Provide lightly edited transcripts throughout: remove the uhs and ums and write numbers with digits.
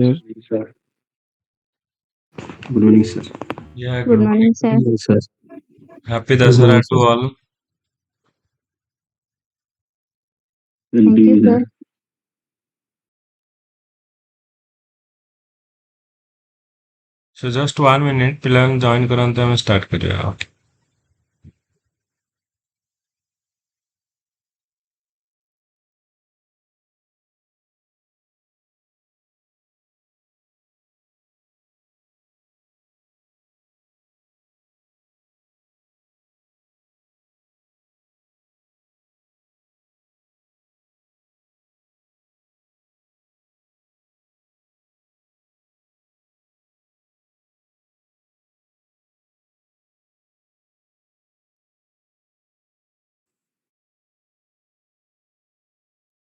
sir. Sir. Good morning, sir. Yeah, Good good morning, morning. sir. Yes, sir. Happy Good Dasara morning, to sir. all. Thank Thank you, you, sir. sir. So just 1 minute, ପିଲାମାନେ join କରନ୍ତୁ ଆମେ start କରିବା.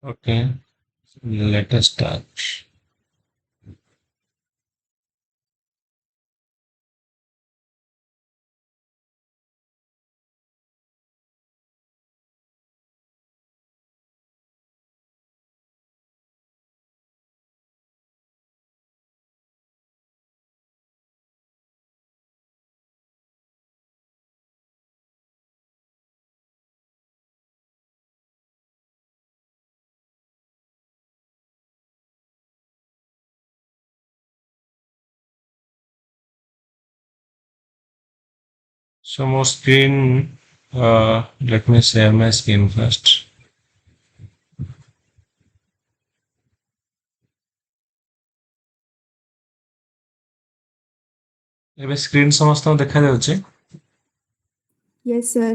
Okay, let us start. So ମୋ screen, let me share my screen first. ଏବେ screen ସମସ୍ତଙ୍କୁ ଦେଖାଯାଉଛି? Yes, sir.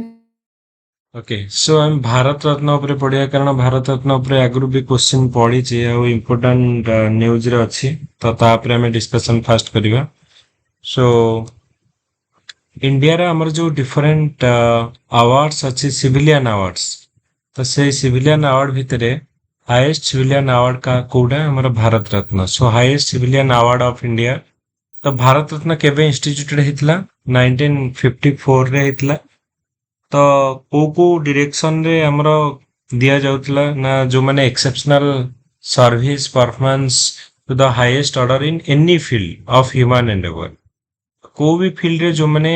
Okay so ଆମେ ଭାରତ ରତ୍ନ ଉପରେ ପଢିବା କାରଣ ଭାରତ ରତ୍ନ ଉପରେ ଆଗରୁ ବି କ୍ୱେଶ୍ଚିନ୍ ପଡିଛି ଆଉ ଇମ୍ପୋର୍ଟାଣ୍ଟ ନ୍ୟୁଜରେ ଅଛି ତ ତା ଉପରେ ଆମେ ଡିସ୍କସନ୍ ଫାଷ୍ଟ କରିବା ସୋ ଇଣ୍ଡିଆର ଆମର ଯୋଉ ଡିଫରେଣ୍ଟ ଆୱାର୍ଡସ୍ ଅଛି ସିଭିଲିଆନ୍ ଆୱାର୍ଡସ୍ ତ ସେଇ ସିଭିଲିଆନ୍ ଆୱାର୍ଡ ଭିତରେ ହାଇଏଷ୍ଟ ସିଭିଲିଆନ୍ ଆୱାର୍ଡ କୋଉଟା ଆମର Bharat Ratna so highest civilian award of India ତ ଭାରତ ରତ୍ନ କେବେ ଇନଷ୍ଟିଚ୍ୟୁଟେଡ୍ ହେଇଥିଲା 1954 ରେ ହେଇଥିଲା ତ କୋଉ ଡିରେକ୍ସନରେ ଆମର ଦିଆଯାଉଥିଲା ନା ଯୋଉମାନେ exceptional service performance to the highest order in any field of human endeavour କୋଉ ବି ଫିଲ୍ଡରେ ଯୋଉମାନେ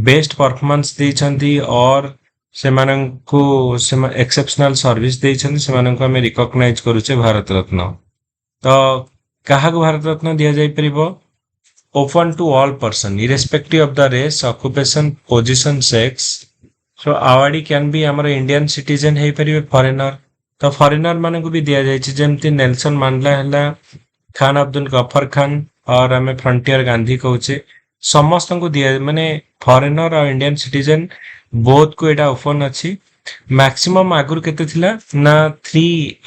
ବେଷ୍ଟ ପରଫର୍ମାନ୍ସ ଦେଇଛନ୍ତି ଅର୍ ସେମାନଙ୍କୁ ଏକ୍ସେପସନାଲ ସର୍ଭିସ ଦେଇଛନ୍ତି ସେମାନଙ୍କୁ ଆମେ ରିକଗ୍ନାଇଜ କରୁଛେ ଭାରତ ରତ୍ନ ତ କାହାକୁ ଭାରତ ରତ୍ନ ଦିଆଯାଇପାରିବ open to all person irrespective of the race occupation position sex so awardee can be ଆମର ଇଣ୍ଡିଆନ୍ ସିଟିଜେନ୍ ହେଇପାରିବେ ଫରେନର ତ ଫରେନର ମାନଙ୍କୁ ବି ଦିଆଯାଇଛି ଯେମିତି ନେଲସନ ମାଣ୍ଡଲା ହେଲା ଖାନ ଅବଦୁଲ ଗଫର ଖାନ और ଆମେ ଫ୍ରଣ୍ଟିୟର ଗାନ୍ଧୀ କହୁଛେ ସମସ୍ତଙ୍କୁ ଦିଆ ମାନେ ଫରେନର ଆଉ ଇଣ୍ଡିଆନ୍ ସିଟିଜେନ୍ ବୋଥ୍ କୁ ଏଇଟା ଓପନ ଅଛି ମ୍ୟାକ୍ସିମମ୍ ଆଗରୁ କେତେ ଥିଲା ନା 3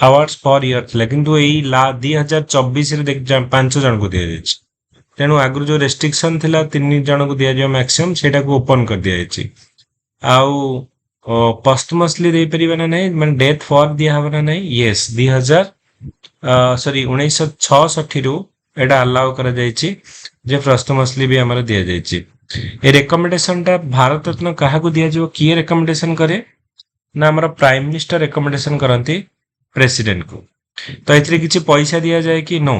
ଆୱାର୍ଡସ୍ ପର ଇୟର ଥିଲା କିନ୍ତୁ ଏଇ 2024ରେ 5 ଜଣଙ୍କୁ ଦିଆଯାଇଛି ତେଣୁ ଆଗରୁ ଯୋଉ ରେଷ୍ଟ୍ରିକ୍ସନ ଥିଲା 3 ଜଣଙ୍କୁ ଦିଆଯିବ ମ୍ୟାକ୍ସିମମ୍ ସେଇଟାକୁ ଓପନ କରିଦିଆଯାଇଛି ଆଉ ପଷ୍ଟମସଲି ଦେଇପାରିବେ ନା ନାହିଁ ମାନେ ଡେଥ୍ ଫର୍ ଦିଆହବ ନା ନାହିଁ ୟେସ୍ 1966ରୁ ଏଇଟା ଆଲାଉ କରାଯାଇଛି ଯେ ପଷ୍ଟମସଲି ବି ଆମର ଦିଆଯାଇଛି ଏ ରେକମେଣ୍ଡେସନଟା ଭାରତ ରତ୍ନ କାହାକୁ ଦିଆଯିବ କିଏ ରେକମେଣ୍ଡେସନ କରେ ନା ଆମର ପ୍ରାଇମ ମିନିଷ୍ଟର ରେକମେଣ୍ଡେସନ କରନ୍ତି ପ୍ରେସିଡେଣ୍ଟକୁ ତ ଏଥିରେ କିଛି ପଇସା ଦିଆଯାଏ କି no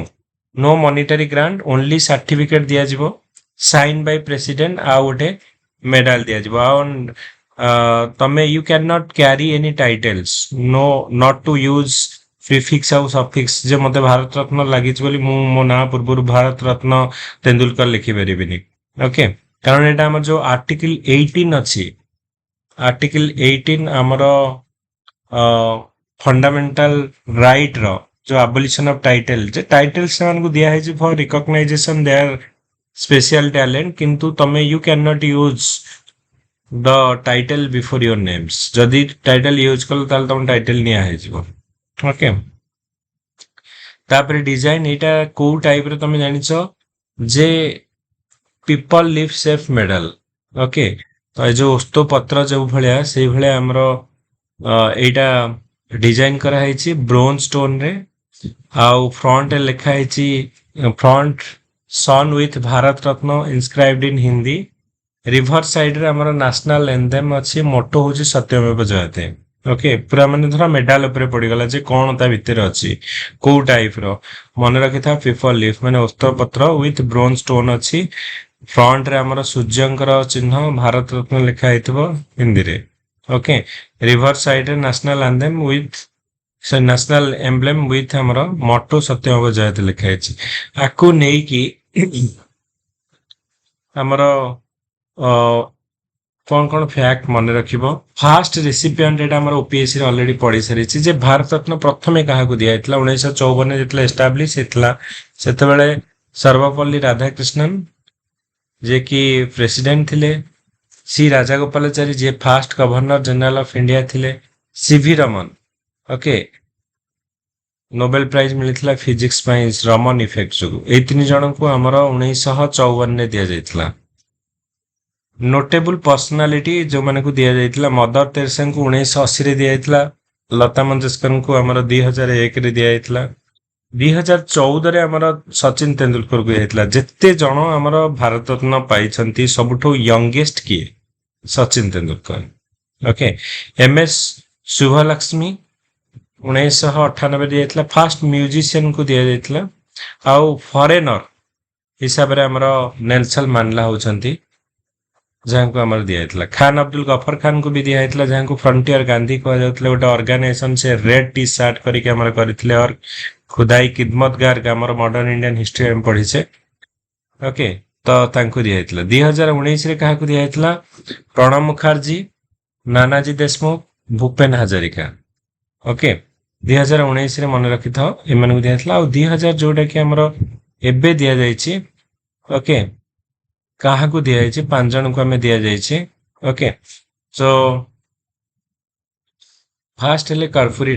monetary grant only certificate दिया साइन बाय प्रेसिडेंट आ गोटे मेडल दिया तमें you can not carry any titles no not to use prefix आउ सफिक्स जे मते भारत रत्न लगी मो ना पूर्व भारत रत्न तेंदुलकर लिखिपारे ओके कारण यहाँ आम जो आर्टिकल 18 अच्छी आर्टिकल 18 आमर फंडामेंटल राइट रो जो abolition of title जे टाइटल से दिया for recognisation their special talent किंतु तमे you can not use the title before your names जदि टाइटल यूज कल ताल तुम टाइटल निया है ओके तापर डिजाइन एटा को टाइप रे तमे जानिछ जे people live safe medal okay तो जो ओस्तो पत्र जो भलिया से भलिया हमरो एटा डिजाइन करा है ब्रोंज स्टोन रे आउ फ्रंट लिखा है front sun with Bharat Ratna inscribed in Hindi reverse side रे हमर नेशनल एंथेम अच्छी मोटो होची सत्यमेव जयते ओके पूरा माने धर मेडाल उपरे पड़गला जे कौन ता भितर अच्छी कौ टाइप रो मन रखि था पिपल लीफ माने ओस्त्र पत्र विथ ब्रोंज स्टोन अच्छी फ्रंट रे हमर सूर्यंकर चिन्ह भारत रत्न लिखा हेतबो हिंदी रे ओके रिवर साइड रे नेशनल एंथम विथ से नेशनल एम्ब्लेम विथ हमर मोटो सत्यमेव जयते लिखा हेछि आकु नेई की हमर कौन कौन फैक्ट मन रखिबो फास्ट रेसिपिएंट एटा हमर ओपीएससी रे ऑलरेडी पढ़ी सारिछि जे भारत रत्न प्रथमे काहा को दिया हेतला 1954 रे जेतला एस्टैब्लिश हेतला सेतेबेले सर्वपल्ली राधाकृष्णन जे कि प्रेसिडेंट थिले सी राजागोपालाचारी जे first governor general of India थिले C V Raman okay Nobel prize मिलिथिला फिजिक्स पई रमन इफेक्ट जो ए तीन जन को हमर 1954 रे दिया जायतला नोटेबल पर्सनालिटी जो माने को दिया जायतला मदर तेरेसा को 1980 रे दिया जायतला लता मंगेशकर को हमर 2001 रे दिया जायतला 2014 रे हमर सचिन तेंदुलकर को जायतला जेते जण हमर भारत रत्न पाइछंती सबठो यंगेस्ट किए सचिन तेंदुलकर ओके एमएस शुभलक्ष्मी 1998 दिया जायतला फास्ट म्यूजिशियन को दिया जायतला आउ फॉरेनर हिसाब रे हमर नेल्सन मानला होचंती जहां को हमर दिया जायतला खान अब्दुल गफर खान को भी दिया जायतला जहां को फ्रंटियर गांधी को जायतला गोटे ऑर्गेनाइजेशन से रेड टी शर्ट करके हमर करथिले और खुदाई खिदमतगार का हमर मॉडर्न इंडियन हिस्ट्री में पढ़ी छे ओके तो तांको दिया जायतला 2019 रे काहा को दिया जायतला प्रणब मुखर्जी नानाजी देशमुख भूपेन हजारिका ओके 2019 रे मन रखि था एमन को दिया जायतला और 2000 जोटा कि हमर एबे दिया जायछि ओके काहा को दिया जायछि पांच जन को हमें दिया जायछि ओके सो फास्ट हेले कर्पूरी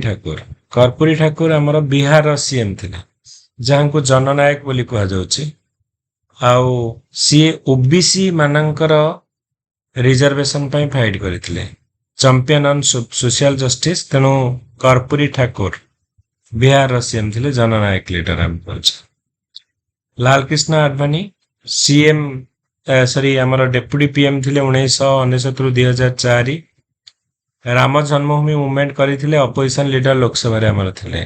ठाकुर हमर बिहार रो सीएम थिले जहां को जननायक बोली कहा जाउछि आउ सी ओबीसी मानकर रिजर्वेशन पई फाइट करथिले चैंपियन ऑन सोशल जस्टिस तेनु कर्पूरी ठाकुर बिहार रो सीएम थिले जननायक लीडर हम कहछ लाल कृष्ण आडवाणी सीएम सॉरी हमर डेप्यूटी पीएम थिले 1999 रु 2004 राम जन्मभूमि मूवमेंट करथिले अपोजिशन लीडर लोकसभा रे हमर थिले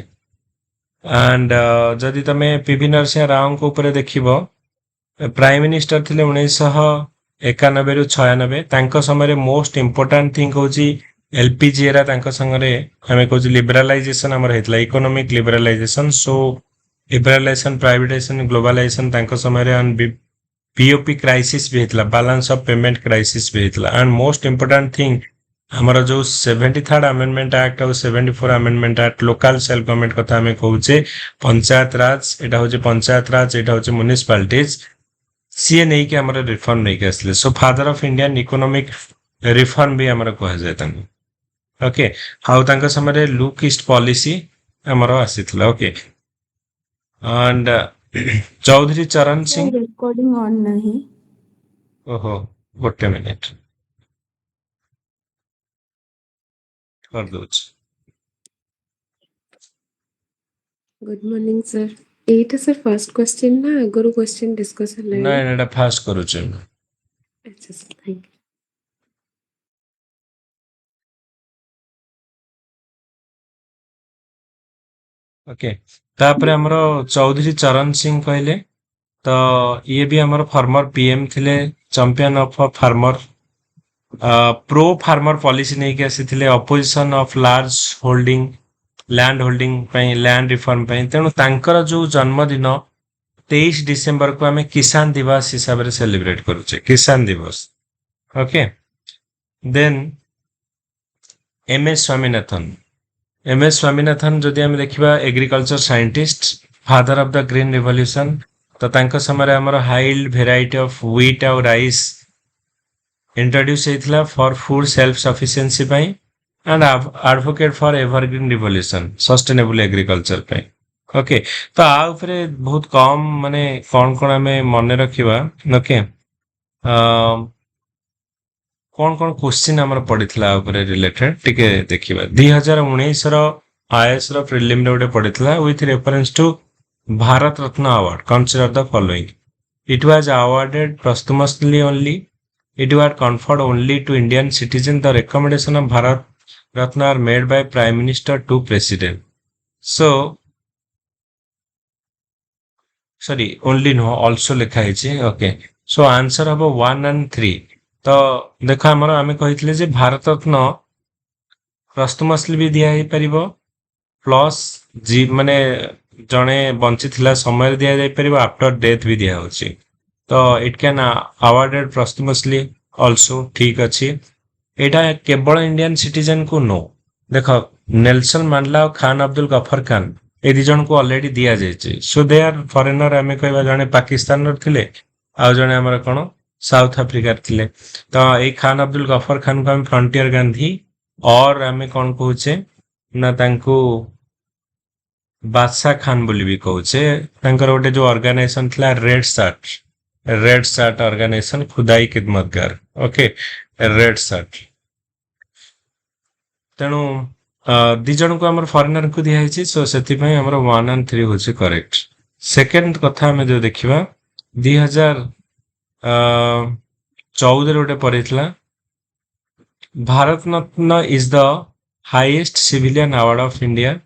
एंड जदि तमे पीवी नरसिंह राव को ऊपर देखिबो प्राइम मिनिस्टर थिले 1991 रु 96 तांको समय रे मोस्ट इंपोर्टेंट थिंग होची एलपीजी एरा तांको संगरे हमें कहू लिबरलाइजेशन हमर हेतला इकोनॉमिक लिबरलाइजेशन सो लिबरलाइजेशन प्राइवेटाइजेशन ग्लोबलाइजेशन तांको समय रे पीओपी क्राइसिस भी हेतला बैलेंस ऑफ पेमेंट क्राइसिस भी हेतला एंड मोस्ट इंपोर्टेंट थिंग हमारा जो 73rd अमेंडमेंट एक्ट और 74 amendment act local self government कथा हमें कहूचे पंचायत राज एटा होचे पंचायत राज एटा होचे म्युनिसिपैलिटीज सीए नहीं के हमारा रिफॉर्म नहीं के असले so father of Indian economic reform भी हमारा कहा जाय तन ओके हाउ तांका समय लुक ईस्ट पॉलिसी हमारा आसीतला okay and Chaudhary Charan Singh recording on नहीं ओहो गोटे मिनिट कर दोच गुड मॉर्निंग सर एटा सर फर्स्ट क्वेश्चन ना अगरो क्वेश्चन डिस्कस हले नहीं एटा फास्ट करू छै अच्छा सर थैंक यू ओके तापर हमरो चौधरी चरण सिंह कहले तो ये भी हमारे फार्मर पीएम थिले champion of farmer pro farmer policy नहीं के आसी opposition of large holding land holding land reform तेणु तांकर जो जन्मदिन 23 डिसेंबर को आम किसान दिवस हिसाब से सेलिब्रेट करुचे किसान दिवस ओके देन एमएस स्वामीनाथन जदि हम देखिबा agriculture scientist father of the green revolution तो तांको समय हमर हाइल्ड वेराइटी ऑफ व्हीट और राइस इंट्रोड्यूस हेतला फॉर फूड सेल्फ सफिशिएंसी पई and advocate for evergreen revolution sustainable agriculture पई ओके तो आ ऊपर बहुत कम माने कौन कौन हमें मन रखिबा ओके कौन कौन क्वेश्चन हमर पड़ितला ऊपर रिलेटेड टिके देखिबा 2019 रो आईएएस रो प्रीलिम रे उडे पड़ितला with reference to Bharat Ratna award consider the following it was awarded posthumously only it was conferred only to Indian citizen the recommendation of Bharat Ratna are made by Prime Minister to President. So, sorry, only no, also ଲେଖା ହେଇଛି okay so answer ହବ 1 and 3 ତ ଦେଖ ଆମର ଆମେ କହିଥିଲେ ଯେ ଭାରତ ରତ୍ନ ପ୍ରସ୍ତୁମସଲି ବି ଦିଆ ହେଇପାରିବ ପ୍ଲସ୍ ମାନେ ଜଣେ ବଞ୍ଚିଥିଲା ସମୟରେ ଦିଆଯାଇପାରିବ ଆଫ୍ଟର ଡେଥ୍ ବି ଦିଆହେଉଛି ତ ଇଟ୍ କ୍ୟାନ୍ ଆୱାର୍ଡେଡ୍ ପ୍ରସ୍ତୁମସଲି ଅଲସୋ ଠିକ ଅଛି ଏଇଟା କେବଳ ଇଣ୍ଡିଆନ୍ ସିଟିଜେନକୁ नो ଦେଖ ନେଲସନ ମାଣ୍ଡେଲା ଆଉ ଖାନ ଅବଦୁଲ ଗଫର ଖାନ ଏ ଦି ଜଣଙ୍କୁ ଅଲରେଡି ଦିଆଯାଇଛି ସୋ ଦେ ଆର୍ ଫରେନର ଆମେ କହିବା ଜଣେ ପାକିସ୍ତାନର ଥିଲେ ଆଉ ଜଣେ ଆମର କଣ ସାଉଥ ଆଫ୍ରିକାର ଥିଲେ ତ ଏଇ ଖାନ ଅବଦୁଲ ଗଫର ଖାନକୁ ଆମେ ଫ୍ରଣ୍ଟିୟର ଗାନ୍ଧୀ और ଆମେ କଣ କହୁଛେ ନା ତାଙ୍କୁ ବାଦଶାହ ଖାନ ବୋଲି ବି କହୁଛେ ତାଙ୍କର ଗୋଟେ ଯୋଉ ଅର୍ଗାନାଇଜେସନ ଥିଲା red shirt organisation Khudai Khidmatgar okay red shirt ତେଣୁ ଦି ଜଣଙ୍କୁ ଆମର ଫରେନରଙ୍କୁ ଦିଆହେଇଛି ସୋ ସେଥିପାଇଁ ଆମର 1 and 3 ହଉଛି କରେକ୍ଟ ସେକେଣ୍ଡ କଥା ଆମେ ଯୋଉ ଦେଖିବା 2014 ଗୋଟେ ପଡିଥିଲା Bharat Ratna is the highest civilian award of India.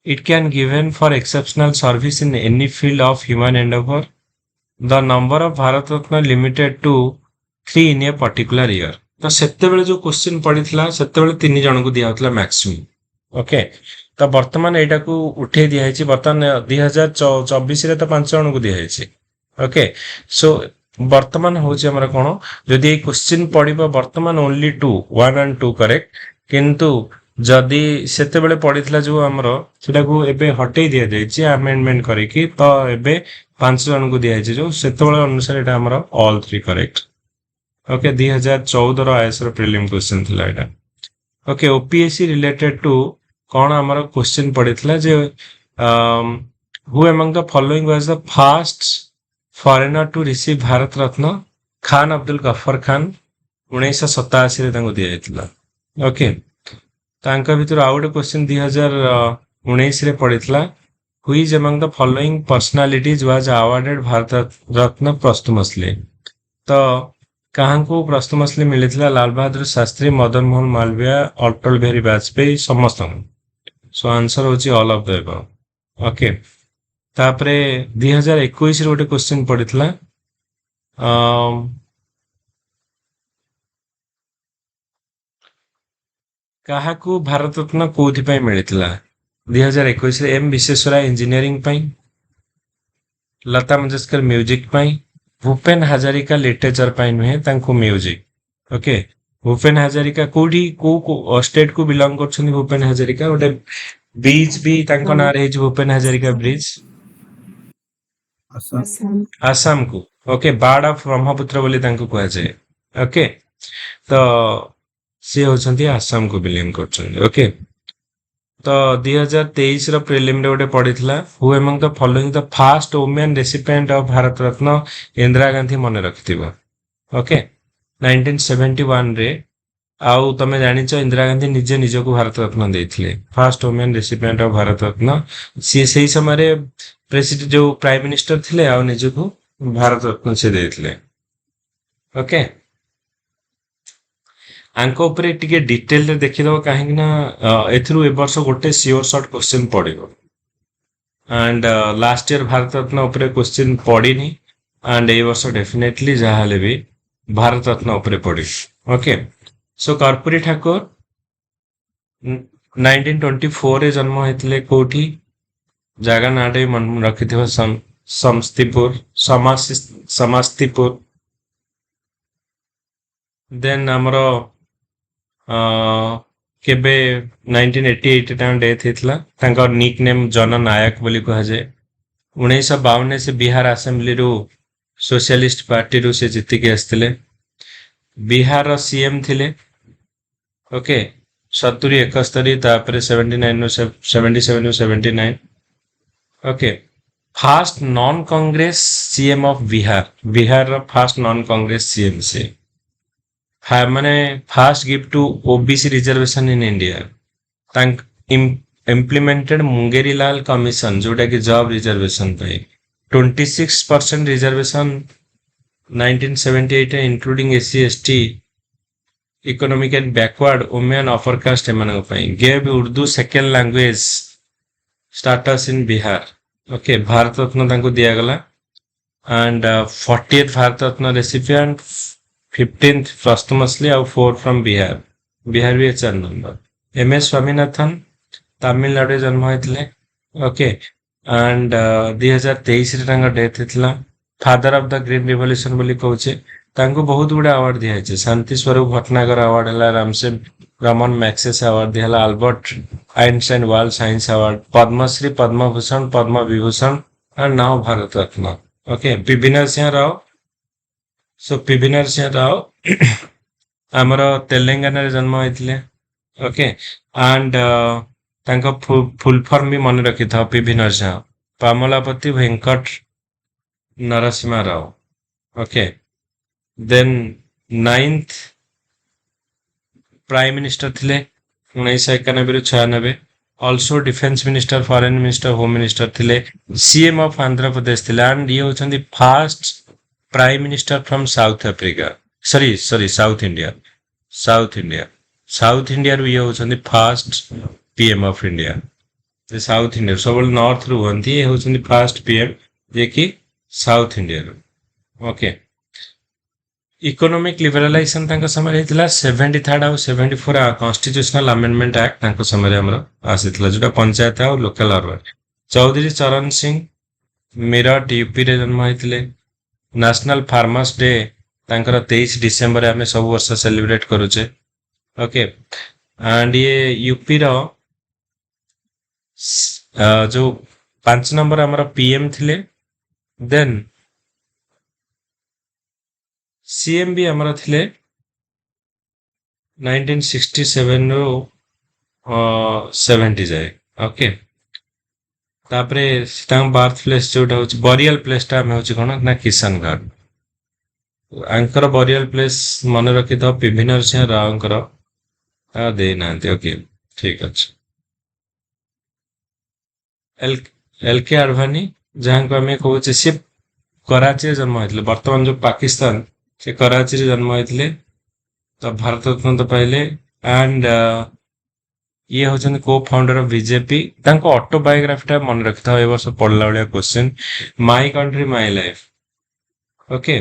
It can given for exceptional service in any field of human endeavor. The number of Bharat Ratna limited to 3 in a particular year. तो ସେତେବେଳେ ଯୋଉ question ପଡିଥିଲା ସେତେବେଳେ 3 ଜଣଙ୍କୁ ଦିଆହଉଥିଲା maximum okay ତ ବର୍ତ୍ତମାନ ଏଇଟାକୁ ଉଠେଇ ଦିଆହେଇଛି ବର୍ତ୍ତମାନ 2024 ରେ ତ 5 ଜଣଙ୍କୁ ଦିଆହେଇଛି ଓକେ ସୋ ବର୍ତ୍ତମାନ ହଉଛି ଆମର କଣ ଯଦି ଏଇ क्वेश्चन ପଡିବ ବର୍ତ୍ତମାନ only 1 and 2 କରେକ୍ଟ କିନ୍ତୁ ଯଦି ସେତେବେଳେ ପଡିଥିଲା ଯୋଉ ଆମର ସେଟାକୁ ଏବେ ହଟେଇ ଦିଆଯାଇଛି ଆମେଣ୍ଡମେଣ୍ଟ କରିକି ତ ଏବେ 5 ଜଣଙ୍କୁ ଦିଆଯାଇଛି ଯୋଉ ସେତେବେଳେ ଅନୁସାରେ ଏଟା ଆମର all 3 କରେକ୍ଟ ओके 2014 ର आईएएस ର प्रीलिम क्वेश्चन थिला एटा ओके ओपीएससी रिलेटेड टू कोन हमर क्वेश्चन पडितला जे who among the following was the first foreigner to receive Bharat Ratna Khan Abdul Ghaffar Khan 1987 रे तांको दिया जायतिला ओके तांका भितर आउट क्वेश्चन 2019 रे पडितला who is among the following personalities was awarded Bharat Ratna posthumously तो କାହାଙ୍କୁ ପ୍ରସ୍ତୁମସଲି ମିଳିଥିଲା ଲାଲ ବାହାଦୁର ଶାସ୍ତ୍ରୀ ମଦନ ମୋହନ ମାଲବିୟା ଅଟଳ ବିହାରୀ ବାଜପେୟୀ ସମସ୍ତଙ୍କୁ ସୋ ଆନ୍ସର ହଉଛି all of the above okay ତାପରେ 2021 ରେ ଗୋଟେ क्वेश्चन ପଡିଥିଲା କାହାକୁ ଭାରତ ରତ୍ନ କୋଉଥି ପାଇଁ ମିଳିଥିଲା 2021 ରେ ଏମ୍ ବିଶ୍ବେଶ୍ୱରାୟ ଇଞ୍ଜିନିୟରିଂ ପାଇଁ ଲତା ମଙ୍ଗେଶକର ମ୍ୟୁଜିକ ପାଇଁ भूपेन हजारिका लिटरेचर पाई नुहे तांको म्यूजिक ओके भूपेन हजारिका कोडी को स्टेट को बिलोंग करछन भूपेन हजारिका ओटे ब्रिज भी तांको ना रहे भूपेन हजारिका ब्रिज आसाम को ओके बार्ड ऑफ ब्रह्मपुत्र बोली तांको कहै छै ओके तो से होछंती आसाम को बिलोंग करछन ओके तो 2023 रो प्रीलिम रे गोटे पडितला who among the following the first women recipient of Bharat Ratna Indira Gandhi मने रखिथिबो ओके 1971 रे आउ तमे जानि छ इंदिरा गांधी निजे निजे को भारत रत्न देथिले first women recipient of Bharat Ratna सी सही समय रे प्रेसिडेंट जो प्राइम मिनिस्टर थिले आउ निजे को भारत रत्न से देथिले ओके आंको ऊपर टिके डिटेल रे देखि दो काहे ना एथरु ए वर्ष गोटे श्योर शॉर्ट क्वेश्चन पड़िबो and last year Bharat Ratna ऊपर क्वेश्चन पड़िनी एंड ए वर्ष डेफिनेटली जाहाले भी भारत रत्न ऊपर पड़ी ओके सो कर्पूरी ठाकुर 1924 रे जन्म हेतिले कोठी जागा नाडे मन रखिथिबो समस्तीपुर देन हमरो केबे 1988 टाइम डेथ हेतला तांकर निक नेम जननायक बोली कहा जाए 1952 से बिहार असेंबली रो सोशलिस्ट पार्टी रो से जीति के आस्तिले बिहार रो सीएम थिले ओके 70 71 तापर 79 77 79 okay first non Congress CM of Bihar रो फर्स्ट नॉन कांग्रेस सीएम से माने first give to OBC reservation in India तांक इम्प्लीमेंटेड मुंगेरी लाल कमिशन जोटा कि जॉब रिजर्वेशन पे 26% reservation 1978 including SC ST economic and backward women upper caste एमान gave Urdu second language status इन Bihar okay Bharat Ratna तांको दिया गला and 40th Bharat Ratna recipient 15th posthumously और 4 from Bihar Bihar भी 4 नंबर MS स्वामीनाथन तमिलनाडु जन्म होइतले ओके एंड 2023 रे तांका डेथ हेतला father of the green revolution बोली कहूचे तांको बहुत गुडा अवार्ड दिया है शांति स्वरूप भटनागर अवार्ड हला रामसे रमन मैक्सेस अवार्ड दिहला Albert Einstein world science award Padma Shri Padma Bhushan Padma Vibhushan and now Bharat Ratna okay P V Narasimha Rao so P V Narasimha Rao आमर तेलंगाना रे जन्म होइतले ओके एंड तांका फुल फॉर्म भी मन रखी था P V Narasimha Pamulaparthi Venkata Narasimha Rao okay then 9th prime minister थिले 1991 96 also defence minister foreign minister home minister थिले सीएम ऑफ आंध्र प्रदेश थिले एंड ये होचंदी first prime minister from South Africa sorry South India South India रू ये होचंदी फर्स्ट पीएम ऑफ इंडिया जे South India सब नॉर्थ रू हंती ये होचंदी फर्स्ट पीएम जे कि साउथ इंडिया रू ओके इकोनॉमिक लिबरलाइजेशन तांको समय हेतिला 73rd और 74 कॉन्स्टिट्यूशनल अमेंडमेंट एक्ट तांको समय हमरो आसीतला जोटा पंचायत और local urban Chaudhary Charan Singh Meerut UP रे जन्म हेतिले नेशनल फार्मर्स डे तांकर 23 डिसेंबर रे हमें सब वर्ष सेलिब्रेट करूचे ओके एंड ये यूपी रो जो 5 नंबर हमारा पीएम थिले देन सीएम भी हमारा थिले 1967 रो 70 जाए ओके तापरे तांग बर्थ प्लेस जोटा होची बरियल प्लेस टा में होची कोन ना किशनगढ़ आंकर बरियल प्लेस मन रखी था पीवी नरसिंह राव कर दे नांते ओके ठीक अछि एल के आडवाणी जहां को हमें कहूचे से कराची रे जन्म होइतले वर्तमान जो पाकिस्तान से कराची रे जन्म होइतले तो भारत रत्न तो पाइले एंड ये होचन को फाउंडर ऑफ बीजेपी तांको ऑटोबायोग्राफी टा मन रखता ए वर्ष पढ़ला वाला question my country my life okay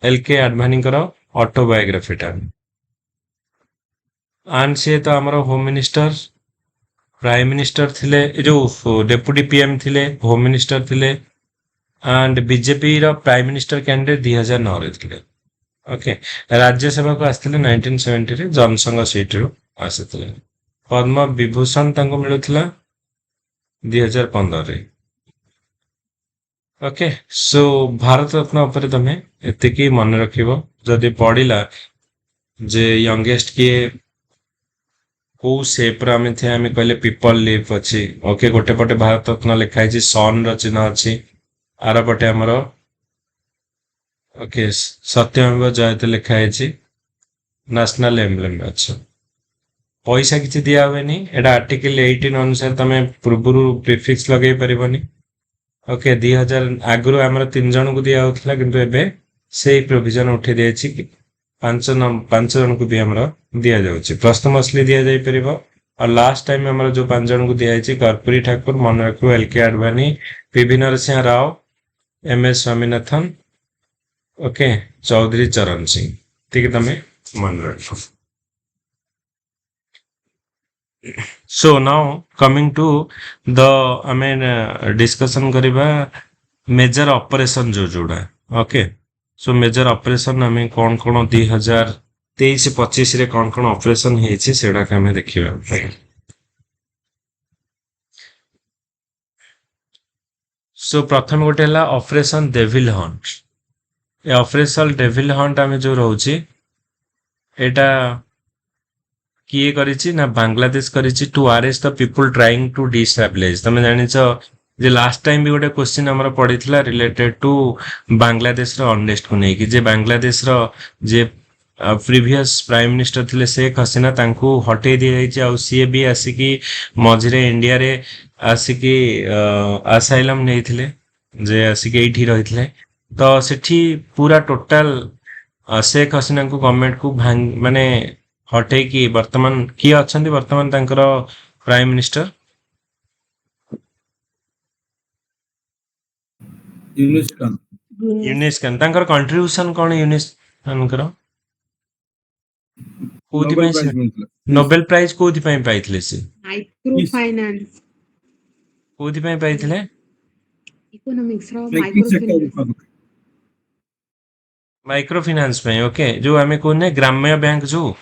L K Advani करो ऑटोबायोग्राफी टा एंड से तो हमरो होम मिनिस्टर प्राइम मिनिस्टर थिले जो डेप्यूटी पीएम थिले होम मिनिस्टर थिले एंड बीजेपी रो प्राइम मिनिस्टर कैंडिडेट 2009 रे थिले ओके राज्यसभा को आस्थिले 1970 रे जनसंघ सीट रो आसिथिले पद्म विभूषण तांको मिलुथिला 2015 रे ओके सो भारत रत्न ऊपर तमे एतिकी मन रखिबो जदि पढिला जे यंगेस्ट किए को सेप रे आमे थे आमे कहले पीपल लिव अछि ओके गोटे पटे भारत रत्न लिखा है सन र चिन्ह अछि आर पटे हमरो ओके सत्यमेव जयते लिखा है नेशनल एम्ब्लेम अछि पैसा किछि दिया होवेनी एटा आर्टिकल 18 अनुसार तमे पूर्वरु प्रीफिक्स लगै परिबनी ओके 2000 आगरो हमरो 3 जन को दिया होतला किंतु एबे सेही प्रोविजन उठे देछि कि 5 जन को भी हमरा दिया जाउछि प्रश्न मछली दिया जाई परिबो और लास्ट टाइम हमरा जो 5 जन को दिया जाइछि कर्पूरी ठाकुर मन रखो L K Advani PV Narasimha Rao MS Swaminathan okay Chaudhary Charan Singh ठीक तमे मन रखो so now coming to the I mean discussion करिबा मेजर ऑपरेशन जो जोड़ा ओके सो मेजर ऑपरेशन हमें कौन 2023-25 रे कौन ऑपरेशन हेछि सेडा के हमें देखिबा सो प्रथम गोटे हला ऑपरेशन डेविल हंट ए ऑपरेशन डेविल हंट हमें जो रहउछि एटा किए करिछि ना बांग्लादेश करिछि to arrest the people trying to destabilise तमे जानि छ जे लास्ट टाइम भी गोटे क्वेश्चन हमर पडिथिला रिलेटेड टू बांग्लादेश रो अनरेस्ट को नै कि जे बांग्लादेश रो जे प्रीवियस प्राइम मिनिस्टर थिले शेख हसीना तांकू हटे दिया जाइछि आ सीए भी आसी कि मझरे इंडिया रे आसी कि असाइलम नेथिले जे आसी कि एठी रहिथिले तो सेठी पूरा टोटल शेख हसीना को गवर्नमेंट को माने हटेकी वर्तमान किए अछंती वर्तमान तांकर प्राइम मिनिस्टर यूनिस खान यूनिस खान तांकर कंट्रीब्यूशन कोन यूनिस खानकर कोथि नोबेल पई से प्राइज मिलଥିଲା नोबेल प्राइज कोथि पई पाइथिले से माइक्रो Peace. फाइनान्स कोथि पई पाइथिले इकोनॉमिक्स रो banking माइक्रो sector फाइनान्स मुताबिक माइक्रो फाइनान्स पई ओके जो आमे कोने ग्राम्य बैंक जो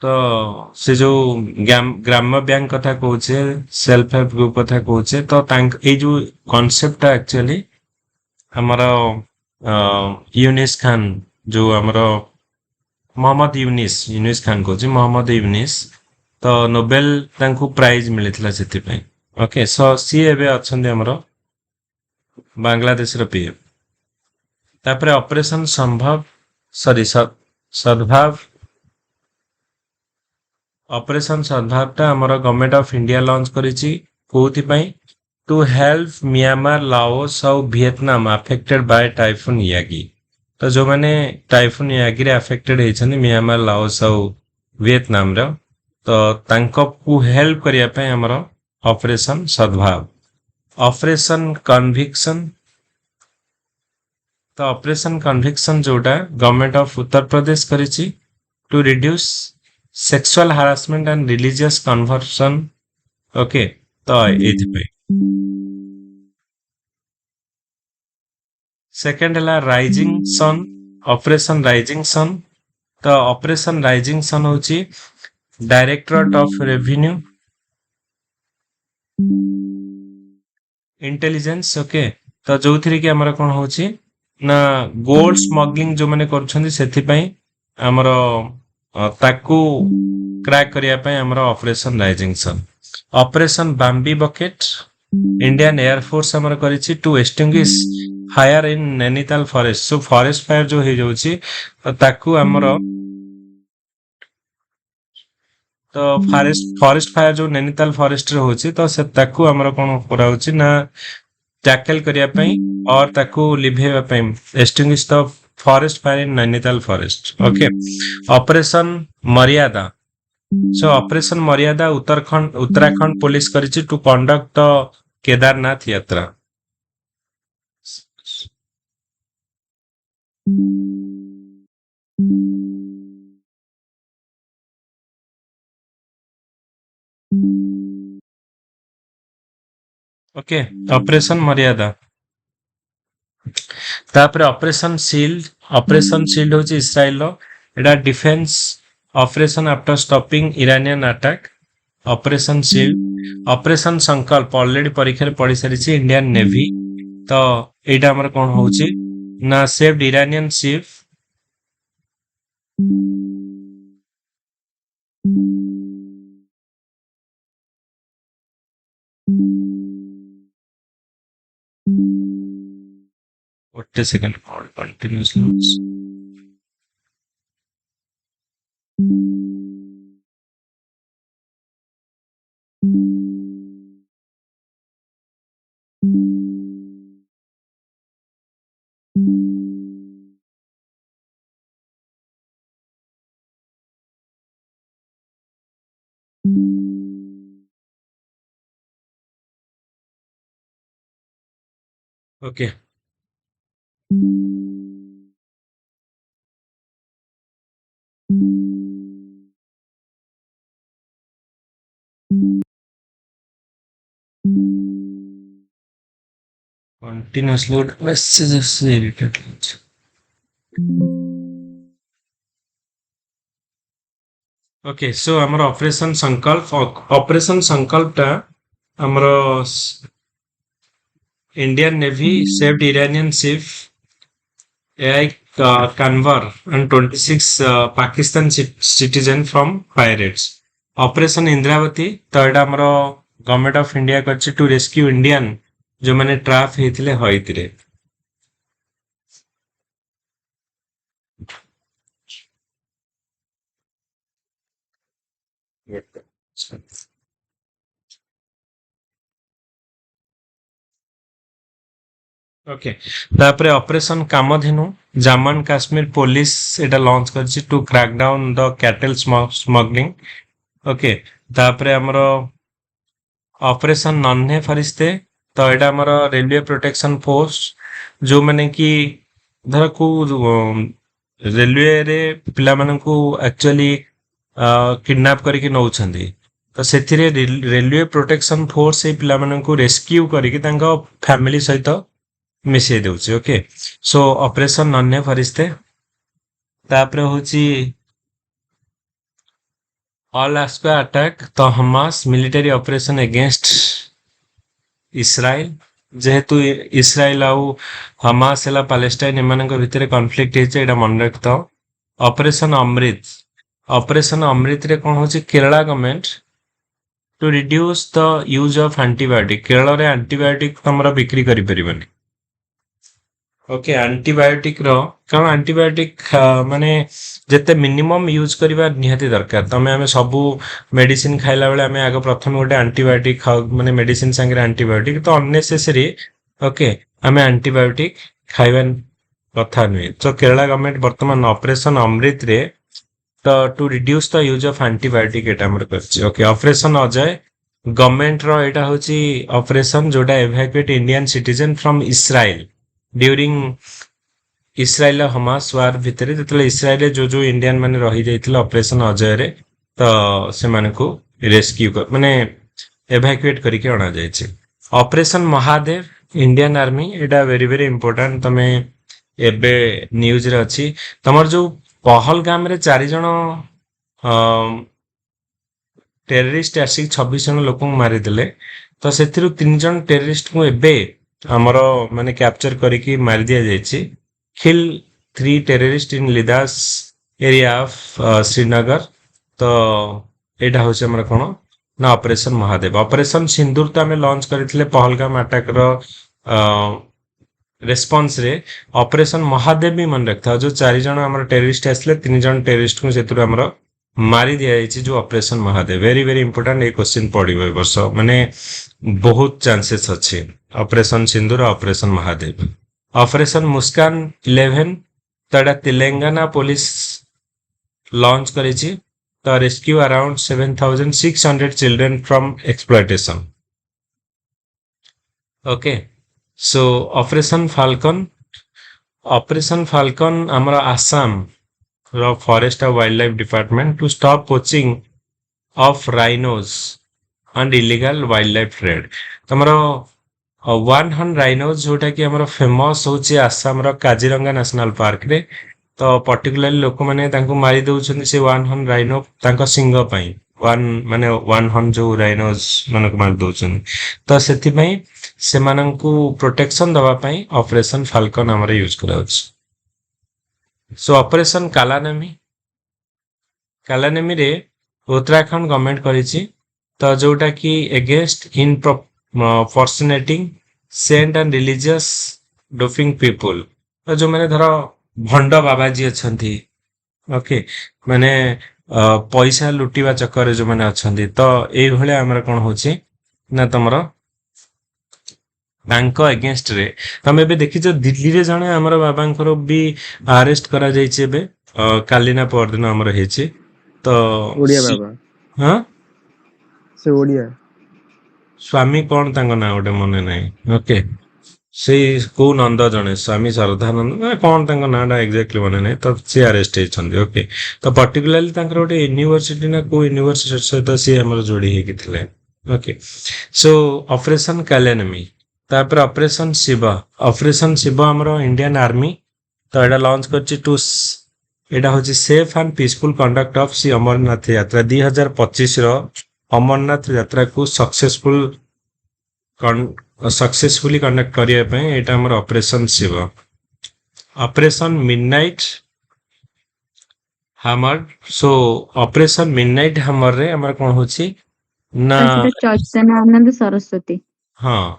तो से जो ग्राम्य बैंक कथा कहूचे सेल्फ हेल्प ग्रुप कथा कहूचे तो ए जो कॉन्सेप्ट एक्चुअली हमारा यूनिस खान जो हमारा मोहम्मद यूनिस खान कहूचे मोहम्मद यूनिस तो नोबेल तांको प्राइज मिलिथिला सेति पई ओके सो सी एबे अछंदी हमरो बांग्लादेश रो पीएम तापरे ऑपरेशन संभव सॉरी सद्भाव ऑपरेशन सद्भावटा हमर गवर्नमेंट ऑफ इंडिया लॉन्च करिछि कोथि पई टू हेल्प म्यांमार लाओस और Vietnam affected by typhoon Yagi तो जो माने टाइफून यागी रे अफेक्टेड हेछन म्यांमार लाओस और वियतनाम रो तो तांको को हेल्प करिया पई हमर ऑपरेशन सद्भाव ऑपरेशन कन्विक्शन तो ऑपरेशन कन्विक्शन जोटा गवर्नमेंट ऑफ उत्तर प्रदेश करिछि to reduce sexual harassment and religious conversion okay तो एथि पे सेकंड हला rising sun operation rising sun तो ऑपरेशन राइजिंग सन होची directorate of revenue intelligence okay तो जो थी कि हमर कोन होची ना गोल्ड स्मगलिंग जो माने करछन्ती सेथि पई हमर ताकू क्रैक करिया पई हमर operation rising sun operation Bambi bucket Indian air force हमर करिछि to extinguish fire in Nainital forest so forest fire जो हे जाउछि ताकू हमर तो फॉरेस्ट फायर जो नैनीताल फॉरेस्ट रे होछि तो से ताकू हमर कोन करा होछि ना टैकल करिया पई और ताकू लिभेवा पई extinguish the forest fire in Nainital forest okay operation Maryada so operation Maryada Uttarakhand police करिछि to conduct the Kedarnath Yatra okay operation मर्यादा तापर ऑपरेशन शील्ड होची इस्राएल रो एटा defence operation after stopping Iranian attack operation shield operation संकल्प ऑलरेडी परीक्षा रे पढ़ी सारिछि इंडियन नेवी तो एटा हमर कोन होची ना saved Iranian ship Wait a second, continuously. Okay. Continuous load messages irritate. Okay, so our Operation Sankalp ta our Indian Navy saved Iranian ship AI Kanwar and 26 Pakistan citizen from pirates. Operation Indravati third our Government of India करछि to rescue Indian जो माने trap हेतिले होइतिरे okay तापर operation Kamdhenu Jammu and Kashmir police एटा launch करछि to crack down the cattle smuggling okay तापर हमरो ऑपरेशन नन्हे फरिश्ते तो एटा हमरो रेलवे प्रोटेक्शन फोर्स जो माने कि धर को रेलवे रे पिला मानकू एक्चुअली किडनैप करके नौछंदी तो सेथिरे रेलवे प्रोटेक्शन फोर्स ए पिला मानकू रेस्क्यू करके तांका फैमिली सहित मिसई देउछि ओके सो ऑपरेशन नन्हे फरिश्ते तापर होची ऑल एस्पा अटैक तो हमास मिलिटरी ऑपरेशन अगेंस्ट इस्राएल जेहेतु इस्राएल आउ हमास एला पैलेस्टाइन एमानक भितरे कॉन्फ्लिक्ट हेचे एटा मन रखतो ऑपरेशन अमृत रे कोन होची Kerala government to reduce the use of antibiotic Kerala रे एंटीबायोटिक हमरा बिक्री करि परिबनी ओके एंटीबायोटिक रो कारण एंटीबायोटिक माने जेते मिनिमम यूज करबा निहाती दरकार तमे हमें सबु मेडिसिन खाइला बेले हमें आगे प्रथम गोटे एंटीबायोटिक खाउ माने मेडिसिन संगे एंटीबायोटिक तो अननेसेसरी ओके हमें एंटीबायोटिक खाइबा कथा नुहे तो केरला गवर्नमेंट वर्तमान ऑपरेशन अमृत रे तो to reduce the use of antibiotic एटा हमर करछि ओके ऑपरेशन अजय गवर्नमेंट रो एटा होची ऑपरेशन जोटा evacuate Indian citizen from Israel during Israel Hamas war भितर जो इस्राएल जो इंडियन माने रही जाइथिले ऑपरेशन अजय रे तो से माने को रेस्क्यू कर माने एवैक्यूएट करके अना जायछि ऑपरेशन महादेव इंडियन आर्मी एटा वेरी वेरी इंपोर्टेंट तमे एबे न्यूज रे अछि तमर जो पहलगाम रे 4 जण टेररिस्ट आसिक 26 जण लोक मारि देले तो सेथिरु 3 जण टेररिस्ट को एबे हमरो माने कैप्चर करके मार दिया जायछि kill 3 terrorist in Lidwas area of Srinagar तो एटा होছে हमर कोन ना ऑपरेशन महादेव ऑपरेशन सिंदूर तो हमें लॉन्च करथिले पहलगाम अटैक रो रेस्पॉन्स रे ऑपरेशन महादेव भी मन रखता जो 4 जण हमर टेररिस्ट आसले 3 जण टेररिस्ट को सेतुर हमर मारी दिया जायछि जो operation Mahadev very very important ए क्वेश्चन पडिबो वर्ष माने बहुत चांसेस अछि operation Sindoor operation Mahadev operation Muskan 11 तडा तेलंगाना पुलिस लॉन्च करिछि to rescue around 7600 children from exploitation okay so operation falcon हमरा आसाम रो forest and wildlife department to stop poaching of rhinos and illegal wildlife trade तमरो 100 rhinos जोटा कि हमर famous होची आसाम रो काजीरंगा नेशनल पार्क रे तो पर्टिकुलरली लोक माने तांको मारी दउछन से 100 राइनो तांको सिंग पई 1 माने 100 जो राइनोज मानक मार दउछन तो सेति पई से माननकु प्रोटेक्शन दवा पई ऑपरेशन फाल्कन हमर यूज कराउछ सो ऑपरेशन कालानेमी रे उत्तराखंड गवर्नमेंट करिछि तो जोटा कि against impersonating saint and religious duping people तो जो मैंने धर भंड बाबाजी अच्छी ओके माने पैसा लुटिवा चक्कर जो मैंने अच्छी तो ये भाया आमर कौन होची ना तुमर बैंक अगेंस्ट रे तमे बे देखिछ दिल्ली रे जने हमर बाबांकर भी अरेस्ट करा जायछि बे कालिना परदिन हमर हेछि तो ओडिया बाबा हां से ओडिया स्वामी कौन तांको ना ओटे मने नाही ओके से को नंद जने स्वामी श्रद्धानंद कौन तांको नाडा एक्जेक्टली मने नाही तो से अरेस्ट हेछन्दी ओके तो पर्टिकुलरली तांकर ओटे यूनिवर्सिटी ना को यूनिवर्सिटी सहित से हमर जोड़ी हे किथिले ओके सो ऑपरेशन कालानेमी तापर ऑपरेशन शिव हमरो इंडियन आर्मी तो एडा लॉन्च करछि टू एडा होछि safe and peaceful conduct of सी अमरनाथ यात्रा 2025 रो अमरनाथ यात्रा को सक्सेसफुली कंडक्ट करिया पे एटा हमर ऑपरेशन शिव ऑपरेशन मिडनाइट हमर सो ऑपरेशन मिडनाइट हमर रे हमर कोन होछि ना चैतन्यानंद सरस्वती हां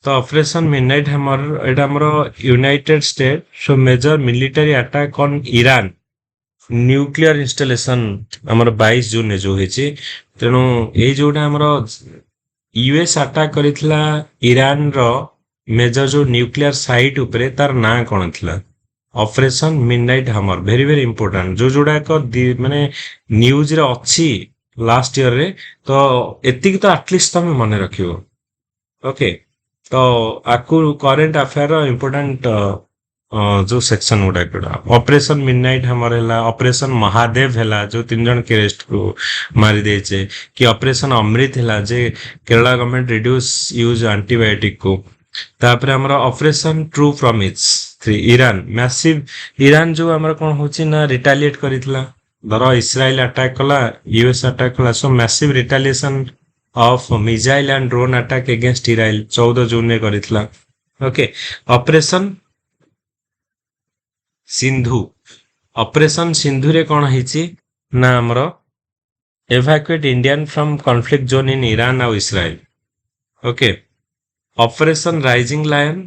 तो ऑपरेशन मिडनाइट हमर एटा हमरो United State so major military attack on Iran nuclear installation हमर 22 जून जो हेछि तेनु ए जोटा हमरो यूएस अटैक करितला ईरान रो मेजर जो न्यूक्लियर साइट उपरे तार ना कौन थिला ऑपरेशन मिडनाइट हमर वेरी वेरी इंपोर्टेंट जो जोड़ा को माने न्यूज रे अच्छी लास्ट ईयर रे तो एतिक तो एटलिस्ट तमे मने रखियो ओके तो आकु करेंट अफेयर इंपोर्टेंट जो सेक्शन गुड़ा ऑपरेशन मिडनाइट हमर हैला ऑपरेशन महादेव हैला जो 3 जन के रेस्ट को मारी देचे कि ऑपरेशन अमृत हैला जे Kerala government reduce use antibiotic को तापर हमरा operation true promise 3 Iran massive Iran जो हमरा कोन होची ना रिटेलिएट करितला धर इस्राइल अटैक कला यूएस अटैक कला so massive retaliation of missile and drone attack against Israel 14 June में करितला okay operation Sindhu operation Sindhu रे कोन हिची ना हमरो evacuate Indian from conflict zone in Iran और Israel okay operation rising lion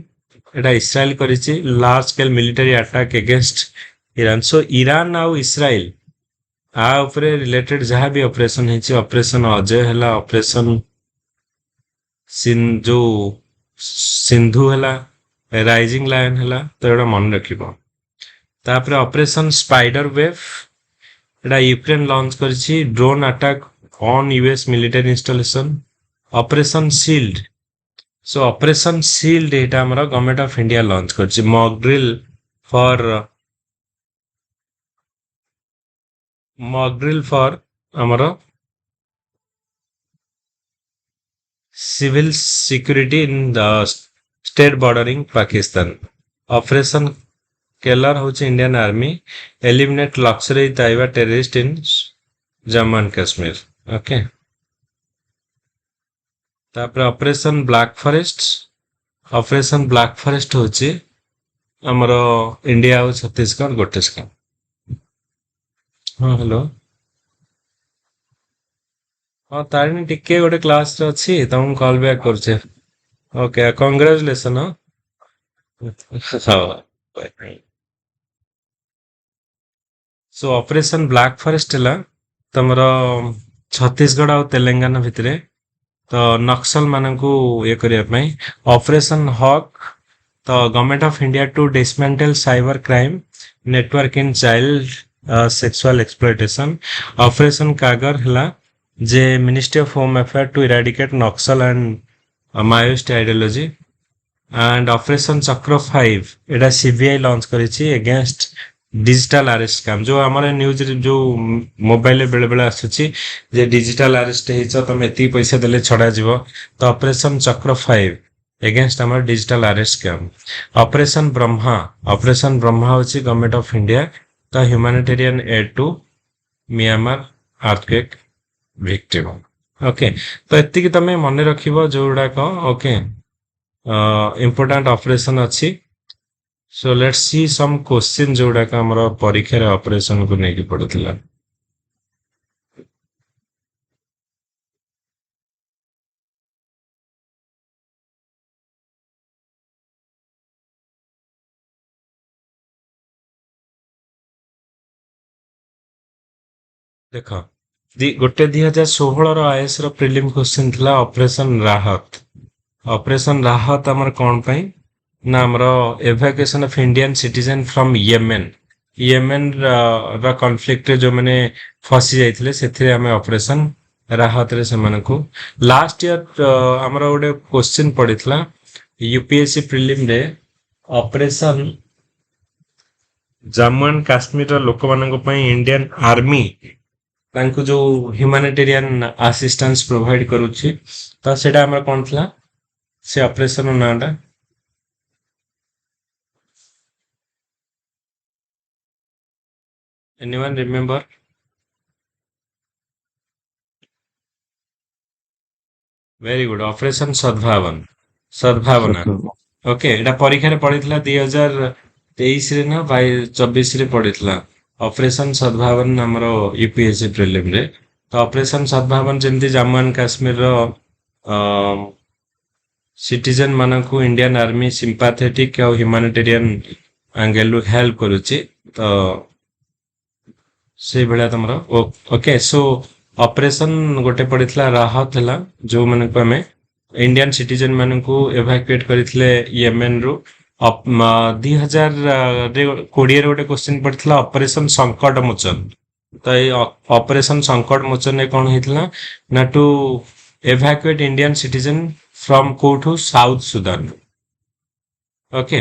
एटा इस्राइल करिची large scale military attack against Iran so Iran और इस्राइल आ ऊपर रिलेटेड जहाँ भी ऑपरेशन हिची ऑपरेशन अजय हैला ऑपरेशन जो सिंधु हैला राइजिंग लायन हैला तो एटा मन रखिबो तापर ऑपरेशन स्पाइडर वेव एटा यूक्रेन लॉन्च करिची drone attack on US military installation operation shield so operation shield एटा हमरा गवर्नमेंट ऑफ इंडिया लॉन्च करछि मॉक ड्रिल फॉर हमरा civil security in the state bordering Pakistan operation Keller होछि Indian army eliminate Lashkar-e-Taiba terrorist in Jammu and Kashmir okay तापर operation black forest होछि हमरो India और छत्तीसगढ़ गोटे स्का हाँ हेलो हाँ तारिणी टिके गोटे क्लास रे अछि तुम कॉल बैक करछे ओके कांग्रेचुलेशन हाँ सो ऑपरेशन ब्लैक फॉरेस्ट हला तमरो छत्तीसगढ़ और तेलंगाना भितरे तो नक्सल मानकू ये करिया पई ऑपरेशन हॉक तो government of India to dismantle cyber crime network in child sexual exploitation operation Kagar हला जे ministry of home affair to eradicate Naxal and Maoist ideology and operation Chakra 5 एटा सीबीआई लॉन्च करिछि अगेंस्ट डिजिटल अरेस्ट स्कैम जो हमारे news जो mobile बेले बेले आसुची जे डिजिटल अरेस्ट हेछ तमे एती पैसा देले छडा जीवो तो ऑपरेशन चक्र 5 अगेंस्ट हमर digital arrest scam operation Brahma होची गवर्नमेंट ऑफ इंडिया तो humanitarian aid to Myanmar earthquake victim okay तो एती कि तमे मने रखिबो जोडा को ओके इंपोर्टेंट ऑपरेशन अछि so let's see some question जोड़ा का हमरा परीक्षा रे ऑपरेशन को नेकी पड़थिला देखो गोटे 2016 रो आईएएस रो प्रीलिम क्वेश्चन थिला ऑपरेशन राहत हमर कोन पई ना हमरो evacuation of Indian citizen from Yemen रा कॉन्फ्लिक्ट रे जो माने फसी जाइथिले सेथिरे हमें ऑपरेशन राहत रे से को लास्ट ईयर हमरा गोटे क्वेश्चन पड़ितला यूपीएससी प्रीलिम रे ऑपरेशन जम्मू एंड काश्मीर लोक मानक पई इंडियन आर्मी तांको जो ह्यूमैनिटेरियन असिस्टेंस प्रोवाइड करूची तो सेटा हमरा कोन थला से ऑपरेशन नाडा anyone remember very good operation सद्भावना ओके एटा परीक्षा रे पड़ितला 2023 रे ना 24 रे पड़ितला ऑपरेशन सद्भावना हमरो यूपीएससी प्रीलिम रे तो ऑपरेशन सद्भावना जेमती जम्मू एंड काश्मीर रो सिटीजन मानकू इंडियन आर्मी सिंपैथेटिक और ह्यूमैनिटेरियन एंगल हेल्प करूची तो से बेला तमरो ओके सो ऑपरेशन गोटे पड़ितला राहत हला जो माने को हमें इंडियन सिटीजन मानकू एवाक्युएट करथिले येमेन रु 2020 रे गोटे क्वेश्चन पड़थिला ऑपरेशन संकट मोचन। तो ये ऑपरेशन संकट मोचन ने कौन हेतला ना to evacuate Indian citizen from कोठू साउथ सुदान। ओके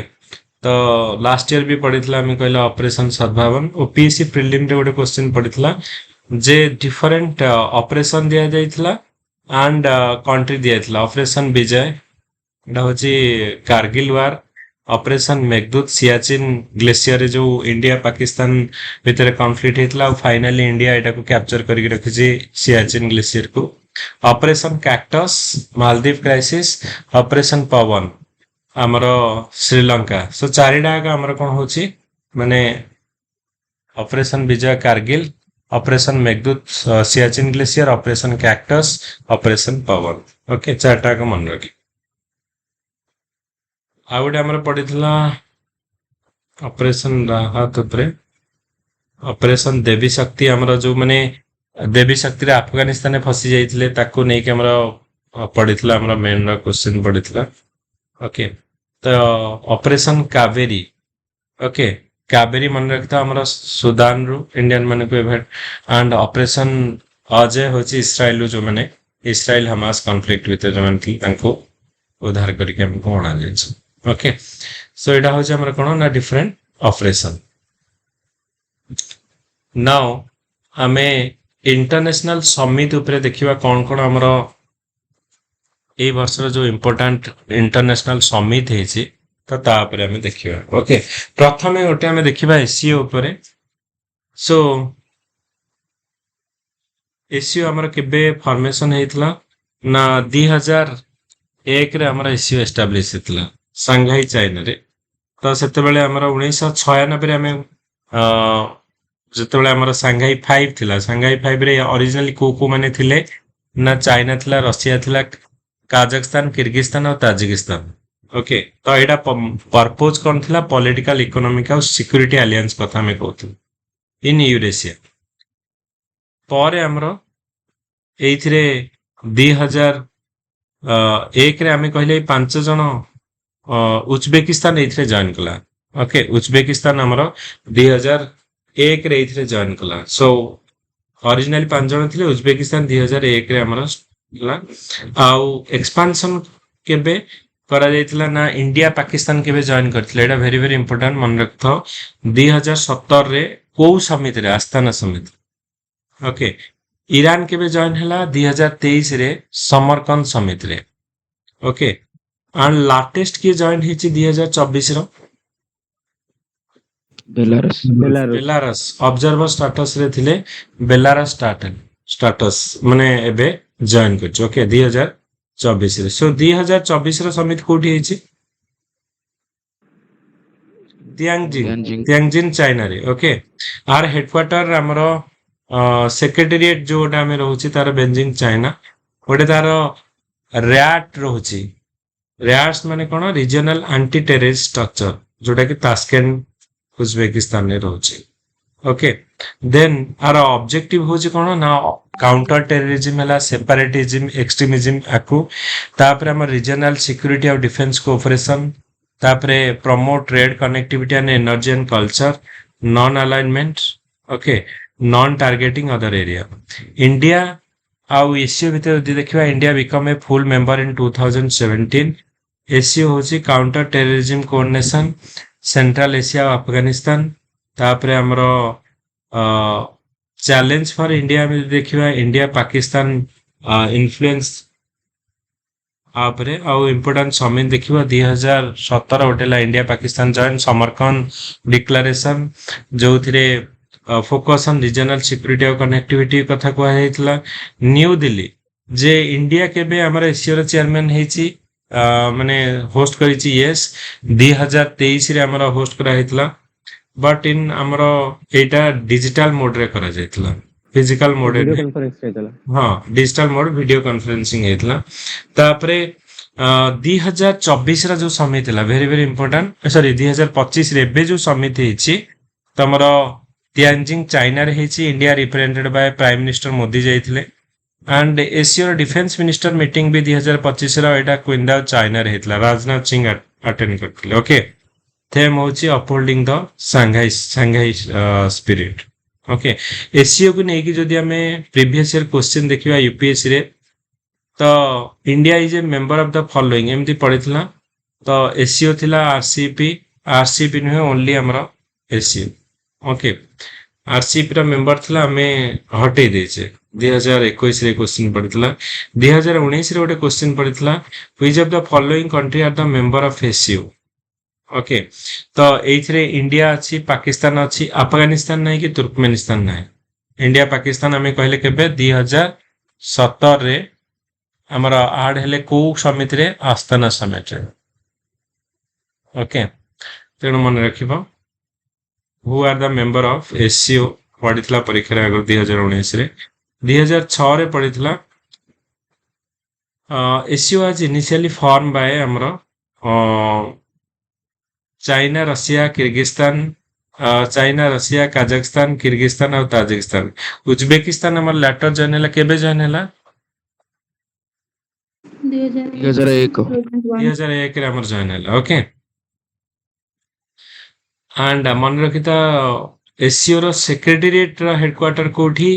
तो लास्ट ईयर भी पढ़िथिला आमे कहला ऑपरेशन सद्भावन और पीएससी प्रीलिम रे गोटे क्वेश्चन पढ़िथिला जे डिफरेंट ऑपरेशन दिया जाइथिला एंड कंट्री दिया जाइथिला। ऑपरेशन विजय एटा होची कारगिल वार, ऑपरेशन मेघदूत सियाचिन ग्लेशियर रे जो इंडिया पाकिस्तान भितर कॉन्फ्लिक्ट हेतला और फाइनली इंडिया एटा को कैप्चर करके रखिछि सियाचिन ग्लेशियर को। Operation cactus Maldives crisis, operation Pawan आमर श्रीलंका। सो चारिटा आमर कौन होची माने operation Vijay Kargil, operation Meghdoot Siachen glacier, operation cactus, operation Pawan. Okay चारटा का मन रखी। आ गोटे आमर पड़िथिला ऑपरेशन राहत उपरे, ऑपरेशन देवी शक्ति आमर जो माने देवी शक्ति रे अफगानिस्तान फसी जाइथिले ताको नै के आमर पड़िथिला आमर मेन रा क्वेश्चन पड़िथिला। ओके तो ऑपरेशन कावेरी। ओके कावेरी मन रखता हमारा सुदान रु इंडियन माने को एवेट एंड ऑपरेशन अजय होची इस्राएल जो माने इस्राएल हमास कॉन्फ्लिक्ट भीतर जो माने तांको उद्धार करके हमको अणा जाय। ओके सो एटा होची हमरा कोन ना डिफरेंट ऑपरेशन। नाउ हमें इंटरनेशनल समिट ऊपर देखिबा कोन कोन हमरा ए वर्ष जो इम्पोर्टेंट इंटरनेशनल समिट है तो तापर हमें देखिबा। ओके प्रथम गोटे हमें देखिबा एसीओ ऊपर। सो एसीओ हमर केबे फॉर्मेशन हेतला ना 2001 रे हमर एसीओ एस्टैब्लिश हेतला सांघाई चाइना रे। तो सेते बेले हमर 1996 रे हमें जते बेले हमर सांघाई 5 थिला। सांघाई 5 रे ओरिजिनली को माने थिले ना चाइना थिला, रशिया थिला, काजाखस्तान, किर्गिस्तान और ताजिकिस्तान। ओके तो एटा पर्पज कौन थिला पॉलिटिकल इकोनॉमिक और सिक्योरिटी अलायंस कथा में कहथि इन यूरेशिया। पर हमरो एथिरे 2001 रे हमें कहले 5 जन उज्बेकिस्तान एथिरे जॉइन कला। ओके उज्बेकिस्तान हमरो 2001 रे एथिरे जॉइन कला। सो ओरिजिनली 5 जन थिले, उज्बेकिस्तान 2001 रे हमरो आउ एक्सपांशन केबे करा जाइथिला ना इंडिया पाकिस्तान केबे जॉइन करथिले। एटा वेरी वेरी इंपोर्टेंट मन रखथो। 2017 रे को समिति रे आस्थाना समिति। ओके ईरान केबे जॉइन हला 2023 रे समरकंद समिति रे। ओके एंड लाटेस्ट के जॉइन हिची 2024 रो बेलारस ऑब्जर्वर स्टेटस रे थिले। बेलारस स्टेटस माने एबे जॉइन करछ। ओके 2024 रे। सो 2024 रो समिति कोठी हिची तियांजिन चाइना रे। ओके आर हेडक्वार्टर हमरो सेक्रेटेरिएट जोटा हमें रहउची तार बेजिंग चाइना। ओटे तार रैट रहउची। रैट्स माने कोन रीजनल एंटी टेररिस्ट स्ट्रक्चर जोटा कि ताशकेंट उज्बेकिस्तान में रहउची। ओके देन आर ऑब्जेक्टिव होची कोन ना काउंटर टेररिज्म हला, सेपरेटिज्म, एक्सट्रीमिज्म आकु तापर हम रीजनल सिक्योरिटी और डिफेंस कोऑपरेशन, तापर promote trade connectivity and energy and culture, non alignment. Okay non targeting other area. India आउ एसीओ भीतर देखिबा India become a full member in 2017। SCO होची counter terrorism coordination central Asia और अफगानिस्तान। तापर हमरो challenge for India में देखिबा India Pakistan influence आपरे आउ इंपोर्टेंट समिट देखिबा 2017 होटेला India Pakistan join Samarkand declaration जो थिरे फोकस ऑन रीजनल सिक्योरिटी और कनेक्टिविटी कथा कहै हेतला। न्यू दिल्ली जे इंडिया केबे हमर एसीओ रो चेयरमैन हेची माने होस्ट करिछि। यस 2023 रे हमर होस्ट करा हेतला बट इन हमर एटा डिजिटल मोड रे करा जायतला। फिजिकल मोड रे कॉन्फ्रेंस हेतला। हां डिजिटल मोड वीडियो कॉन्फ्रेंसिंग हेतला। तापरे 2024 रा जो समिट हला वेरी वेरी इंपोर्टेंट। सॉरी 2025 रे बे जो समिट हेची तमरो तियांजिंग चाइना रे हेची। India represented by prime minister Modi जाइथिले। एंड एशियर डिफेन्स मिनिस्टर मीटिंग भी 2025 एटा क्विंडा चाइना रे हेतला राजनाथ सिंह अटेंड करथिले ओके थेम होची upholding the Shanghai spirit okay SCO को नेकी जदि हमें प्रीवियस ईयर क्वेश्चन देखिबा यूपीएससी रे तो India is a member of the following एमती पड़िथिला तो एसीओ थिला आरसीपी नुहे ओनली हमरा एसीओ ओके आरसीपी रा मेंबर थिला हमें हटे देचे 2021 रे क्वेश्चन पड़िथिला 2019 रे गोटे क्वेश्चन पड़िथिला which of the following country are the member of SCO okay तो एइथरे इंडिया अछि पाकिस्तान अछि अफगानिस्तान नहीं कि तुर्कमेनिस्तान नहीं इंडिया पाकिस्तान हमें कहले केबे 2017 रे हमरा आड हेले को समिति रे आस्थाना समिति रे ओके तेणु मन रखिबो who are the member of SCO पढ़ितला परीक्षा रे अगर 2019 रे 2006 रे पढ़ितला एससीओ आज इनिशियली फॉर्म बाय हमरा China Russia Kyrgyzstan China Russia Kazakhstan Kyrgyzstan और ताजिकिस्तान उज्बेकिस्तान हमर लेटर जॉइन हला केबे जॉइन हला 2001 2001 रे हमर जॉइन हला ओके एंड मन रखिता एससीओ रो सेक्रेटेरिएट रो हेडक्वार्टर कोठी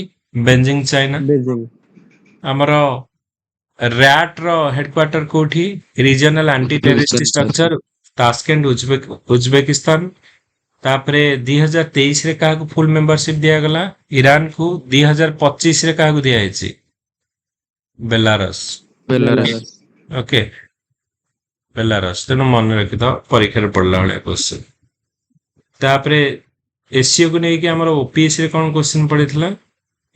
बेजिंग चाइना बेजिंग हमर रैट रो हेडक्वार्टर कोठी regional anti terrorist structure Tashkent Uzbekistan तापरे 2023 रे काहा को फुल मेंबरशिप दिया गला ईरान को 2025 रे काहा को दिया हैछि बेलारस ओके बेलारस तेनो मन रखि तो परीक्षा रे पढ़ला वाला क्वेश्चन तापरे एससीओ को नै कि हमर ओपीएस रे कोन क्वेश्चन पड़ितला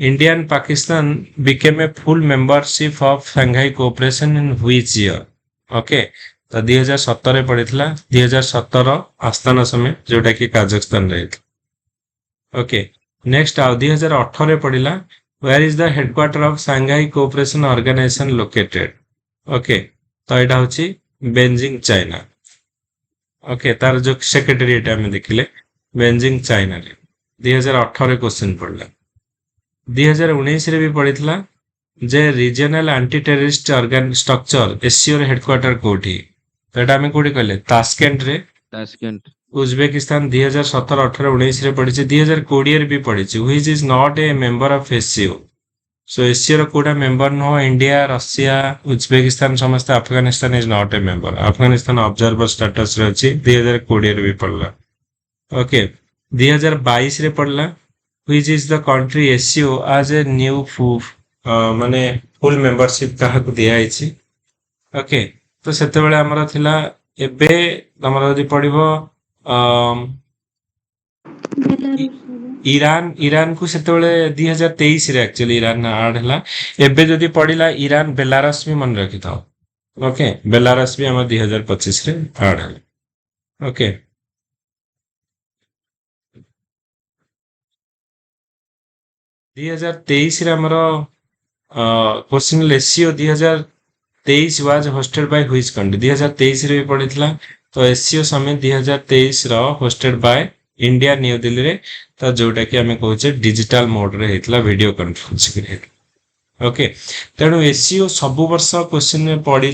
India and Pakistan became a full membership of Shanghai cooperation in which year okay तो 2017 रे पड़ितला 2017 आस्थाना समय जोटा कि काजाखस्तान रे ओके नेक्स्ट आ 2018 रे पड़िला where is the headquarter of Shanghai cooperation organisation located okay तो एटा होची बेजिंग चाइना ओके तार जो सेक्रेटेरिएट हमें देखिले बेजिंग चाइना रे 2018 रे क्वेश्चन पड़ला 2019 रे भी पड़ितला जे regional anti terrorist organ structure SCO रे हेडक्वार्टर कोठी तो एटा हमें कोठी कहले ताशकेंट रे ताशकेंट उज्बेकिस्तान 2017 18 19 रे पड़िছে 2020 रे भी पड़िছে which is not a member of SCO so SCO रो कोडा मेंबर नो इंडिया रशिया उज्बेकिस्तान समस्त Afghanistan is not a member Afghanistan observer status रे अछि 2020 रे भी पड़ला ओके 2022 रे पड़ला which is the country SCO as a new माने फुल मेंबरशिप कहा को दिया हैछि ओके तो सेते बेले हमरा थिला एबे हमरा जदि पड़िबो ईरान को सेते बेले 2023 रे एक्चुअली ईरान आड हला एबे जदि पड़िला ईरान बेलारस भी मन रखि थाओ ओके बेलारस भी हम 2025 रे आड हला ओके दी 2023 रे हमरो question SCO 2023 was hosted by which country 2023 रे पड़ितला तो एससीओ समिट 2023 रो hosted by India New Delhi रे तो जोटा कि हमें कहूचे डिजिटल मोड रे हेतला वीडियो कॉन्फ्रेंसिंग रे ओके तेणु एससीओ सब वर्ष क्वेश्चन में पड़ी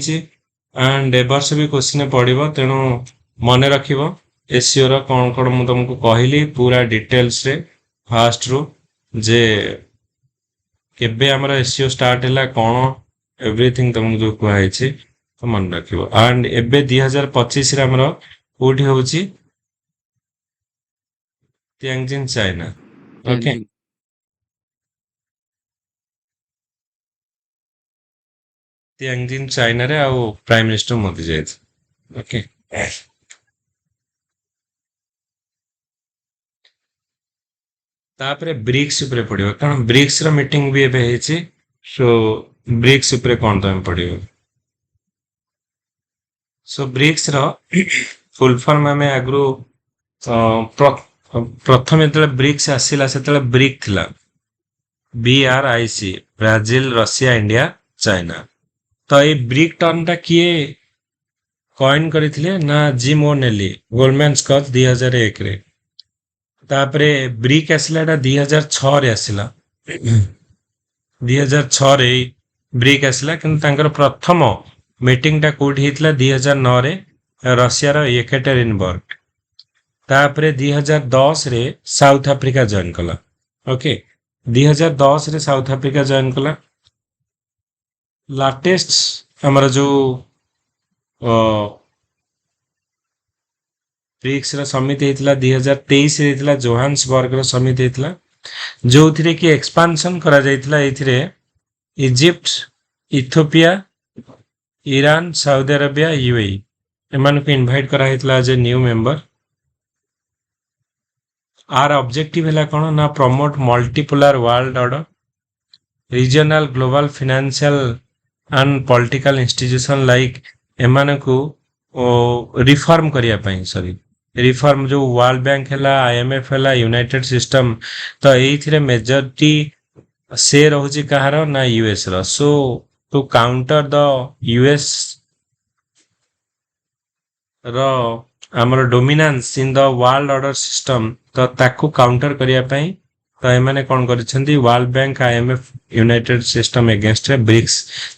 एंड ए वर्ष भी क्वेश्चन में पड़िबो तेणु मन रखिबो एससीओ रो कोन कोन मु तुमको कहली पूरा डिटेल्स रे फास्ट रो जे केबे हमरा एससीओ स्टार्ट हला कोन एवरीथिंग तुमको जो कहै छै तो मन रखिबो एंड एबे 2025 रे हमरा कोठी होउची Tianjin China okay Tianjin China रे आ प्राइम मिनिस्टर मोदी जायत ओके तापरे ब्रिक्स उपरे पड़िबो कारण ब्रिक्स रो मीटिंग भी एबे हेछि सो ब्रिक्स उपरे कोन तमे पड़िबो सो ब्रिक्स रो फुल फॉर्म में आगरो प्रथम जेतले ब्रिक्स आसिला सेतले ब्रिक थिला BRIC Brazil Russia India China तो ये ब्रिक टर्म टा किए कॉइन करथिले ना जिम ओनेली गोल्डमैन स्कॉच 2001 रे तापरे ब्रिक आसिला 2006 रे आसिला 2006 रे ब्रिक आसला किंतु तांकर प्रथम मीटिंग टा कोठी हेतला 2009 रे रशिया रो येकेटेरिनबर्ग तापरे 2010 रे साउथ अफ्रीका जॉइन कला ओके 2010 रे साउथ अफ्रीका जॉइन कला लाटेस्ट हमर जो ब्रिक्स रो समिति हेतला 2023 रे हेतला जोहान्सबर्ग रो समिति हेतला जो थिरे कि एक्सपांशन करा जायतला एथिरे Egypt Ethiopia Iran Saudi Arabia UAE एमान को इनवाइट करा हेतला as a new member our objective हैला कोन ना promote multipolar world order regional global financial and political institution like एमान को रिफॉर्म करिया पई सॉरी रिफॉर्म जो वर्ल्ड बैंक हैला आईएमएफ हैला यूनाइटेड सिस्टम तो एथिरे मेजॉरिटी से रहुची कहार ना यूएस रो so to counter the US रो हमर dominance in the world order system तो ताकू काउंटर करिया पई तो एमाने कोन करिसंती world bank IMF united system against BRICS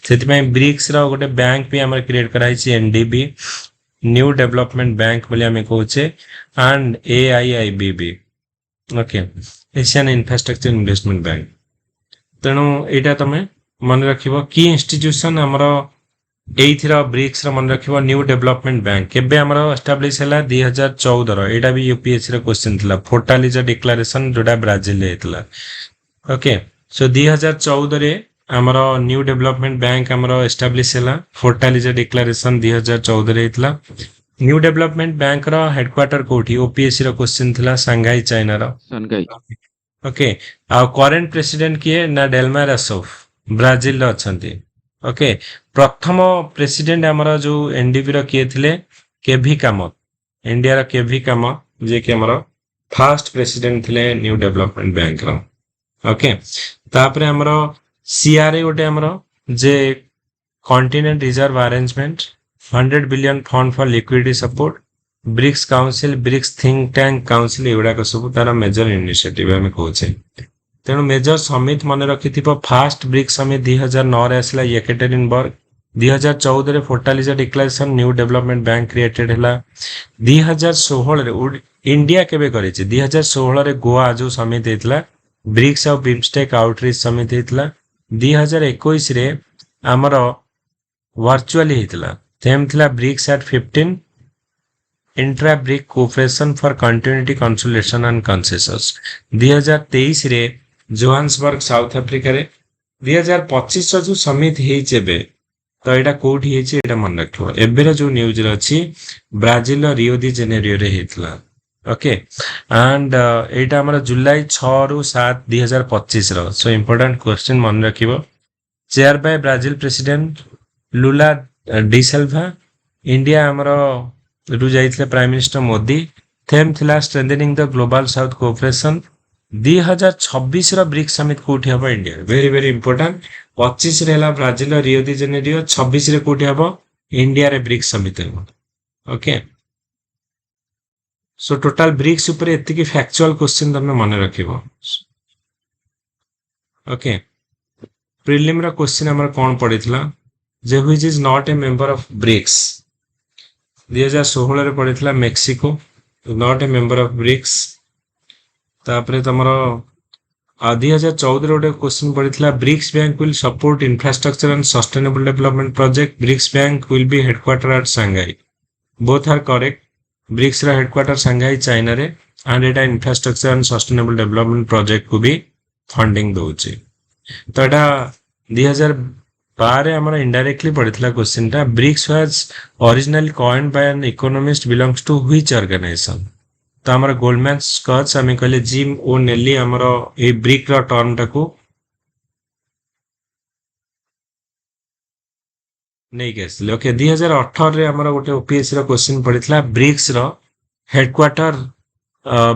सेति पई ब्रिक्स रो गोटे बैंक भी हमर क्रिएट कराई छी एनडीबी न्यू डेवलपमेंट बैंक बोली हमें कहूचे and AIIB okay Asian infrastructure investment bank तेणु एटा तमे मन रखिबो की इंस्टीट्यूशन हमरो एइथिरा ब्रिक्स रो मन रखिबो न्यू डेवलपमेंट बैंक केबे हमरो एस्टैब्लिश हैला 2014 रो एटा भी यूपीएससी रो क्वेश्चन थिला फोर्टालिजा डिक्लेरेशन जोडा ब्राजील ले हेतला ओके सो 2014 रे हमरो न्यू डेवलपमेंट बैंक हमरो एस्टैब्लिश हैला फोर्टालिजा डिक्लेरेशन 2014 रे हेतला न्यू डेवलपमेंट बैंक रो हेडक्वार्टर कोठी ओपीएससी रो क्वेश्चन थिला सांघाई चाइना रो सनगाई ओके आ करंट प्रेसिडेंट किए ना डेल्मा रसोफ ब्राजील रो अछंती ओके प्रथम प्रेसिडेंट हमरो जो एनडीबी रो किए थिले केभी कामत इंडिया रो केभी कामत जे कि हमरो फर्स्ट प्रेसिडेंट थिले न्यू डेवलपमेंट बैंक रो ओके तापरे हमरो सीआरए गोटे हमरो जे contingent reserve arrangement 100 billion fund for liquidity support BRICS council BRICS think tank council एगुड़ा सब तार मेजर इनिशिएटिव हमें कहूचे तेणु मेजर समिट मन रखि फास्ट ब्रिक्स समिट 2009 रे आसला येकेटेरिनबर्ग 2014 रे Fortaleza declaration new development bank created हैला 2016 रे इंडिया केबे करिछि 2016 रे गोवा जो समिट हेतला BRICS or BIMSTEC outreach summit हेतला 2021 रे हमरो वर्चुअली हेतला थेम थिला BRICS at 15 intra BRIC cooperation for continuity consolidation and consensus 2023 रे जोहान्सबर्ग साउथ अफ्रीका रे 2025 रो जो समिट हेइ जेबे तो एटा कोठी हेइ छै एटा मन रखो एबेर जो न्यूज रे अछि ब्राजील रो रियो डी जेनेरियो रे हेतला ओके एंड एटा हमर जुलाई 6 रु 7 2025 रो सो इंपोर्टेंट क्वेश्चन मन रखिबो chair by Brazil president Lula da Silva India हमर रु जाइतले प्राइम मिनिस्टर मोदी थेम थिला strengthening the global south cooperation 2026 रो ब्रिक्स समिट कोठी हबो इंडिया वेरी वेरी इंपोर्टेंट 25 रे हला ब्राजील रियो डी जेनेरियो 26 रे कोठी हबो इंडिया रे ब्रिक्स समिट हबो ओके सो टोटल ब्रिक्स ऊपर एति की फैक्चुअल क्वेश्चन तमे मन रखिबो ओके प्रीलिम रो क्वेश्चन हमर कोन पडितला जे which is not a member of BRICS 2016 रे पडितला Mexico not a member of BRICS तापरे तमरो 2014 रे ओटे क्वेश्चन पडितला BRICS bank will support infrastructure and sustainable development project BRICS bank will be headquarter at Shanghai both are correct BRICS रा headquarter Shanghai China रे and एटा infrastructure and sustainable development project को भी फंडिंग दोची तो एटा 2012 हमारा इनडायरेक्टली पढ़ितला क्वेश्चन टा BRICS was originally coined by an economist belongs to which organisation तो हमारा गोल्डमैन स्कॉट्स हमें कहले जिम ओ नेली हमारा ए ब्रिक रा टर्म टा को नहीं कैसे ओके 2018 रे हमारा गोटे ओपीएससी रा क्वेश्चन पढ़ितला ब्रिक्स रा हेडक्वार्टर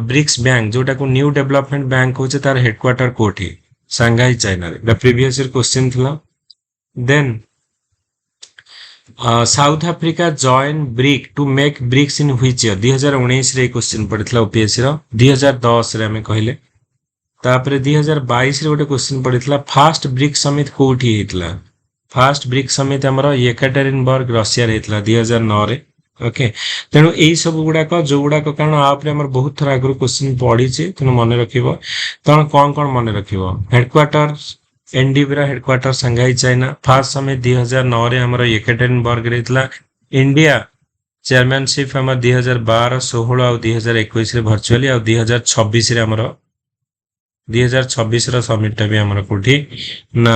ब्रिक्स बैंक जोटा को न्यू डेवलपमेंट बैंक होचे तार हेडक्वार्टर कोठी सांघाई चाइना रे द प्रीवियस ईयर क्वेश्चन थिला then South Africa join BRIC to make BRICS in which year 2019 रे क्वेश्चन पढ़ितला ओपीएससी रा 2010 रे हमें कहले तापर 2022 रे गोटे क्वेश्चन पड़ितला फास्ट ब्रिक समिट कोठी हेतला फास्ट ब्रिक समिट हमर येकाटेरिनबर्ग रशिया रे हेतला 2009 रे ओके तेणु एई सब गुडाक जो गुडाक कारण आप रे हमर बहुत थरा आगु क्वेश्चन पढ़ी छी तेणु मन रखिबो तण कोन मन रखिबो headquarter NDB headquarter Shanghai China first summit 2009 रे हमर येकाटेरिनबर्ग रे हेतला इंडिया चेयरमैनशिप हमर 2012 16 और 2021 रे वर्चुअली और 2026 रे हमर 2026 रो समिट भी हमर कोठी ना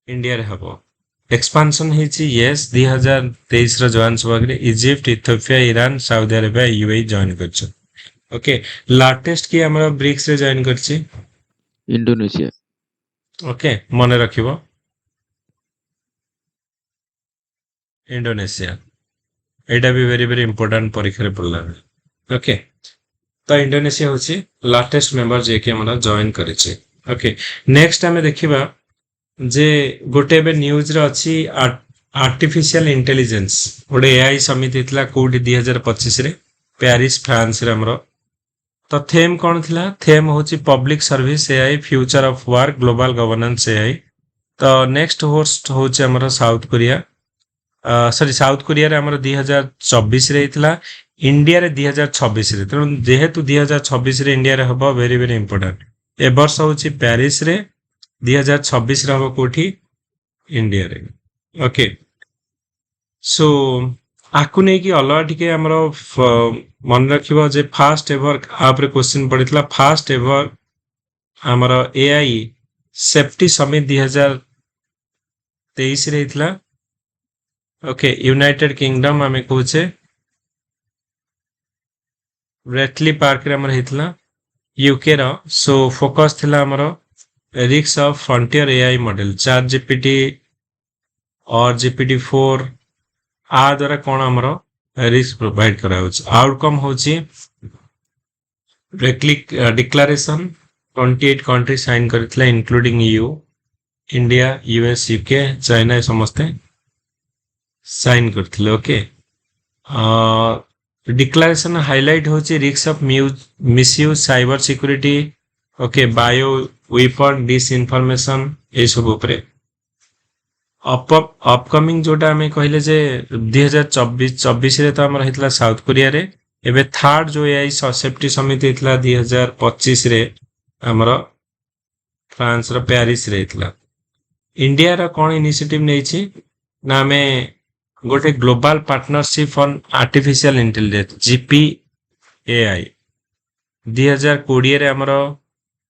इंडिया रे हबो एक्सपांशन हेची यस 2023 रो जोहान्सबर्ग रे Egypt Ethiopia Iran Saudi Arabia UAE join करछ ओके लाटेस्ट की हमर ब्रिक्स रे जॉइन करछि इंडोनेशिया ओके मन रखिबो इंडोनेशिया एटा भी वेरी वेरी इंपोर्टेंट परीक्षा रे पड़ला ओके तो इंडोनेशिया होची लाटेस्ट मेंबर जे के हमरा जॉइन करिछि ओके नेक्स्ट हमें देखिबा जे गोटे बे न्यूज रे अछि आर्टिफिशियल इंटेलिजेंस गोटे एआई समिति इतला कोडी 2025 रे पेरिस फ्रांस रे हमरो तो थेम कोन थिला थेम होची public service AI future of work global governance AI तो नेक्स्ट होस्ट होची हमरो south Korea sorry south Korea रे हमरो 2024 रे इतला इंडिया रे 2026 रे तेणु जेहेतु 2026 रे इंडिया रे हबो वेरी वेरी इंपोर्टेंट ए वर्ष होची पेरिस रे 2026 रे हबो कोठी इंडिया रे ओके सो आकु नै कि अलवा टिके हमरो मन रखिबो जे फास्ट एवर आप रे क्वेश्चन पडितला फास्ट एवर हमरो एआई सेफ्टी समिट 2023 रे इतला ओके यूनाइटेड किंगडम हमें कहूचे ब्रेटली पार्क रे हमर हेतला यूके रो सो फोकस थिला हमरो risks of frontier AI model ChatGPT और GPT-4 आ द्वारा कोन हमरो रिस्क प्रोवाइड करा होछ आउटकम होची ब्रेटली डिक्लेरेशन 28 कंट्री साइन करथिला including EU India US UK China समस्ते साइन करथिले ओके डिक्लेरेशन हाईलाइट होची risk of misuse cyber security okay bio weapon disinformation ए सब ऊपर अपकमिंग जोटा हमें कहले जे 2024 रे तो हमर हेतला साउथ कोरिया रे एबे थर्ड जो एआई सेफ्टी समिति हेतला 2025 रे हमर फ्रांस रो पेरिस रे हेतला इंडिया रो कोन इनिशिएटिव नै छी ना हमें गोटे global partnership on artificial intelligence GPAI 2020 रे हमरो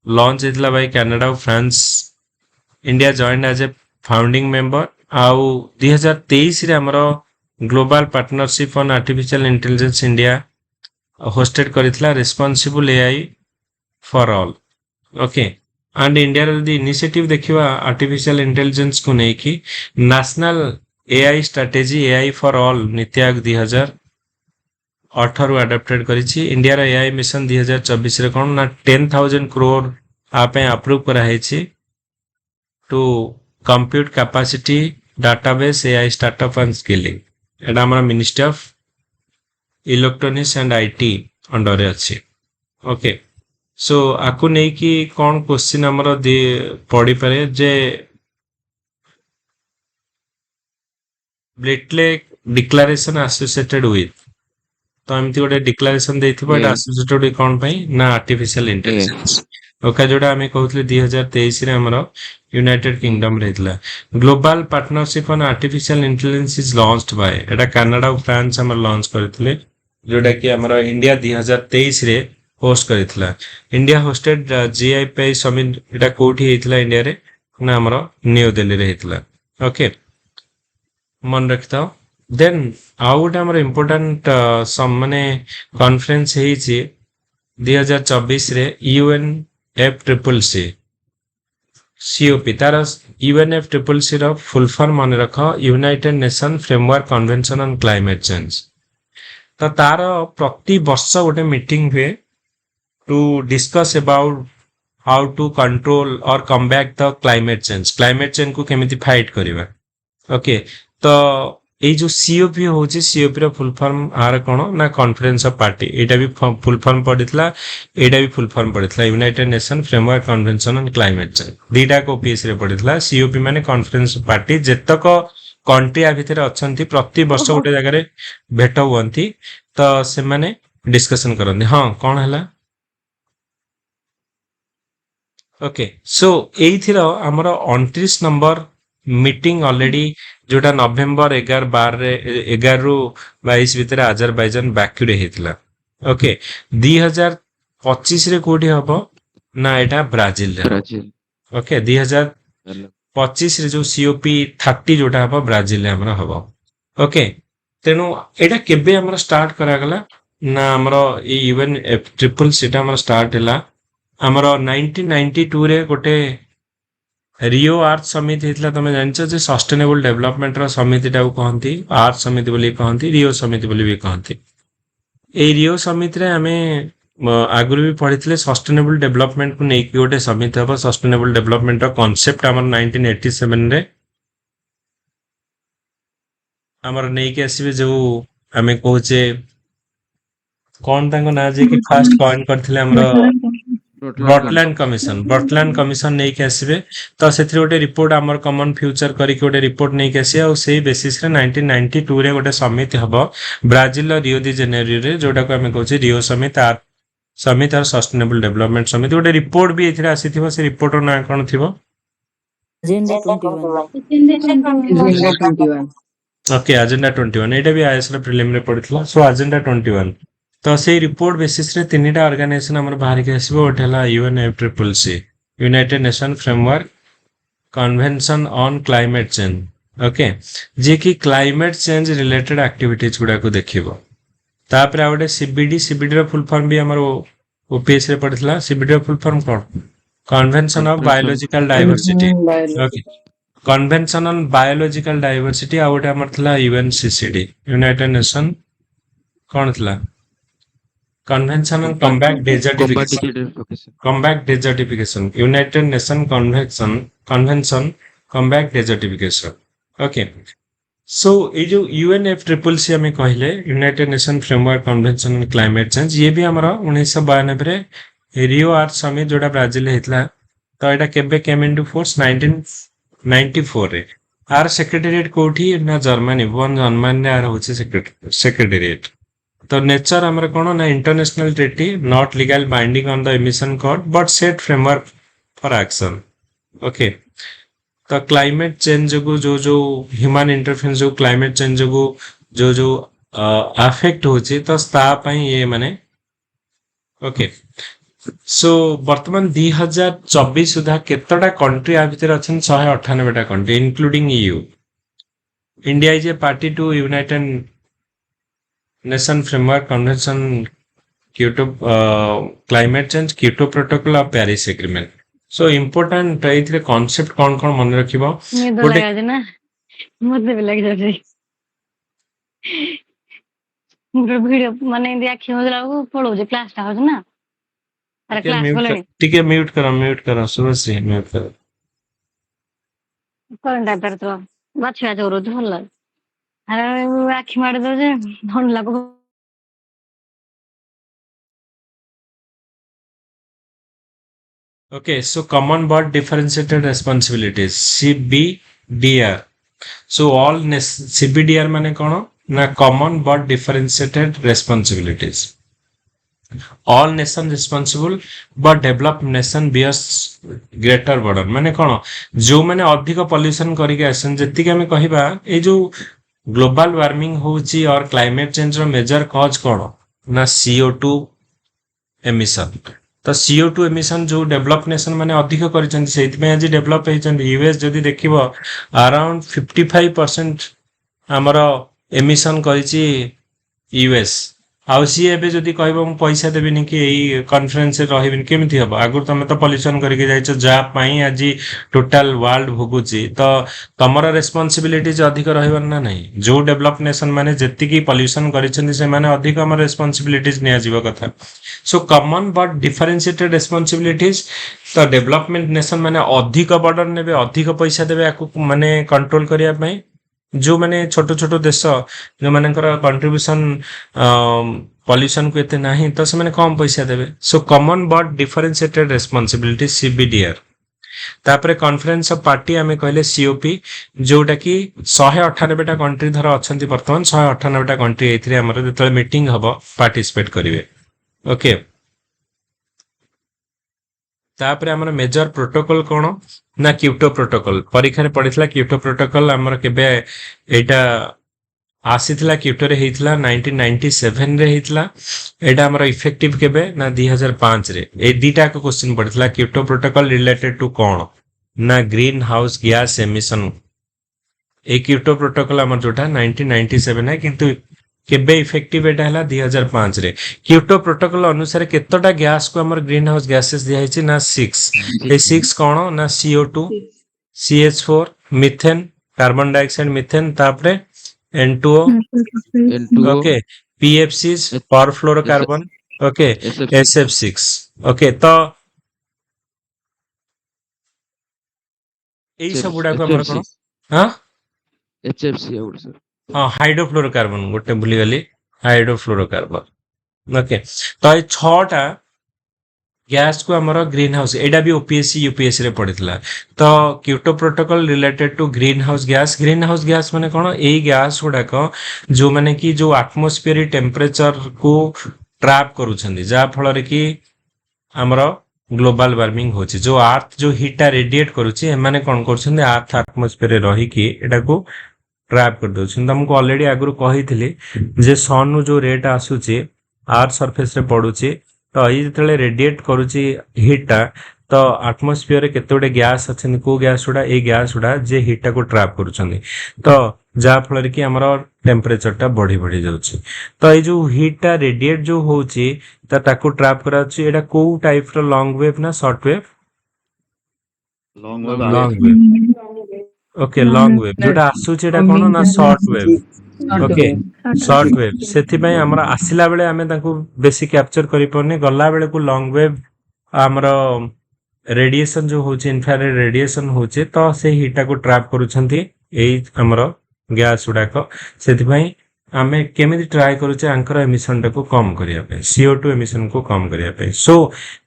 लॉन्च हेतला बाय कनाडा और France India joined as a founding member आउ 2023 रे हमरो global partnership on artificial intelligence India hosted करितला responsible AI for all okay and India रे दी इनिशिएटिव देखिवा आर्टिफिशियल इंटेलिजेंस को नै कि national AI strategy AI for all NITI Aayog 2018 adopted करिछि इंडिया रा एआई मिशन 2024 रे कोन ना 10,000 करोड़ आपे अप्रूव करा हेछि to compute capacity database AI startup and skilling एडा हमरा ministry of electronics and IT under रे अछि ओके सो आकु नै कि कोन क्वेश्चन हमरा पढि पारे जे ब्लेटले डिक्लेरेशन एसोसिएटेड विथ तो एमती गोटे डिक्लेरेशन देथिबो एटा एसोसिएटेड विथ कोन पई ना आर्टिफिशियल इंटेलिजेंस ओका जोडा हमें कहउतले 2023 रे हमरो यूनाइटेड किंगडम रे हितला global partnership on artificial intelligence is launched by एटा कनाडा और फ्रांस हमर लॉन्च करथिले जोडा कि हमरो इंडिया 2023 रे होस्ट करथिला इंडिया होस्टेड जीआईपी समिट एटा कोठी हितला इंडिया रे ना हमरो न्यू दिल्ली रे हितला ओके मन रखता देन आउट हमर इंपोर्टेंट सम माने कॉन्फ्रेंस हेछि 2024 रे UNFCCC COP तार UNFCCC रो फुल फॉर्म मन रख United Nation Framework Convention on climate change तो तार प्रति वर्ष गोटे मीटिंग हुए to discuss about how to control or combat the climate change को केमिति फाइट करबा ओके तो ଏଇ ଯୋଉ ସିଓପି ହଉଛି ସିଓପି ର ଫୁଲ ଫର୍ମ ଆର କଣ ନା କନଫରେନ୍ସ ଅଫ ପାର୍ଟି, ଏଇଟା ବି ଫୁଲ ଫର୍ମ ପଡିଥିଲା, ଏଇଟା ବି ଫୁଲ ଫର୍ମ ପଡିଥିଲା United Nation framework convention on climate change, ଦିଟା ଓପିଏସ୍ ରେ ପଡିଥିଲା। ସିଓପି ମାନେ କନଫରେନ୍ସ ଅଫ ପାର୍ଟି, ଯେତକ କଣ୍ଟ୍ରି ଆ ଭିତରେ ଅଛନ୍ତି ପ୍ରତି ବର୍ଷ ଗୋଟେ ଜାଗାରେ ଭେଟ ହୁଅନ୍ତି, ତ ସେମାନେ ଡିସ୍କସନ କରନ୍ତି। ହଁ କଣ ହେଲା? ଓକେ, ସୋ ଏଇଥିର ଆମର 29 ନମ୍ବର ମିଟିଂ ଅଲରେଡି ଯୋଉଟା ନଭେମ୍ବର 11 ରୁ 22 ଭିତରେ ଆଜରବାଇଜାନ ବାକ୍ୟୁରେ ହେଇଥିଲା। ଓକେ, 2025 ରେ କୋଉଠି ହବ ନା ଏଇଟା ବ୍ରାଜିଲରେ ହବ। ବ୍ରାଜିଲ ଓକେ, 2025 ରେ ଯୋଉ ସିଓପି 30 ଯୋଉଟା ହବ ବ୍ରାଜିଲରେ ଆମର ହବ। ଓକେ, ତେଣୁ ଏଇଟା କେବେ ଆମର ଷ୍ଟାର୍ଟ କରାଗଲା ନା ଆମର ଏଇ ୟୁଏନ୍ ଟ୍ରିପଲ ସେଟା ଆମର ଷ୍ଟାର୍ଟ ହେଲା ଆମର 1992 ରେ ଗୋଟେ ରିଓ ଆର୍ଥ ସମିଟ୍ ହେଇଥିଲା। ତମେ ଜାଣିଛ ଯେ ସଷ୍ଟେନେବୁଲ ଡେଭଲପମେଣ୍ଟର ସମିତିଟାକୁ କହନ୍ତି ଆର୍ଥ ସମିତି ବୋଲି କହନ୍ତି, ରିଓ ସମିତି ବୋଲି ବି କହନ୍ତି। ଏଇ ରିଓ ସମିତିରେ ଆମେ ଆଗରୁ ବି ପଢିଥିଲେ ସଷ୍ଟେନେବୁଲ ଡେଭଲପମେଣ୍ଟକୁ ନେଇକି ଗୋଟେ ସମିତି ହବ। ସଷ୍ଟେନେବୁଲ ଡେଭଲପମେଣ୍ଟର କନସେପ୍ଟ ଆମର 1987 ରେ ଆମର ନେଇକି ଆସିବେ, ଯୋଉ ଆମେ କହୁଛେ କଣ ତାଙ୍କ ନାଁ ଯିଏକି ଫାଷ୍ଟ କଏନ୍ କରିଥିଲେ ଆମର ବର୍ଟଲ୍ୟାଣ୍ଡ କମିଶନ ନେଇକି ଆସିବେ। ତ ସେଥିରେ ଗୋଟେ ରିପୋର୍ଟ ଆମର କମନ ଫ୍ୟୁଚର କରିକି ଗୋଟେ ରିପୋର୍ଟ ନେଇକି ଆସିବେ, ଆଉ ସେଇ ବେସିସରେ 1992 ରେ ଗୋଟେ ସମିତି ହବ ବ୍ରାଜିଲର ରିଓ ଡି ଜେନେରିଓରେ, ଯୋଉଟାକୁ ଆମେ କହୁଛେ ରିଓ ସମିଟ୍ ଆର୍ ସମିଟ୍ ଆର୍ ସଷ୍ଟେନେବୁଲ ଡେଭଲପମେଣ୍ଟ ସମିତି। ଗୋଟେ ରିପୋର୍ଟ ବି ଏଥିରେ ଆସିଥିବ, ସେ ରିପୋର୍ଟର ନାଁ କଣ ଥିବ? Agenda 21. ଓକେ, ଆଜେଣ୍ଡା 21, ଏଇଟା ବି ଆଇଏସ୍ ର ପ୍ରିଲିମ୍ ରେ ପଡିଥିଲା। ସୋ ଆଜେଣ୍ଡା 21, ତ ସେଇ ରିପୋର୍ଟ ବେସିସରେ ତିନିଟା ଅର୍ଗାନାଇଜେସନ ଆମର ବାହାରିକି ଆସିବ। ଗୋଟେ ହେଲା UNFCCC, United Nation framework convention on climate change, okay, ଯିଏକି କ୍ଲାଇମେଟ ଚେଞ୍ଜ ରିଲେଟେଡ ଆକ୍ଟିଭିଟିଜ ଗୁଡାକୁ ଦେଖିବ। ତାପରେ ଆଉ ଗୋଟେ ସିବିଡି ର ଫୁଲ ଫର୍ମ ବି ଆମର ଓପିଏସ୍ ରେ ପଡିଥିଲା। ସିବିଡି ର ଫୁଲ ଫର୍ମ କଣ? Convention of biological diversity, okay, convention on biological diversity. ଆଉ ଗୋଟେ ଆମର ଥିଲା UNCCD, ୟୁନାଇଟେଡ୍ ନେସନ କଣ ଥିଲା? Convention on combat desertification, United Nation convention combat desertification. Okay, so ଏଇ ଯୋଉ UNFCCC ଆମେ କହିଲେ United Nation framework convention on climate change, ଇଏ ବି ଆମର 1992 ରେ ରିଓ ଆର୍ଥ ସମିଟ୍ ଯୋଉଟା ବ୍ରାଜିଲରେ ହେଇଥିଲା। ତ ଏଇଟା କେବେ କେମ୍ ଇନଟୁ ଫୋର୍ସ? 1994 ରେ। ଆର ସେକ୍ରେଟାରିଏଟ କୋଉଠି ନା ଜର୍ମାନୀ, ବୋନ୍ ଜର୍ମାନୀରେ ଆର ହଉଛି ସେକ୍ରେଟାରିଏଟ। ତ ନେଚର ଆମର କଣ ନା international treaty, not legal binding on the emission code but set framework for action. Okay, ତ କ୍ଲାଇମେଟ ଚେଞ୍ଜ ଯୋଗୁ ଯୋଉ ହ୍ୟୁମାନ ଇଣ୍ଟରଫେରେନ୍ସ ଯୋଉ କ୍ଲାଇମେଟ ଚେଞ୍ଜ ଯୋଗୁ ଯୋଉ ଆଫେକ୍ଟ ହଉଛି, ତ ତା ପାଇଁ ଇଏ ମାନେ ଓକେ। ସୋ ବର୍ତ୍ତମାନ 2024 ସୁଦ୍ଧା କେତେଟା କଣ୍ଟ୍ରି ଆ ଭିତରେ ଅଛନ୍ତି? 198ଟା country including EU। India is a party to United Nation framework convention Kyoto climate change, Kyoto protocol ଆଉ ପ୍ୟାରିସ ଏଗ୍ରିମେଣ୍ଟ। ସୋ ଇମ୍ପୋର୍ଟାଣ୍ଟ ଏଇଥିରେ କନସେପ୍ଟ କଣ କଣ ମନେ ରଖିବ? ଗୋଟେ ନା ମତେ ବି ଲାଗି ଯାଉଛି ଭିଡିଓ ମାନେ ଏମିତି ଆଖି ହଉଥିଲା ବେଳକୁ ପଳଉଛି, କ୍ଲାସ ଟା ହଉଛି ନା। ଆରେ କ୍ଲାସ ଗଲେଣି ଟିକେ ମ୍ୟୁଟ କର ଶୁଭଶ୍ରୀ, ମ୍ୟୁଟ କର। କରେଣ୍ଟ ଆଫେୟାର ତ ବାଛି ବାଛି କରୁଛି, ଭଲ ଲାଗେ। ଆରେ ଆଖି ମାରି ଦଉଛି ଭଲ ଲାଗୁ। Okay, so common but differentiated responsibilities, CBDR. So all CBDR माने कौन ना common but differentiated responsibilities. All nation responsible but developed nation bears greater burden. माने कौन जो माने अधिक पॉल्यूशन करके आसन, जति के हमें कहिबा ए जो ग्लोबल वार्मिंग होची और क्लाइमेट चेंज रो मेजर कॉज कौन ना CO2 एमिशन। तो CO2 एमिशन जो डेवलप नेशन माने अधिक करिसेंती, सेति में आज डेवलप हेचंती। यूएस जदि देखिबो अराउंड 55% हमर एमिशन करिछि यूएस। आउ सी एबे जदि कहबो हम पैसा देबिनी कि एई कॉन्फ्रेंस रे रहिबिनी, केमिति हबो? आगुर तमे तो पॉल्यूशन करके जाइछो, जा पई आज टोटल वर्ल्ड भोगुची, तो तमरा रेस्पोंसिबिलिटीज अधिक रहबन ना नहीं? जो डेवलप नेशन माने जेति की पॉल्यूशन करिसेंती से माने अधिक हमर रेस्पोंसिबिलिटीज निया जीव कथा। सो कॉमन बट डिफरेंशिएटेड रेस्पोंसिबिलिटीज, तो डेवलपमेंट नेशन माने अधिक बर्डन नेबे, अधिक पैसा देबे आकु माने कंट्रोल करिया पई, जो माने छोट छोट देश जो मानकर कंट्रीब्यूशन पॉल्यूशन को एते नाही तो से माने कम पैसा देबे so common but differentiated responsibility CBDR तापर कॉन्फ्रेंस ऑफ पार्टी आमे कहले सीओपी जोटा कि 198टा कंट्री धर अछंती वर्तमान 198टा कंट्री एथिरे हमर जेतले मीटिंग हबो पार्टिसिपेट करिवे ओके तापर हमर मेजर प्रोटोकॉल कोन ना क्योटो प्रोटोकॉल परीक्षा रे पडितला क्योटो प्रोटोकॉल हमर केबे एटा आसीथिला क्योटो रे हेइतला 1997 रे हेइतला एटा हमर इफेक्टिव केबे ना 2005 रे ए दीटा को क्वेश्चन पडितला क्योटो प्रोटोकॉल रिलेटेड टू कोन ना ग्रीन हाउस गैस एमिशन ए क्योटो प्रोटोकॉल हमर जोटा 1997 है किंतु केबे इफेक्टिव एटा हला 2005 रे क्योटो प्रोटोकॉल अनुसार केतोटा गैस को हमर ग्रीन हाउस गैसेस दिया हिची ना 6 ए 6 कोन ना CO2 CH4 methane carbon dioxide methane तापरे N2O N2O okay PFCs perfluorocarbon okay SF6 SF6 okay तो एई सब गुडा को हमर कोन हां HFC आउट सर हां हाइड्रोफ्लोरोकार्बन गोटे भूली गली हाइड्रोफ्लोरोकार्बन ओके तो ए 6टा गैस को हमर ग्रीन हाउस एडा भी ओपीएससी यूपीएससी रे पडितला तो Kyoto protocol related to greenhouse gas माने कोन एई गैस गुडा को जो माने कि जो एटमॉस्फेरिक टेम्परेचर को ट्रैप करूछंदी जा फल रे कि हमर ग्लोबल वार्मिंग होची जो अर्थ जो हीटा रेडिएट करूची ए माने कोन करछंदी अर्थ एटमॉस्फेयर रे रही कि एटा को ट्रैप कर दउछन तुमको ऑलरेडी आगु कहिथिली जे सन नु जो रेट आसुची अर्थ सरफेस रे पडुची तो ये जिते रेडिएट करुची हिटा तो आटमोस्फियर केते गैस अच्छे को गैस गुड़ा ये गैस गुड़ा जे हिटा को ट्रैप करुछंदी तो जा फल कि हमर टेम्परेचर टा बढ़ी बढ़ी जाउची तो ये जो हिटा रेडिएट जो होची ताको ट्रैप कराउची एटा को टाइप रो लॉन्ग वेव ना short wave long wave okay long wave जोटा आसुची एटा कोन ना short wave okay short wave सेथि पय हमरा आसिला बेले हमें ताको बेसी कैप्चर करि पने गल्ला बेले को लॉन्ग वेव हमरा रेडिएशन जो होचे इन्फ्रारेड रेडिएशन होचे तो से हीटा को ट्रैप करूछंती एई हमरा गैस उडा को सेथि पय हमें केमिति ट्राई करूचे आंकर एमिशन को कम करिया पे CO2 एमिशन को कम करिया पे सो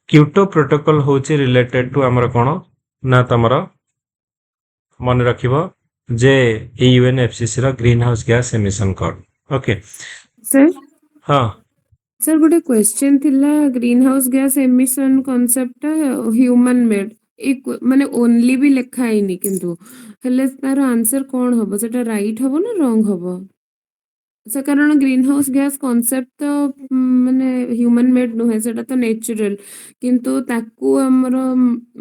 क्योटो प्रोटोकॉल होचे रिलेटेड टू हमरा कोन ना तमरा मन रखिबो जे यूएनएफसीसी रो ग्रीन हाउस गैस एमिशन कोड ओके सर हां सर गोटे क्वेश्चन थिला greenhouse gas emission concept human made एक माने ओनली भी लिखा हैनी किंतु हेले तार आंसर कोन हबो सेटा राइट हबो ना रॉन्ग हबो से कारण ग्रीन हाउस गैस कांसेप्ट तो माने ह्यूमन मेड नुहे सेटा तो नेचुरल किंतु ताकू हमर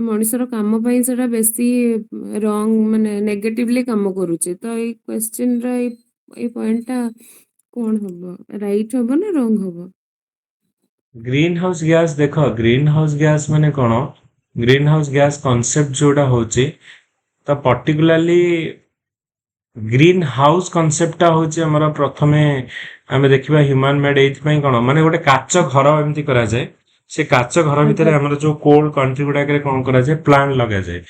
मनुष्यर काम पई सेटा बेसी रॉन्ग माने नेगेटिवली काम करूचे तो ए क्वेश्चन रा ए पॉइंटटा कोन हबो राइट हबो ना रॉन्ग हबो ग्रीन हाउस गैस देखो ग्रीन हाउस गैस माने कोन ग्रीन हाउस गैस कांसेप्ट जोडा होचे तो पर्टिकुलरली ग्रीन हाउस कांसेप्टटा होचे हमरा प्रथमे हमें देखिबा ह्यूमन मेड एथ पई कोन माने गोटे काच घर एमति करा जाय से काच घर भितरे हमरा जो कोल्ड कंट्री गुडा करे कोन करा जाय प्लांट लगा जाय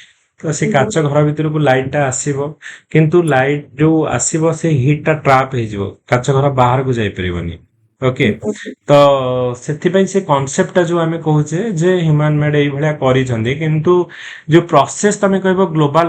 तो से काच घर भितर को लाइट टा आसीबो किंतु लाइट जो आसीबो से हीट टा ट्रैप हे जिवो काच घर बाहर को जाय परिबनी ओके तो सेथि पई से कांसेप्ट जो हमें कहूचे जे ह्यूमन मेड एई भलिया करि छंदी किंतु जो प्रोसेस तमे कहबो ग्लोबल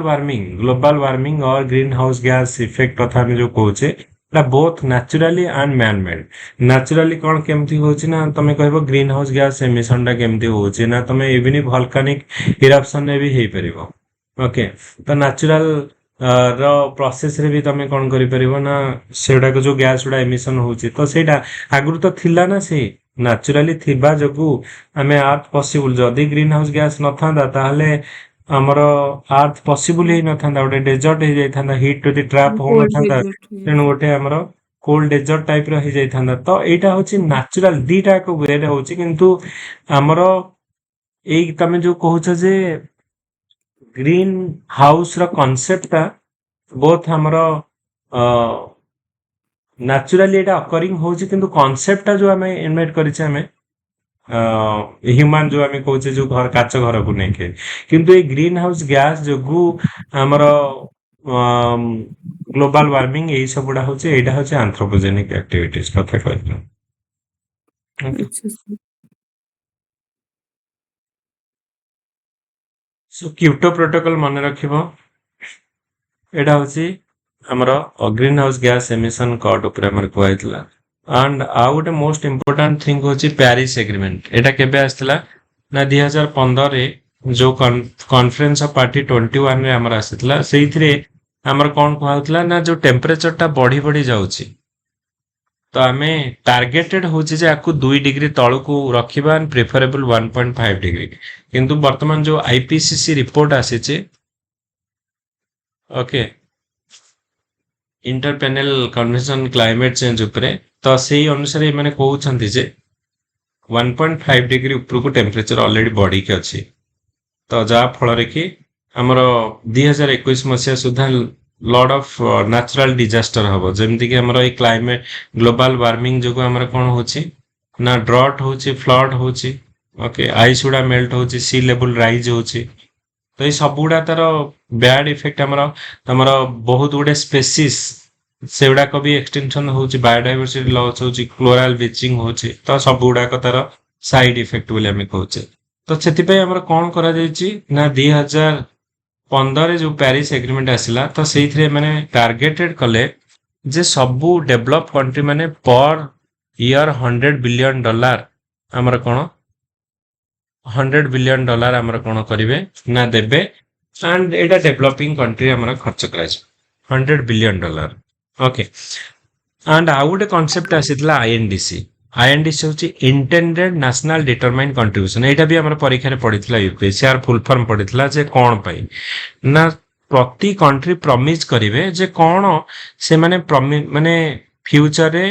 वार्मिंग और ग्रीन हाउस गैस इफेक्ट कथा में जो कहूचे ला both naturally and man made naturally कोन केमथि होची ना तमे कहबो ग्रीन हाउस गैस एमिशन टा केमथि होची ना तमे इवन वोल्केनिक इरप्शन ने भी हे परिबो ओके तो नेचुरल रो प्रोसेस रे भी तमे कोन करि परिबो ना सेडा को जो गैस उडा एमिशन होची तो सेडा आगुर तो थिला ना से नेचुरली थिबा जगु हमें अर्थ पॉसिबल जदी ग्रीन हाउस गैस न थांदा ताहले हमर अर्थ पॉसिबल ही न थांदा ओटे डेजर्ट हे जाय थांदा हीट टू ट्रैप हो न थांदा तेनु ओटे हमर कोल्ड डेजर्ट टाइप रो हे जाय थांदा तो एटा होची नेचुरल दीटा को वे रे होची किंतु हमर एई तमे जो कहउछ जे ग्रीन हाउस रो कांसेप्ट बोथ हमरो नेचुरली एटा अकरिंग होची किंतु कांसेप्ट जो हमें इन्वाइट करिছে हमें ह्यूमन जो हमें कहउছে जो घर काच घर को नेके किंतु ए ग्रीन हाउस गैस जोगु हमरो ଗ୍ଲୋବାଲ ୱାର୍ମିଂ ଏଇ ସବୁଟା ହଉଛି ଏଇଟା ହଉଛି ଆନ୍ଥ୍ରୋପୋଜେନିକ ଆକ୍ଟିଭିଟିଜ କଥା କହିଲ। ଆଚ୍ଛା sir। ସୋ କ୍ୟୁଟୋ ପ୍ରୋଟୋକଲ ମନେ ରଖିବ ଏଇଟା ହଉଛି ଆମର green house gas emission cut ଉପରେ ଆମର କୁହାଯାଇଥିଲା। ଆଣ୍ଡ ଆଉ ଗୋଟେ ମୋଷ୍ଟ ଇମ୍ପୋର୍ଟାଣ୍ଟ ଥିଙ୍ଗ ହଉଛି ପ୍ୟାରିସ ଏଗ୍ରିମେଣ୍ଟ। ଏଇଟା କେବେ ଆସିଥିଲା ନା 2015ରେ ଯୋଉ କନଫରେନ୍ସ ଅଫ ପାର୍ଟି 21 ରେ ଆମର ଆସିଥିଲା। ସେଇଥିରେ ଆମର କଣ କୁହାଯାଉଥିଲା ନା ଯୋଉ ଟେମ୍ପରେଚରଟା ବଢି ବଢି ଯାଉଛି ତ ଆମେ ଟାର୍ଗେଟେଡ ହଉଛି ଯେ ଆକୁ 2 ଡିଗ୍ରୀ ତଳକୁ ରଖିବା ଆଣ୍ଡ ପ୍ରିଫରେବଲ 1.5 ଡିଗ୍ରୀ। କିନ୍ତୁ ବର୍ତ୍ତମାନ ଯୋଉ ଆଇପିସିସି ରିପୋର୍ଟ ଆସିଛି ଓକେ ଇଣ୍ଟରପ୍ୟାନେଲ କନଭେନସନ କ୍ଲାଇମେଟ ଚେଞ୍ଜ ଉପରେ ତ ସେଇ ଅନୁସାରେ ଏମାନେ କହୁଛନ୍ତି ଯେ 1.5 ଡିଗ୍ରୀ ଉପରକୁ ଟେମ୍ପରେଚର ଅଲରେଡି ବଢିକି ଅଛି। ତ ଯାହା ଫଳରେ କି ଆମର 2021 ମସିହା ସୁଦ୍ଧା ଲର୍ଡ ଅଫ ନ୍ୟାଚୁରାଲ ଡିଜାଷ୍ଟର ହବ। ଯେମିତିକି ଆମର ଏଇ କ୍ଲାଇମେଟ ଗ୍ଲୋବାଲ ୱାର୍ମିଂ ଯୋଗୁଁ ଆମର କଣ ହଉଛି ନା ଡ୍ରଟ୍ ହଉଛି, ଫ୍ଲଡ୍ ହଉଛି, ଓକେ ଆଇସ୍ ଗୁଡା ମେଲ୍ଟ ହଉଛି, ସି ଲେବୁଲ ରାଇଜ ହଉଛି। ତ ଏଇ ସବୁଗୁଡା ତାର ବ୍ୟାଡ ଇଫେକ୍ଟ ଆମର ବହୁତ ଗୁଡେ ସ୍ପେସିସ୍ ସେଗୁଡାକ ବି ଏକ୍ସଟେନସନ ହଉଛି, ବାୟୋଡାଇଭର୍ସିଟି ଲସ୍ ହଉଛି, କ୍ଲୋରାଲ ବ୍ଲିଚିଂ ହଉଛି। ତ ସବୁ ଗୁଡାକ ତାର ସାଇଡ ଇଫେକ୍ଟ ବୋଲି ଆମେ କହୁଛେ। ତ ସେଥିପାଇଁ ଆମର କଣ କରାଯାଇଛି ନା 2015ରେ ଯୋଉ ପ୍ୟାରିସ ଏଗ୍ରିମେଣ୍ଟ ଆସିଲା ତ ସେଇଥିରେ ମାନେ ଟାର୍ଗେଟେଡ କଲେ ଯେ ସବୁ ଡେଭଲପ କଣ୍ଟ୍ରି ମାନେ ପର ଇୟର $100 ବିଲିୟନ ଆମର କଣ $100 ବିଲିୟନ ଆମର କଣ କରିବେ ନା ଦେବେ। ଆଣ୍ଡ ଏଇଟା ଡେଭଲପିଂ କଣ୍ଟ୍ରି ଆମର ଖର୍ଚ୍ଚ କରାଯିବ $100 ବିଲିୟନ। ଓକେ ଆଣ୍ଡ ଆଉ ଗୋଟେ କନସେପ୍ଟ ଆସିଥିଲା ଆଇଏନଡିସି। ଆଇଏନଡିସି ହଉଛି ଇଣ୍ଟେଣ୍ଡେଡ ନ୍ୟାସନାଲ ଡିଟରମାଇନ୍ କଣ୍ଟ୍ରିବ୍ୟୁସନ। ଏଇଟା ବି ଆମର ପରୀକ୍ଷାରେ ପଡିଥିଲା ୟୁପିଏସସି। ଆର ଫୁଲ ଫର୍ମ ପଡିଥିଲା ଯେ କଣ ପାଇଁ ନା ପ୍ରତି କଣ୍ଟ୍ରି ପ୍ରମିଜ କରିବେ ଯେ କଣ ସେମାନେ ମାନେ ଫ୍ୟୁଚରରେ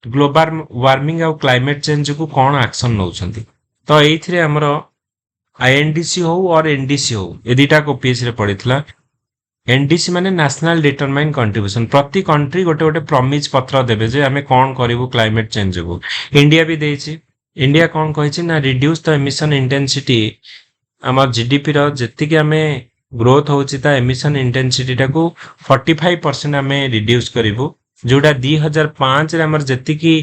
ଗ୍ଲୋବାଲ ୱାର୍ମିଂ ଆଉ କ୍ଲାଇମେଟ ଚେଞ୍ଜ ଯୋଗୁଁ କଣ ଆକ୍ସନ ନଉଛନ୍ତି। ତ ଏଇଥିରେ ଆମର ଆଇଏନଡିସି ହଉ ଅର ଏନଡିସି ହଉ ଏ ଦିଟାକ ଓପିଏସସି ରେ ପଡିଥିଲା। ଏନଡିସି ମାନେ ନ୍ୟାସନାଲ ଡିଟରମାଇନ୍ କଣ୍ଟ୍ରିବ୍ୟୁସନ। ପ୍ରତି କଣ୍ଟ୍ରି ଗୋଟେ ଗୋଟେ ପ୍ରମିଜ ପତ୍ର ଦେବେ ଯେ ଆମେ କଣ କରିବୁ କ୍ଲାଇମେଟ ଚେଞ୍ଜ ଯୋଗୁଁ। ଇଣ୍ଡିଆ ବି ଦେଇଛି। ଇଣ୍ଡିଆ କଣ କହିଛି ନା ରିଡ୍ୟୁସ ଦ ଏମିଶନ ଇଣ୍ଟେନ୍ସିଟି। ଆମର ଜିଡିପିର ଯେତିକି ଆମେ ଗ୍ରୋଥ ହଉଛି ତା ଏମିଶନ ଇଣ୍ଟେନ୍ସିଟିଟାକୁ 45% ଆମେ ରିଡ୍ୟୁସ କରିବୁ। ଯୋଉଟା 2005ରେ ଆମର ଯେତିକି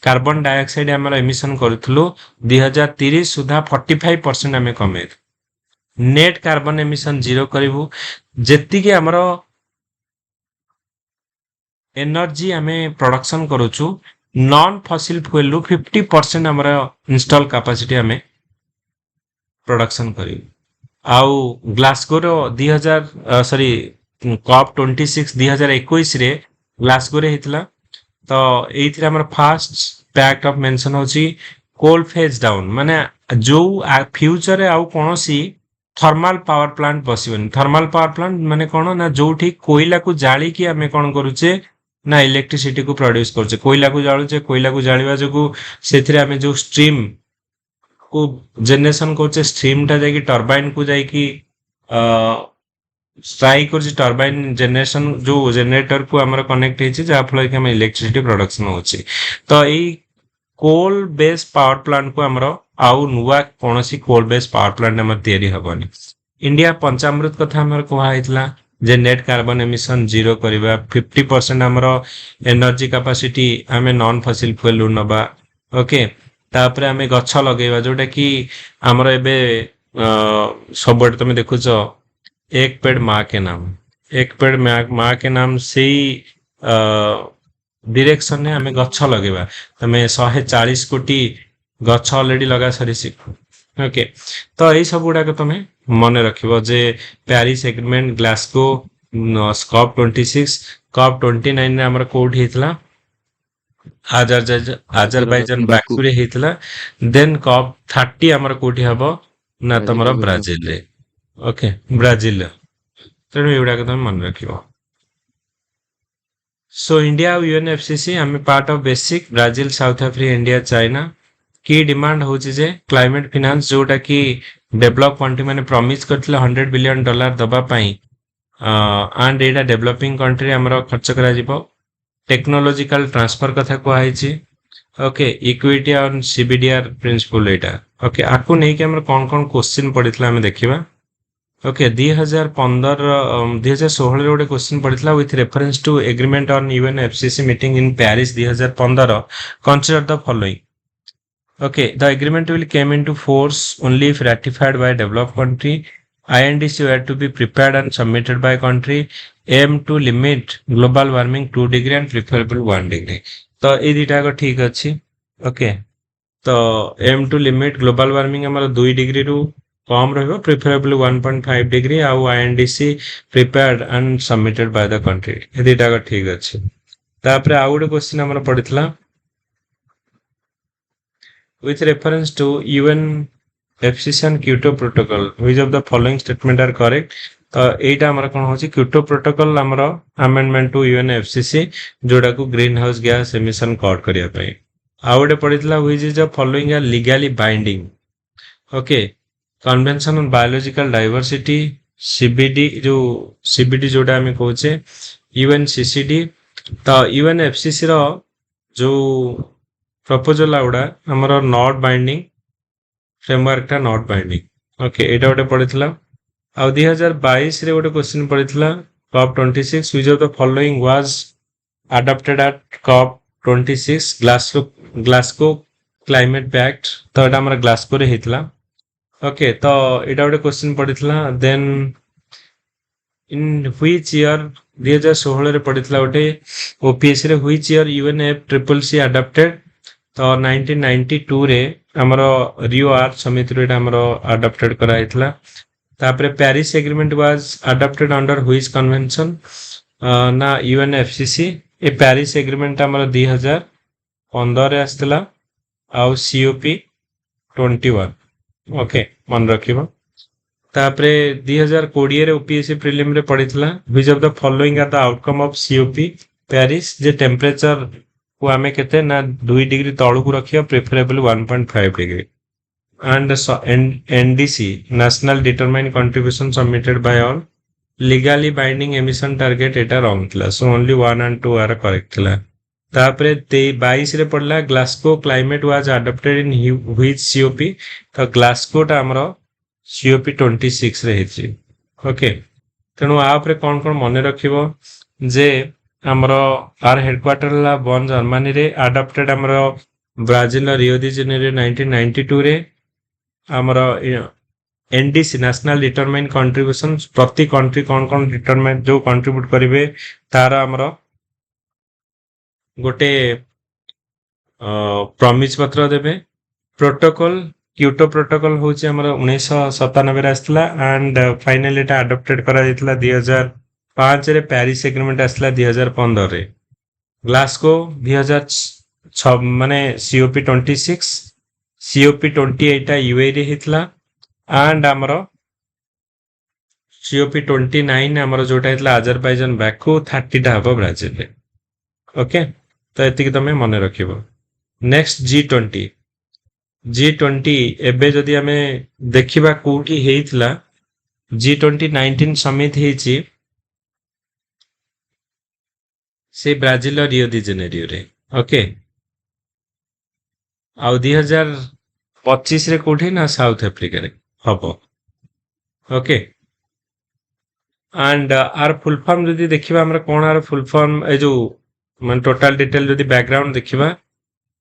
କାର୍ବନ ଡାଇଅକ୍ସାଇଡ ଆମର ଏମିଶନ କରୁଥିଲୁ 2030 ସୁଦ୍ଧା 45% ଆମେ କମେଇବୁ। ନେଟ୍ କାର୍ବନ ଏମିଶନ ଜିରୋ କରିବୁ। ଯେତିକି ଆମର ଏନର୍ଜି ଆମେ ପ୍ରଡକ୍ସନ କରୁଛୁ ନନ୍ ଫସିଲ ଫୁଏଲରୁ 50% ଆମର ଇନଷ୍ଟଲ କାପାସିଟି ଆମେ ପ୍ରଡକ୍ସନ କରିବୁ। ଆଉ ଗ୍ଲାସଗୋର 2021ରେ ଗ୍ଲାସଗୋରେ ହେଇଥିଲା। ତ ଏଇଥିରେ ଆମର ଫାଷ୍ଟ ପ୍ୟାକ୍ଟ ଅଫ ମେନସନ ହଉଛି କୋଲ ଫେଜ ଡାଉନ। ମାନେ ଯୋଉ ଫ୍ୟୁଚରରେ ଆଉ କୌଣସି थर्माल पावर प्लांट बसबनी। थर्माल पावर प्लांट माने कौन ना जोठी कोयला को जाली की आमे कौन करूचे ना इलेक्ट्रिसिटी को प्रोड्यूस करछे। कोयला को जालुचे, कोयला को जालिबा जोगु सेथिरे आमे जो स्ट्रीम को जनरेशन करछे स्ट्रीम टा जाकी टरबाइन को जाकी स्ट्राइक करछे। टरबाइन जनरेशन जो जनरेटर को हमर कनेक्ट हेछि जा फल कि हम इलेक्ट्रिसिटी प्रोडक्शन होछि। तो एई कोल बेस पावर प्लांट को हमर आउ नुवा कोनोसी कोल बेस पावर प्लांट हमर तयारी हबनी। इंडिया पंचामृत कथा हमर कोहा हेतला जे नेट कार्बन एमिशन जीरो करिबा। 50% हमर एनर्जी कैपेसिटी हमें नॉन फसिल फ्यूल नबा। ओके तापरे हमें गछ लगेबा जोटा कि हमर एबे सबट तमे देखुछो एक पेड़ माँ के नाम। एक पेड़ माँ के नाम से डिरेक्शन ने हमें गछ लगेबा। तमे 140 कोटी गछ ऑलरेडी लगा सरी। ओके तो यही सब गुड़ाक तुम मन रखिबो जे Paris agreement, Glasgow, COP 26, COP 29 रे हमर कोड हेतला आजरबाइजान बाकू रे हेतला। देन COP 30 हमर कोठी हबो ना तमरा ब्राजिल रे। ओके ब्राजिल तेणु एगुड़ा तुम मन रखिबो। सो इंडिया UNFCCC आम part of basic Brazil, south Africa, India, China. की डिमांड होची जे क्लाइमेट फाइनेंस जोटा कि डेवलप कंट्री माने प्रॉमिस करथिले $100 बिलियन दबा पई एंड एटा डेवलपिंग कंट्री हमरो खर्च करा जिवो। टेक्नोलॉजिकल ट्रांसफर कथा को आइची। Okay equity on CBDR principle एटा। ओके आकु नै कि हमर कोन कोन क्वेश्चन पडितला हम देखिबा। ओके 2016 गोटे क्वेश्चन पड़ता with reference to agreement on UNFCC meeting in Paris 2015 consider the following okay the agreement will came into force only if ratified by developed country INDC were to be prepared and submitted by country aim to limit global warming 2 degree and preferable 1 degree तो ये दुटा को ठीक अच्छी okay तो aim to limit global warming हमर 2 degree रु कम रहबो प्रिफरेबल 1.5 डिग्री आ INDC prepared and submitted by the country ये दुटा को ठीक अच्छी तापर आ गोटे क्वेश्चन हमर पड़ितला with reference to UNFCCC and Kyoto Protocol, which of the following statement are correct? तो एटा हमर कोन होची क्योटो प्रोटोकॉल हमर अमेंडमेंट टू यूएनएफसीसी जोडा को greenhouse gas emission cut करिया पई आउडे पडितला which is the following are legally binding okay convention on biological diversity CBD जो सीबीडी जोडा हमें कहूचे यूएनसीसीडी तो यूएनएफसीसी रो जो प्रपोजल आउडा हमर नॉट बाइंडिंग फ्रेमवर्क टा नॉट बाइंडिंग ओके एटा गोटे पडितला आ 2022 रे गोटे क्वेश्चन पडितला COP 26 which of the following was adopted at COP 26 Glasgow climate pact तो एटा हमर ग्लासगो रे हेतला ओके तो एटा गोटे क्वेश्चन पडितला देन इन व्हिच ईयर 2016 रे पडितला गोटे ओपीएससी रे व्हिच ईयर यूएनएफसीसी अडॉप्टेड तो 1992 रे हमरो रियो आर्थ समिति रे हमरो अडॉप्टेड करा हितला तापरे Paris agreement was adopted under which convention ना यूएनएफसीसी ए पेरिस एग्रीमेंट हमरो 2015 रे आस्तला आ सीओपी 21 ओके मन रखिबो तापरे 2020 रे ओपीएससी प्रीलिम रे पडितला which of the following are the outcome of COP Paris जे टेंपरेचर को आमे केते ना 2 डिग्री तळु को रखियो preferable 1.5 degree and NDC national determined contribution submitted by all legally binding emission target eta wrong thila so only 1 and 2 are correct thila तापरे 22 रे पडला Glasgow climate was adopted in which COP तो Glasgow टा हमरो COP 26 रे हेछि okay तणु आ ऊपर कोन कोन मने रखिबो जे हमरो आर हेडक्वार्टर ला बन जर्मनी रे अडॉप्टेड हमरो ब्राजील रियो डी जेनेरो 1992 रे हमरो एनडीसी नेशनल डिटरमाइन कंट्रीब्यूशन प्रति कंट्री कोन डिटरमाइन जो कंट्रीब्यूट करिवे तार हमरो गोटे प्रॉमिस पत्र देबे प्रोटोकॉल क्योटो प्रोटोकॉल होची हमरो 1997 रे आस्तला एंड फाइनली एटा अडॉप्टेड करा दितला 2005 रे पेरिस एग्रीमेंट आस्तला 2015 रे ग्लासगो 2006 माने सीओपी 26 सीओपी 28 टा यूए रे हितला एंड हमरो सीओपी 29 हमरो जोटा हितला अजरबैजान बाकू 30 टा हबो ब्राजील रे ओके तो एतिक तमे मने रखिबो नेक्स्ट G20 एबे जदि हमें देखिबा कोठी हेइतला G20 19 समिट हेछि से ब्राजील रियो डी जेनेरियो रे ओके आ 2025 रे कोठी ना साउथ अफ्रीका रे हबो okay and R full form जदि देखिबा हमरा कोन आर फुल फॉर्म ए जो मन टोटल डिटेल जदि बैकग्राउंड देखिबा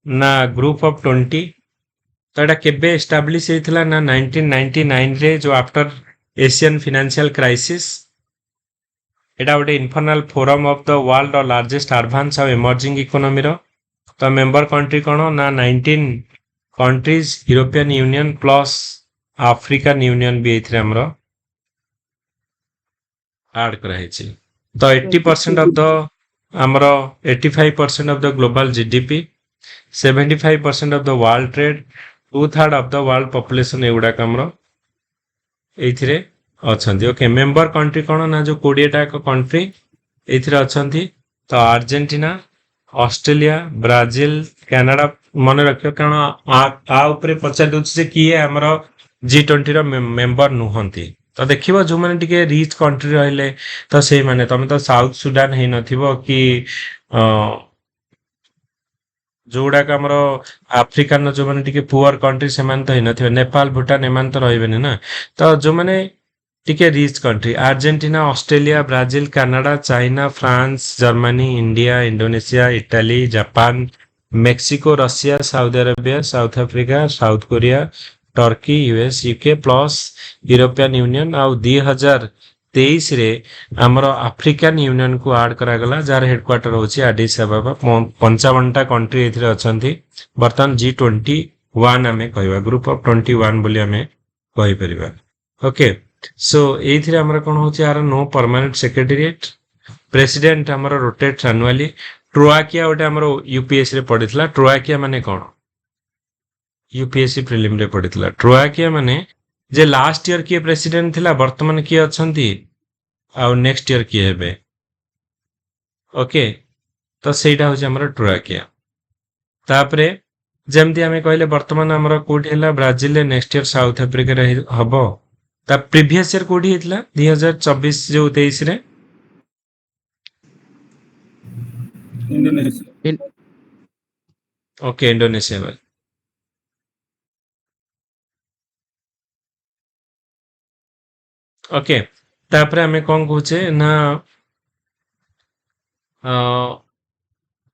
ना ग्रुप ऑफ 20 तो एटा केबे एस्टैब्लिश हेइतला ना 1999 रे जो आफ्टर एशियन फाइनेंशियल क्राइसिस एटा गोटे informal forum of the world और लार्जेस्ट एडवांस और इमर्जिंग इकोनॉमी रो तो मेंबर कंट्री कोन ना 19 countries European union plus African union भी एथरे हमरो ऐड करा हेछि तो 80% ऑफ द हमरो 85% of the global GDP 75% of the world trade 2/3 of the world population एउडा हमरो एथिरे अछंती ओके मेंबर कंट्री कोन ना जो 20 टा कंट्री एथिरे अछंती तो अर्जेंटीना ऑस्ट्रेलिया ब्राजील कनाडा मन रखियो कारण आ ऊपर पचार दोछ जे किए हमरो G20 रो मेंबर नुहंती तो देखिबो जो माने टिके रिच कंट्री रहले तो से माने तमे तो साउथ सुडान हे नथिबो कि जोडा का हमरो अफ्रीकन जो माने टिके पुअर कंट्री से मान तो हे नथिबो नेपाल भूटान एमान तो रहबेनी ना तो जो माने टिके rich country Argentina Australia Brazil Canada China France Germany India Indonesia Italy Japan Mexico Russia Saudi Arabia South Africa South Korea Turkey US UK plus European Union आउ 2023 रे हमर अफ्रीकन यूनियन को ऐड करा गला जार हेडक्वार्टर होची Aedes अबाबा 55टा country एथिरे अछंती वर्तमान G21 हमें कहबा ग्रुप ऑफ 21 बोली हमें कहि परिबा ओके सो एथिरे हमर कोन होची are no permanent secretariat president हमर रोटेट्स एनुअली ट्रोआकिया ओटे हमर यूपीएससी रे पडितला ट्रोआकिया माने कोन यूपीएससी प्रीलिम रे पडितला ट्रोआकिया माने जे लास्ट ईयर किए प्रेसिडेंट थिला वर्तमान किए अछंती आ नेक्स्ट ईयर किए हेबे ओके तो सेटा होची हमर ट्रोआकिया तापरे जेमती हमें कहले वर्तमान हमर कोठी हैला ब्राजिल रे नेक्स्ट ईयर साउथ अफ्रीका रे हबो ता प्रीवियस ईयर कोठी हेतला 2024 जो 23 रे इंडोनेशिया ओके इंडोनेशिया में ओके तापरे हमें कौन कहूचे ना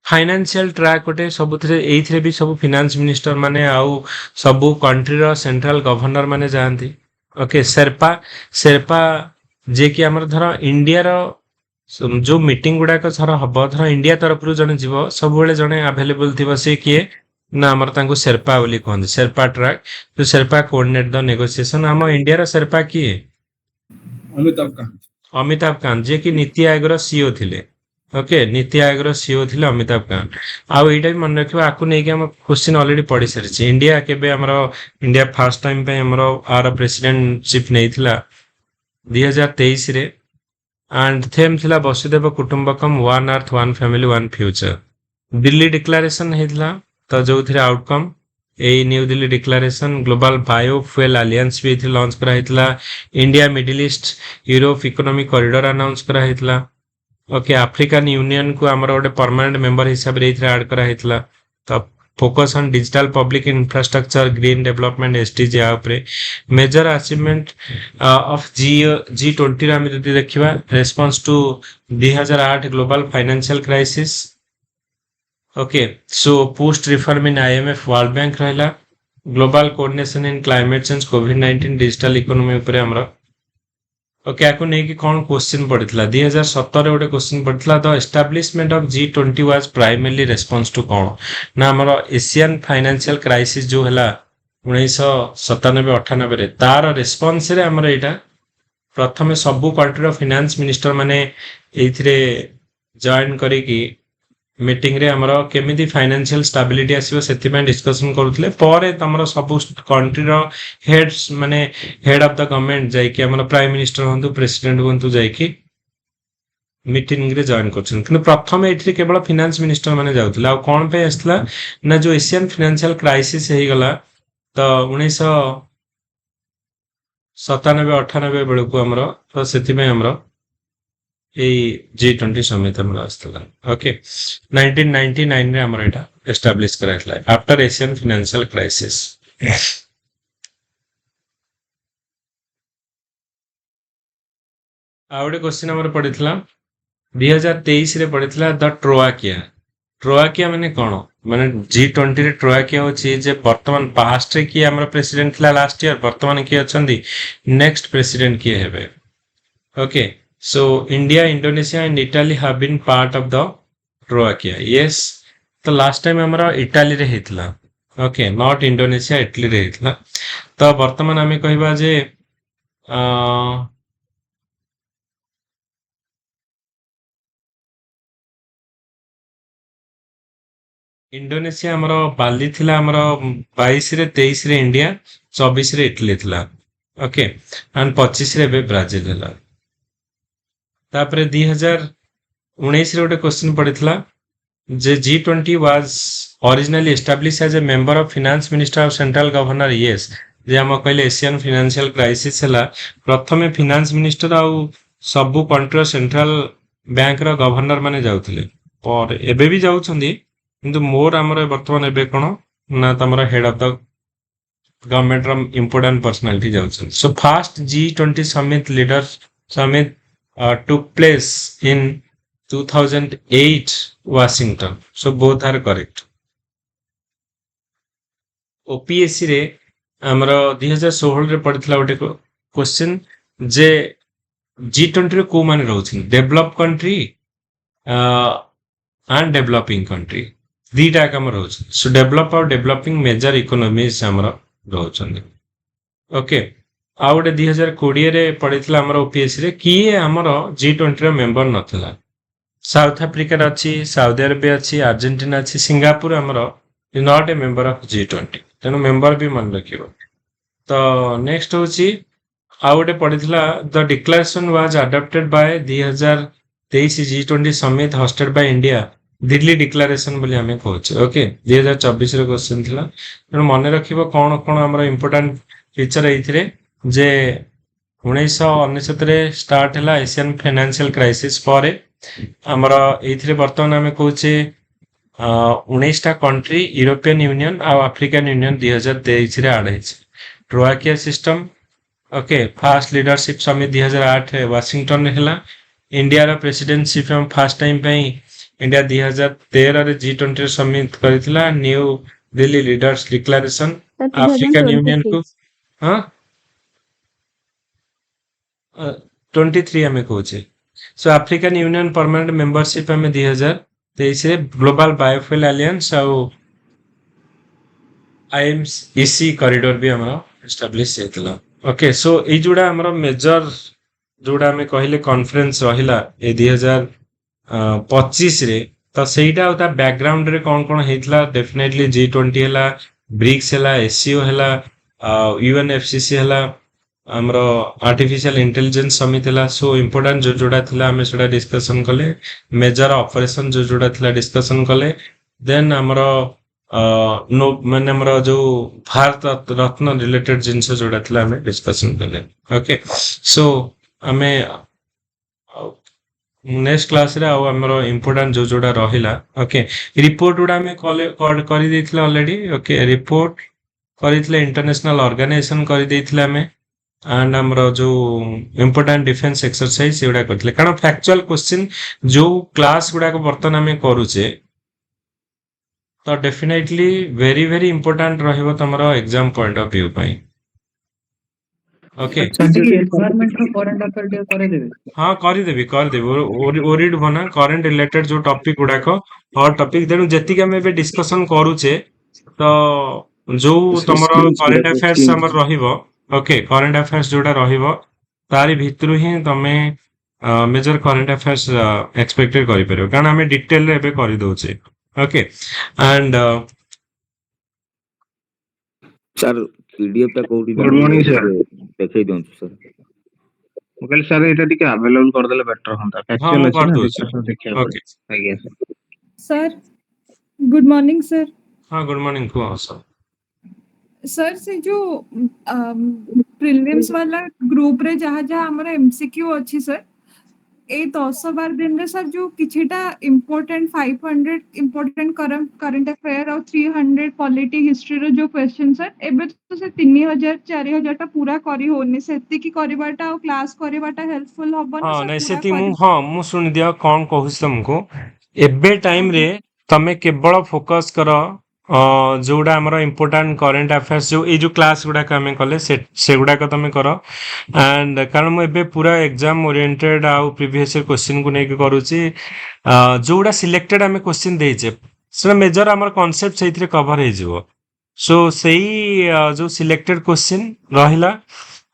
फाइनेंशियल ट्रैक गोटे सबुथिरे एइथिरे भी सब फाइनेंस मिनिस्टर माने आउ सबु कंट्री रो सेंट्रल गवर्नर माने जानती ओके शेरपा जे कि हमर धर इंडिया रो जो मीटिंग गुडा को थर हबो धर इंडिया तरफ रु जने जीव सब बेले जने अवेलेबल थिबो से किए ना हमर तांको शेरपा बोली कहन शेरपा ट्रैक तो शेरपा कोऑर्डिनेट द नेगोशिएशन हम इंडिया रो शेरपा किए अमिताभ कांत जे कि नीति आयोग रो सीईओ थिले ओके नीति आयोग रो सीईओ थिले अमिताभ कांत आ एटा भी मन रखिबा आकु नै कि हम क्वेश्चन ऑलरेडी पढि सरछि इंडिया केबे हमरो इंडिया फर्स्ट टाइम पे हमरो आर प्रेसिडेंटशिप नैथिला 2023 रे एंड थेम थिला वसुदेव कुटुंबकम one earth one family one future Delhi declaration हेतला तो जो थिरे outcome a New Delhi declaration global biofuel alliance भी थी लॉन्च करा हेतला India Middle East Europe economic corridor announce करा हेतला ओके अफ्रीकन यूनियन को हमर गोटे परमानेंट मेंबर हिसाब रे इथरे ऐड करा हेतला तो focus on digital public infrastructure green development SDG ऊपर मेजर अचीवमेंट ऑफ G20 रे हम जदि देखिबा response to 2008 global financial crisis okay so post reform in IMF World Bank रहला global coordination in climate change कोविड-19 डिजिटल इकोनॉमी ऊपर हमरा okay आको नै कि कोन क्वेश्चन पड़ितला 2017 रे ओटे क्वेश्चन पड़ितला the establishment of G20 was primarily response to कोन ना हमर एशियन फाइनेंशियल क्राइसिस जो हला 1997-98 रे तार रेस्पॉन्स रे हमर एटा प्रथमे सबु कंट्री रो फाइनेंस मिनिस्टर माने एथिरे जॉइन करी कि मीटिंग रे हमरो केमिति फाइनेंशियल स्टेबिलिटी आसीबो सेति में डिस्कशन करूथले परे तमरो सब कंट्री रो हेड्स माने हेड ऑफ द गवर्नमेंट जाई कि हमरो प्राइम मिनिस्टर हंतु प्रेसिडेंट हंतु जाई कि मीटिंग रे जॉइन करछन किंतु प्रथमे एथि केवल फाइनेंस मिनिस्टर माने जाउथला आ कोन पे आसला ना जो एशियन फाइनेंशियल क्राइसिस हेई गला तो 1997-98 बेलको हमरो तो सेति में हमरो G20 समिति हमर आस्तला ओके 1999 रे हमर एटा एस्टैब्लिश कराइतला आफ्टर एशियन फाइनेंशियल क्राइसिस आउडे क्वेश्चन हमर पडितला 2023 रे पडितला द ट्रोआकिया माने कोन माने G20 रे ट्रोआकिया होची जे वर्तमान पास्ट रे कि हमर प्रेसिडेंट थिला लास्ट ईयर वर्तमान कि अछंदी नेक्स्ट प्रेसिडेंट कि हेबे okay So India, Indonesia and Italy have been part of the Troakia. Yes. तो last time हमारा Italy रे हितला. Okay, not Indonesia, Italy रे हितला. तो वर्तमान हमें कहबा जे इंडोनेशिया हमारा बाली थिला हमारा 22 रे 23 रे इंडिया 24 रे इटली थिला. ओके एंड 25 रे बे ब्राजील हला. तापरे 2019 रे ओटे क्वेश्चन पड़ितला जे G20 was originally establish as a member of finance minister of central governor yes जे हम कहले एशियन फाइनेंशियल क्राइसिस हला प्रथमे फाइनेंस मिनिस्टर आ सबु कंट्री सेंट्रल बैंक रो गवर्नर माने जाउथिले पर एबे भी जाउछंदी किंतु मोर हमर वर्तमान एबे कोन ना तमरा हेड ऑफ द गवर्नमेंट रो इंपोर्टेंट पर्सनालिटी जाउछन so first G20 summit leader summit took place in 2008 Washington so both are correct OPSC रे हमरो 2016 रे पड़ितला गोटे क्वेश्चन जे G20 रे को माने रहउछन develop country and developing country दीटा कम रहउछ सो डेवलप और डेवलपिंग मेजर इकोनॉमीज हमरो रहउछन ओके आ गोटे 2020 रे पड़ितला हमरो OPSC रे किए हमरो G20 रे मेंबर नथिला साउथ अफ्रीका रे अछि सऊदी अरेबिया अछि अर्जेंटीना अछि सिंगापुर हमरो is not a member of G20 तेनो मेंबर भी मन रखिबो तो नेक्स्ट होची आ गोटे पड़ितला the declaration was adopted by 2023 G20 summit hosted by India Delhi declaration बोली हमें कहूचे ओके 2024 रे क्वेश्चन थिला तेनो मन रखिबो कोन कोन हमरो इंपोर्टेंट फीचर एथिरे जे 1999 रे स्टार्ट हला एशियन फाइनेंशियल क्राइसिस पर हमरो एथिरे वर्तमान हमें कहूचे 19 टा कंट्री यूरोपियन यूनियन आ अफ्रीकन यूनियन 2023 रे आड हेछि troika system okay first leadership summit 2008 रे वाशिंगटन रे हला इंडिया रा प्रेसिडेंटशिप हम फर्स्ट टाइम पई इंडिया 2013 रे G20 रे समिट करितला New Delhi leaders declaration African Union को हां 23 हमें कहूचे so African Union permanent membership हमें 2023 रे ग्लोबल बायोफ्यूल अलायंस आ IMEC कॉरिडोर भी हमरा एस्टैब्लिश हेतला ओके सो ए जुडा हमरा मेजर जोड़ा हमें कहले कॉन्फ्रेंस रहिला ए 2025 रे तो सेटा होता बैकग्राउंड रे कोन कोन हेतला डेफिनेटली G20 हला ब्रिक्स हला SCO हला UNFCCC हला हमरो आर्टिफिशियल इंटेलिजेंस समिट हला सो इंपोर्टेंट जो जोड़ा थिला हमें सेटा डिस्कशन कले मेजर ऑपरेशन जो जोड़ा थिला डिस्कशन कले देन हमरो नो माने हमरो जो भारत रत्न रिलेटेड जिंस जोड़ा थिला हमें डिस्कशन कले ओके सो हमें नेक्स्ट क्लास रे आ हमरो इंपोर्टेंट जो जोड़ा रहिला ओके रिपोर्ट उडा में करि देथिला ऑलरेडी ओके रिपोर्ट करिथिला इंटरनेशनल ऑर्गेनाइजेशन करि देथिला हमें एंड हमरो जो इंपोर्टेंट डिफेंस एक्सरसाइज सेउडा करथिले कारण फैक्चुअल क्वेश्चन जो क्लास गुडा को बर्तन हमें करूचे तो डेफिनेटली वेरी वेरी इंपोर्टेंट रहइबो तमरो एग्जाम पॉइंट ऑफ व्यू पई ओके एनवायरमेंट रो करंट अफेयर डे करे देबे हाँ कर देबी ओरिड बना करंट रिलेटेड जो टॉपिक गुडा को हॉट टॉपिक देनु जति के हमें डिस्कशन करूचे तो जो तमरो करंट अफेयर्स हमर रहिबो ओके करंट अफेयर्स जोडा रहिबो तारी भितरु ही तमे मेजर करंट अफेयर्स एक्सपेक्टेड करि परबो कारण हमें डिटेल रे एबे करि दोचे ओके एंड सर पीडीएफ टा कोडी गुड मॉर्निंग सर देखै दोन सर मुकल सर एटा टिके अवेलेबल कर देले बेटर होता हाँ फैक्चुअल मु अछि कर ना दो डिस्कशन देखिया ओके आज्ञा sir sir good morning sir हाँ गुड मॉर्निंग को सर सर से जो प्रीलिम्स वाला ग्रुप रे जहाँ जहाँ हमारा एमसीक्यू अच्छी सर ए 10-12 दिन रे सर जो किछिटा इम्पोर्टेंट 500 इम्पोर्टेंट करंट अफेयर और 300 पॉलिटी हिस्ट्री रो जो क्वेश्चन सर एबे तो से 3000-4000 टा पूरा करी होनी सेति की करबाटा और क्लास करबाटा हेल्पफुल हबो ना हाँ सर नहीं पूरा सेति करी मु सुन दिया कौन कहूस तुमको एबे टाइम रे तमे केवल फोकस करो जोड़ा हमरो इम्पोर्टेंट करंट अफेयर्स जो ए जो क्लास गुडा का हमें कले से गुडा का तमे करो एंड कारण मु एबे पूरा एग्जाम ओरिएंटेड आ प्रीवियस ईयर क्वेश्चन को नेके करूची जोड़ा सिलेक्टेड हमें क्वेश्चन देइचे से मेजर हमर कांसेप्ट सेइथरे कवर हे जिवो सो सेही जो सिलेक्टेड क्वेश्चन रहिला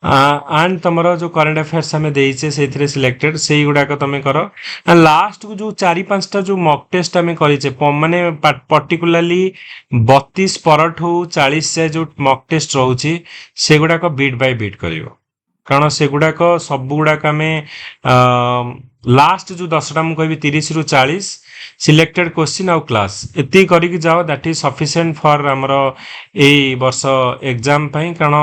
एंड तमरो जो करंट अफेयर्स हमें देइचे सेइथरे सिलेक्टेड सेही गुडा का तमे करो एंड लास्ट को जो 4-5 टा जो मॉक टेस्ट हमें करिचे माने पर्टिकुलरली 32 परट हो 40 से जो मॉक टेस्ट रहउची से गुडा को बीट बाय बीट करिवो कारण से गुडा को सब गुडा का में लास्ट जो 10टा मु कहबी 30 रु 40 सिलेक्टेड क्वेश्चन आउ क्लास एति करिक जाओ दैट इज सफिशिएंट फॉर हमर ए वर्ष एग्जाम पई कारण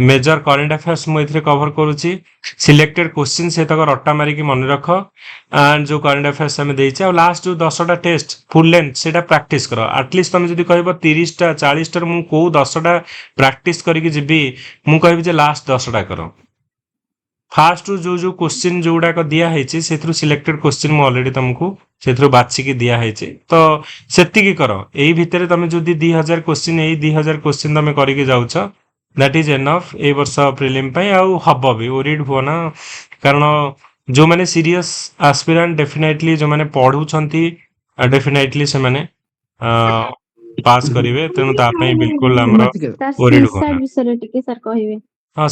मेजर करंट अफेयर्स मु एथिरे कवर करूची सिलेक्टेड क्वेश्चन से तक रट्टा मारी की मन रख एंड जो करंट अफेयर्स हमें देइचे और लास्ट जो 10टा टेस्ट फुल लेंथ सेटा प्रैक्टिस करो एटलीस्ट तुम जदी कहबो 30टा 40टा मु को 10टा प्रैक्टिस करिक जिबी मु कहबी जे लास्ट 10टा करो फास्ट जो जो क्वेश्चन जो गुड़ाक दिया है सिलेक्टेड क्वेश्चन मु ऑलरेडी तुमको से बाछिकी दिया है तो सेतिकी कर यही भितर तुम जो 2000 क्वेश्चन यही 2000 क्वेश्चन तुम करके जाऊच दैट इज एनफ ए वर्ष प्रिलिम पई आउ हब भी ओरिड हो ना कारण जो माने सीरियस एस्पिरेंट डेफिनेटली जो माने पढुछंती डेफिनेटली से माने पास करिवे तेनु ता पई बिल्कुल हमरा ओरिड हो ना विषय टिके सर कहिवे हाँ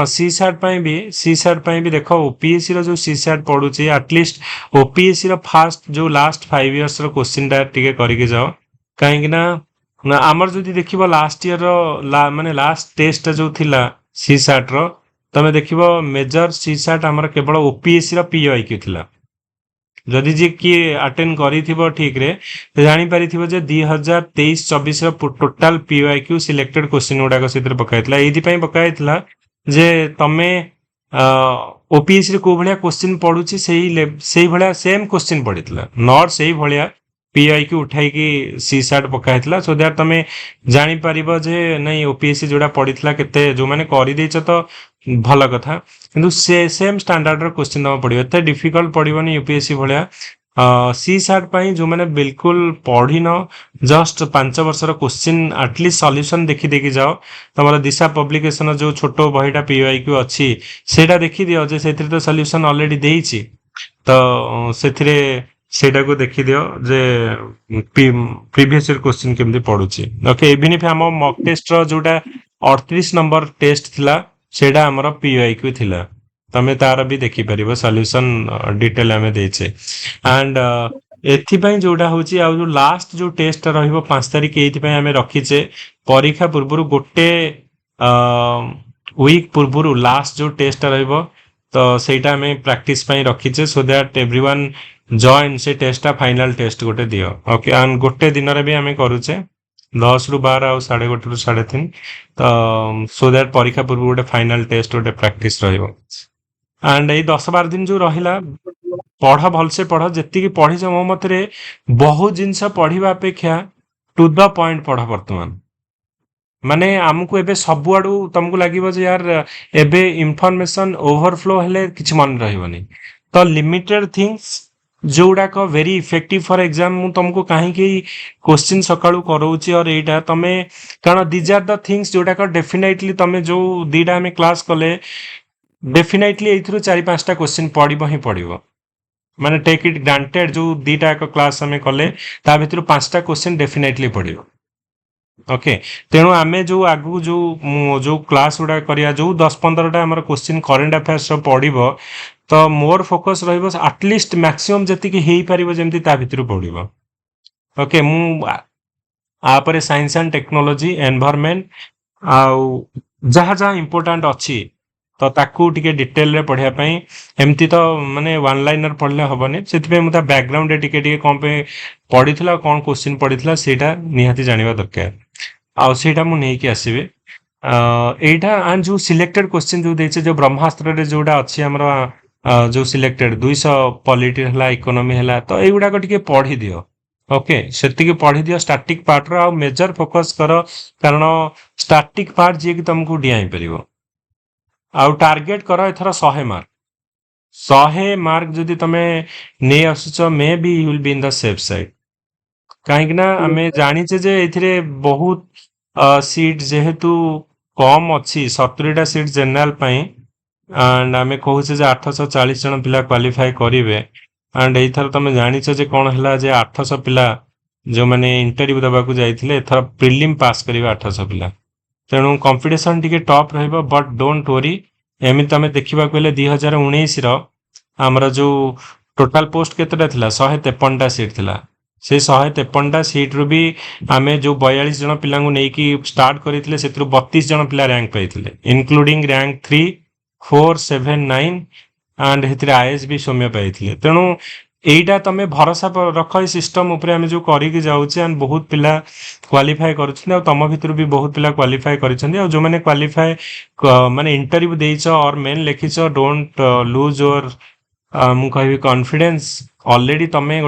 सी सैट ପାଇଁ ବି ଦେଖ ओपीएससी ର जो सी सैट पढुची एटलीस्ट ओपीएससी ର फास्ट जो लास्ट 5 इयर्स ର क्वेश्चन टा टिके करिके जाओ काहेकि ना हमर जदी देखिबो लास्ट ईयर रो माने लास्ट टेस्ट जो थिला सी सैट रो तमे देखिबो मेजर सी सैट हमर केवल ओपीएससी रो पीआईक्यू थिला जदि जे किए अटेंड करिथिबो ठीक रे तो जानि परिथिबो जे 2023-24 रो टोटल पीआईक्यू सिलेक्टेड क्वेश्चन गुडा को सितर पकाइतला एदि पई पकाइतला जे तमे ओपीएससी रे को भलिया क्वेश्चन पढुची सेही भलिया सेम क्वेश्चन पढितला नॉट सेही भलिया पीआईक्यू उठाई की सी सैट पकाइतला सो दैट तमे जानि परिबो जे नहीं ओपीएससी जोडा पढितला केते जो माने करि देछ तो भल कथा किंतु से सेम स्टैंडर्ड रो क्वेश्चन तम पढिबो एते डिफिकल्ट पढिबोनी यूपीएससी भलिया सी सैट पई जो माने बिल्कुल पढिन जस्ट 5 वर्ष रो क्वेश्चन एटलीस्ट सॉल्यूशन देखि देखि जाओ तमरा दिशा पब्लिकेशन जो छोटो बहिटा पीआईक्यू अछि सेटा देखि दियो जे सेथिरे तो सॉल्यूशन ऑलरेडी देइछि तो सेथिरे सेटा को देखि दियो जे प्रीवियस ईयर क्वेश्चन केमति पढुछि ओके इवन इफ हम मॉक टेस्ट रो जोटा 38 नंबर टेस्ट थिला सेटा हमर पीआईक्यू थिला तमे तार भी देखि परिबो सॉल्यूशन डिटेल हमें देछे एंड एथि पई जोटा होची आ जो लास्ट जो टेस्ट रहिबो 5 तारिख एथि पई हमें रखिचे परीक्षा पूर्वरु गोटे वीक पूर्वरु लास्ट जो टेस्ट रहिबो तो सेटा हमें प्रैक्टिस पई रखिचे सो दैट एवरीवन जॉइन से टेस्ट फाइनल टेस्ट गोटे दियो ओके एंड गोटे दिन रे भी हमें करूचे 10 रु 12 और 1:30 रु 3:30 तो सो दैट परीक्षा पूर्व गोटे फाइनल टेस्ट गोटे प्रैक्टिस रहिबो एंड ए 10-12 दिन जो रहिला पढ़ भल से पढ़ जेति पढ़ी मो मत बहुत जिनस पढ़ा अपेक्षा टू द पॉइंट पढ़ वर्तमान माने आमको एबे सब आडू तुमको लागिबो जे यार एबे इंफॉर्मेशन ओवरफ्लो हेले किछ मन रहइबनी तो लिमिटेड थिंग्स जोड़ा को वेरी इफेक्टिव फॉर एग्जाम मु तुमको कहीं की क्वेश्चन सकाळू करौची और एटा तमे कारण दीज आर द थिंग्स जोड़ा को डेफिनेटली तमे जो दीडा में क्लास कले डेफिनेटली एथरो 4-5टा क्वेश्चन पढिबो ही पढिबो माने टेक इट ग्रांटेड जो दीटा को क्लास हमें कले ता भितर 5टा क्वेश्चन डेफिनेटली पढिबो ओके तेणु आमे जो आगु जो क्लास गुडा करिया जो 10-15टा हमर क्वेश्चन करंट अफेयर्स पढिबो तो मोर फोकस रहिबो एटलीस्ट मैक्सिमम जति कि हेई परिबो जेमति ता भितर पढिबो ओके मु आपरे साइंस एंड टेक्नोलॉजी एनवायरनमेंट आउ जहा जहा इंपोर्टेंट अछि तो ताकू टिके डिटेल रे पढिया पई एमति तो माने वन लाइनर पढले हबनी सेति पे मुता बैकग्राउंड रे टिके कोन पे पढिथिला कोन क्वेश्चन पढिथिला सेटा निहाती जानिबा दरकार आ सेटा मु नै कि आसीबे एटा आन जो सिलेक्टेड क्वेश्चन जो देछे जो ब्रह्मास्त्र रे जोडा अछि हमरा जो सिलेक्टेड 200 पॉलिटी हला इकोनॉमी हला तो एगुडा को टिके पढि दियो ओके सेति के पढि दियो स्टैटिक पार्ट रो आ मेजर फोकस करो कारण स्टैटिक पार्ट जे कि तुमको डियाई परिबो आ टार्गेट करो एथरा 100 मार्क जदि तमे नै आसुचो maybe you will be in the safe side काहे कि ना हमें जानि छे जे एथिरे बहुत सीट जेहेतु कम अछि 70टा सीट जनरल पई एंड आमे कहू छे जे 840 जन पिला क्वालिफाई करिवे एंड एथर तमे जानि छे जे कोन हला जे 800 पिला जो माने इंटरव्यू दबा को जाइथिले एथर प्रीलिम पास करिवे 800 पिला तेणु कंपटीशन टिके टॉप रहइबो बट डोंट वरी एमि तमे देखिबा कोले 2019 रो हमरा जो टोटल पोस्ट केतटा थिला 153टा सीट थिला से 153टा सीट रु भी आमे जो 42 जन पिला को नै कि स्टार्ट करिथिले सेतरु 32 जन पिला रैंक पाइथिले इंक्लूडिंग रैंक 3 4 7 9 एंड हेतिरे आईएएस भी सौम्य पाइथिले तेणु एइटा तमे भरोसा रख ए सिस्टम उपरे आमे जो करिक जाउचे एंड बहुत पिला क्वालिफाई करूछन तम भितर भी बहुत पिला क्वालिफाई करिछन जो माने क्वालिफाई माने इंटरव्यू देइछ और मेन लिखिछ डोंट लूज योर मु कहबी कॉन्फिडेंस ऑलरेडी तमे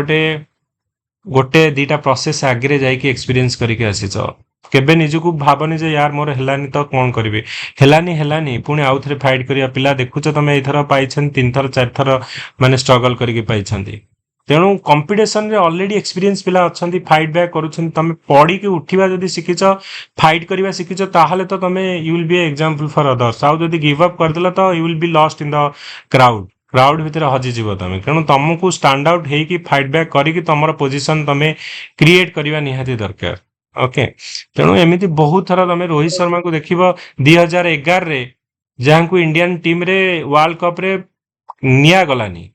गोटे दीटा प्रोसेस आगे जाइए एक्सपीरियंस करके आसीच केबे निजको भावनी जे यार मोर हेलानी तो कौन करी हेलानी पुणी आउ थे फाइट करिया पिला देखुच तुम एथर पाइछन 3 थर 4 थर माने स्ट्रगल करके पाइछंती तेणु कंपटीशन रे ऑलरेडी एक्सपीरियंस पिला अच्छंती फाइट बैक करूछन तमे पढ़ी के उठिबा जदी सिखिच फाइट करबा सिखिच ताहाले तो तमे you will B example for others आउ जदी गिव अप कर देला तो you will be lost in the crowd भितर हजिଯିव तुम तेणु तुमको स्टैंड आउट होगी फाइट बैक करी तुम पोजिशन तुम क्रिएट करवा निहाती दरकार ओके तेणु एमती बहुत थर तुम रोहित शर्मा को देख 2011 रे जहाँ को इंडियन टीम रे वर्ल्ड कप रे निया गलानी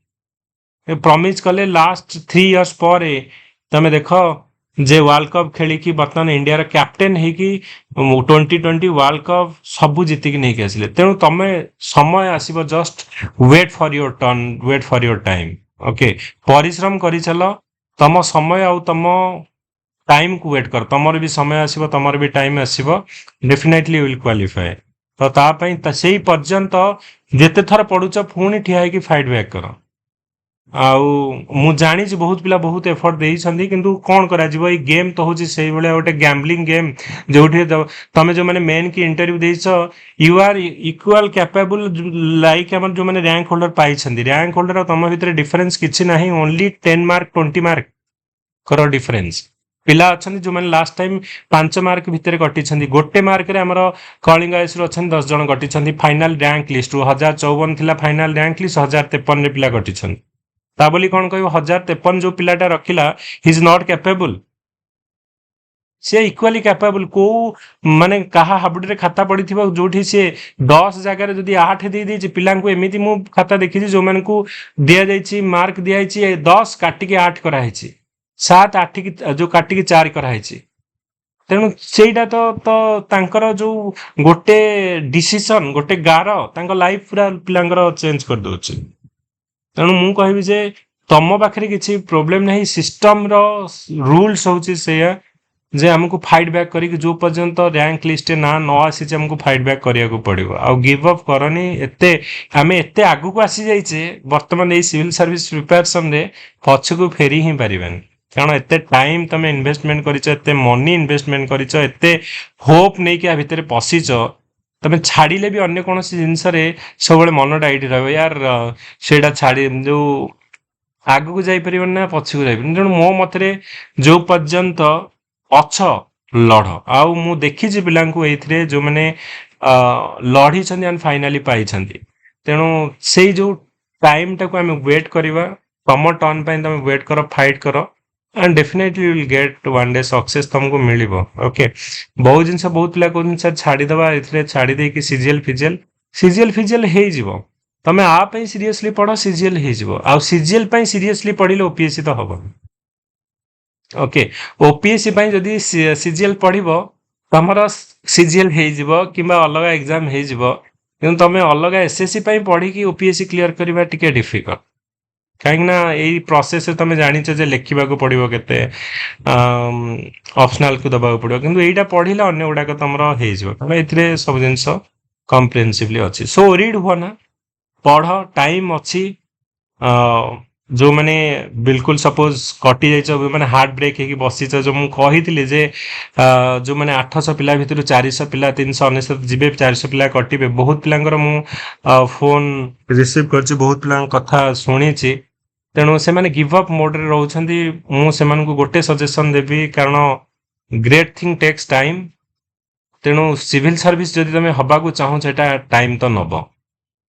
प्रमिज कले लास्ट 3 इयर्स पर तुम देख जे वर्ल्ड कप खेलिकी बर्तमान इंडिया कैप्टेन होगी 2020 वर्ल्ड कप सबू जीतिक नहीं आसिले तेणु तुम समय आसब just wait for your turn wait for your time okay परिश्रम करी चल तुम समय आउ तुम टाइम को वेट कर तुमर भी समय आसब तुमर भी टाइम आसब डेफिनेटली विल क्वालिफाए तो तापाई से पर्यंत जेते थर पड़ुच पुणी ठिया होगी फाइट बैक कर आउ मु जानी बहुत पिला बहुत एफर्ट देइछंती किंतु कोन करा जीव ए गेम तो होची सेही बेले गोटे गैम्बलिंग गेम जोठी तमे जो माने मेन की इंटरव्यू देइछ you are equal capable like हमर जो माने रैंक होल्डर पाइछंती रैंक होल्डर और तम भितर डिफरेंस किछि नाही ओनली 10 मार्क 20 मार्क कर डिफरेंस पिला अच्छा जो मैंने लास्ट टाइम 5 मार्क भितर कटिछंती गोटे मार्क रे हमर कलिंग आईएस रो अच्छा 10 जन कटिछंती फाइनल रैंक लिस्ट 1054 थिला फाइनल रैंक लिस्ट 1053 रे पिला कटिछंती ता बोली कौन कह 1053 जो पिलाटा रखिला ही इज नॉट कैपेबल से इक्वाली कैपेबल को माने कहा हाबुडे खाता पड़ी थी जोठी से 10 जगह जदि 8 दे दी पिला एमती मु खाता देखी जो मान को दिया जाइए मार्क दिया 10 काटिकी 8 कराई 7 8 की जो काटिकी 4 कराई तेणु सेटा तो तांकर जो गोटे डिसीजन गोटे गार तांकर लाइफ पूरा पिलांकर चेंज कर दोछि तेणु मु कहबी जे तम पाखे किसी प्रोब्लेम नहीं सिस्टम रो रूल्स होछि से जे हमको फाइट बैक करी जो पर्यंत रैंक लिस्ट ना न आसी हमको फाइट बैक करिया को पड़िबो आ गिव अप करनी एते हमें एते आगु को आसी जाइछे वर्तमान ए सिविल सर्विस प्रिपरेशन रे पछ को फेरी ही परिबन कारण एते टाइम तमे इन्वेस्टमेंट करिछ एते मनी इन्वेस्टमेंट करिछ एते होप नै कि आ भितर पसिछ तमे छाड़िले भी अन्य कौन जिनस सब मनटा ये रहा यार सेटा छाड़ी जो आग को जापर ना पछ को जापर तेणु मो मत जो पर्यंत अछ लड़ आउ मु देखी पिला जो मैंने लड़ी एंड फाइनाली पाई तेणु से जो टाइम टाक आम वेट करवा तम टर्न पर तुम वेट कर फाइट कर and definitely will get one day success तुमको मिल ओके बहुत जिन बहुत पिला कहते सर छाड़ीदे ये छाड़ी देकी सीजीएल फिजिएल हो तमें आप सीरियसली पढ़ सीजीएल हो सीजीएल सीरियसली पढ़ले ओपीएससी तो हम ओके ओपीएससी जदि सीजीएल पढ़ तुम सीजीएल हो कि अलग एग्जाम हो तुम अलग एसएससी पढ़ी ओपीएससी क्लियर करवा टिके डिफिकल्ट कहीं यही प्रोसेस तुम जानी जे लिखा पड़ो के ऑप्शनल को दबा पड़ो कि यहीटा पढ़ले अन्य गुड़ाक तुम हो ये सब जिन कम्प्रिहेंसिवली अच्छी सो ओरिड हुआ ना पढ़ टाइम अच्छी जो मैंने बिल्कुल सपोज कटि जाइए मैंने हार्ट ब्रेक हो बसीच जो मुझे जे जो मैंने 800 पिला भितर 400 पिला 399 जीवे 400 पिला कटे बहुत पिलांकर मु फोन रिसीव कर बहुत पिला कथा शुणी तेणु से मैंने गिव अप मोड रे रोचंती मुझे गोटे सजेशन देवी कारण ग्रेट थिंग टेक्स टाइम तेणु सिविल सर्विस जदि तुम हवा चाहो सेटा टाइम तो नब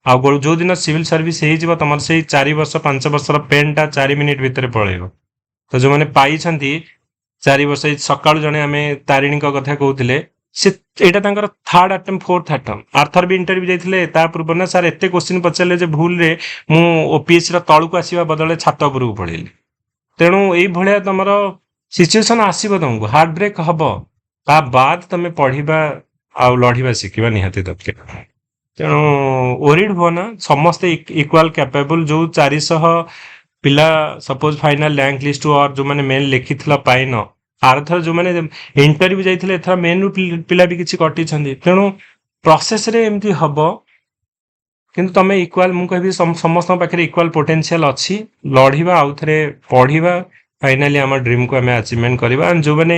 आ जो दिन सिविल सर्विस हो तुम से 4 वर्ष 5 वर्षर पेनटा 4 मिनिट भितर पलैब तो जो मैंने पाई 4 वर्ष सकाळु जने आम तारिणी कथा कहते यहाँ third attempt fourth attempt Arthur भी इंटरव्यू जाते पूर्व ना सार एत क्वेश्चन पचारे जे भूल रे मु ओपीएससी तलू आसवा बदले छात उपर को पढ़ेली तेणु ये तुम सिचुएसन आसब तुमको हार्ट ब्रेक हम ता बाद तुम पढ़ा आ लड़वा शिखा निहाती दरकार ତେଣୁ ଓରିଡ୍ ହୁଅ ନା, ସମସ୍ତେ ଇକ୍ୱାଲ କ୍ୟାपेबल। ଯୋଉ 400 ପିଲା ସପୋଜ ଫାଇନାଲ ର୍ୟାଙ୍କ ଲିଷ୍ଟ ଅର୍ ଯୋଉମାନେ ମେନ୍ ଲେଖିଥିଲ ପାଇନ, ଆରଥର ଯୋଉମାନେ ଇଣ୍ଟରଭ୍ୟୁ ଯାଇଥିଲେ ଏଥର ମେନ୍ ପିଲା ବି କିଛି କଟିଛନ୍ତି। ତେଣୁ ପ୍ରୋସେସରେ ଏମିତି ହବ, କିନ୍ତୁ ତମେ ଇକ୍ୱାଲ, ମୁଁ କହିବି ସମସ୍ତଙ୍କ ପାଖରେ ଇକ୍ୱାଲ ପୋଟେନ୍ସିଆଲ ଅଛି। ଲଢିବା, ଆଉ ଥରେ ପଢିବା, ଫାଇନାଲି ଆମ ଡ୍ରିମକୁ ଆମେ ଆଚିଭମେଣ୍ଟ କରିବା। ଆଣ୍ଡ ଯୋଉମାନେ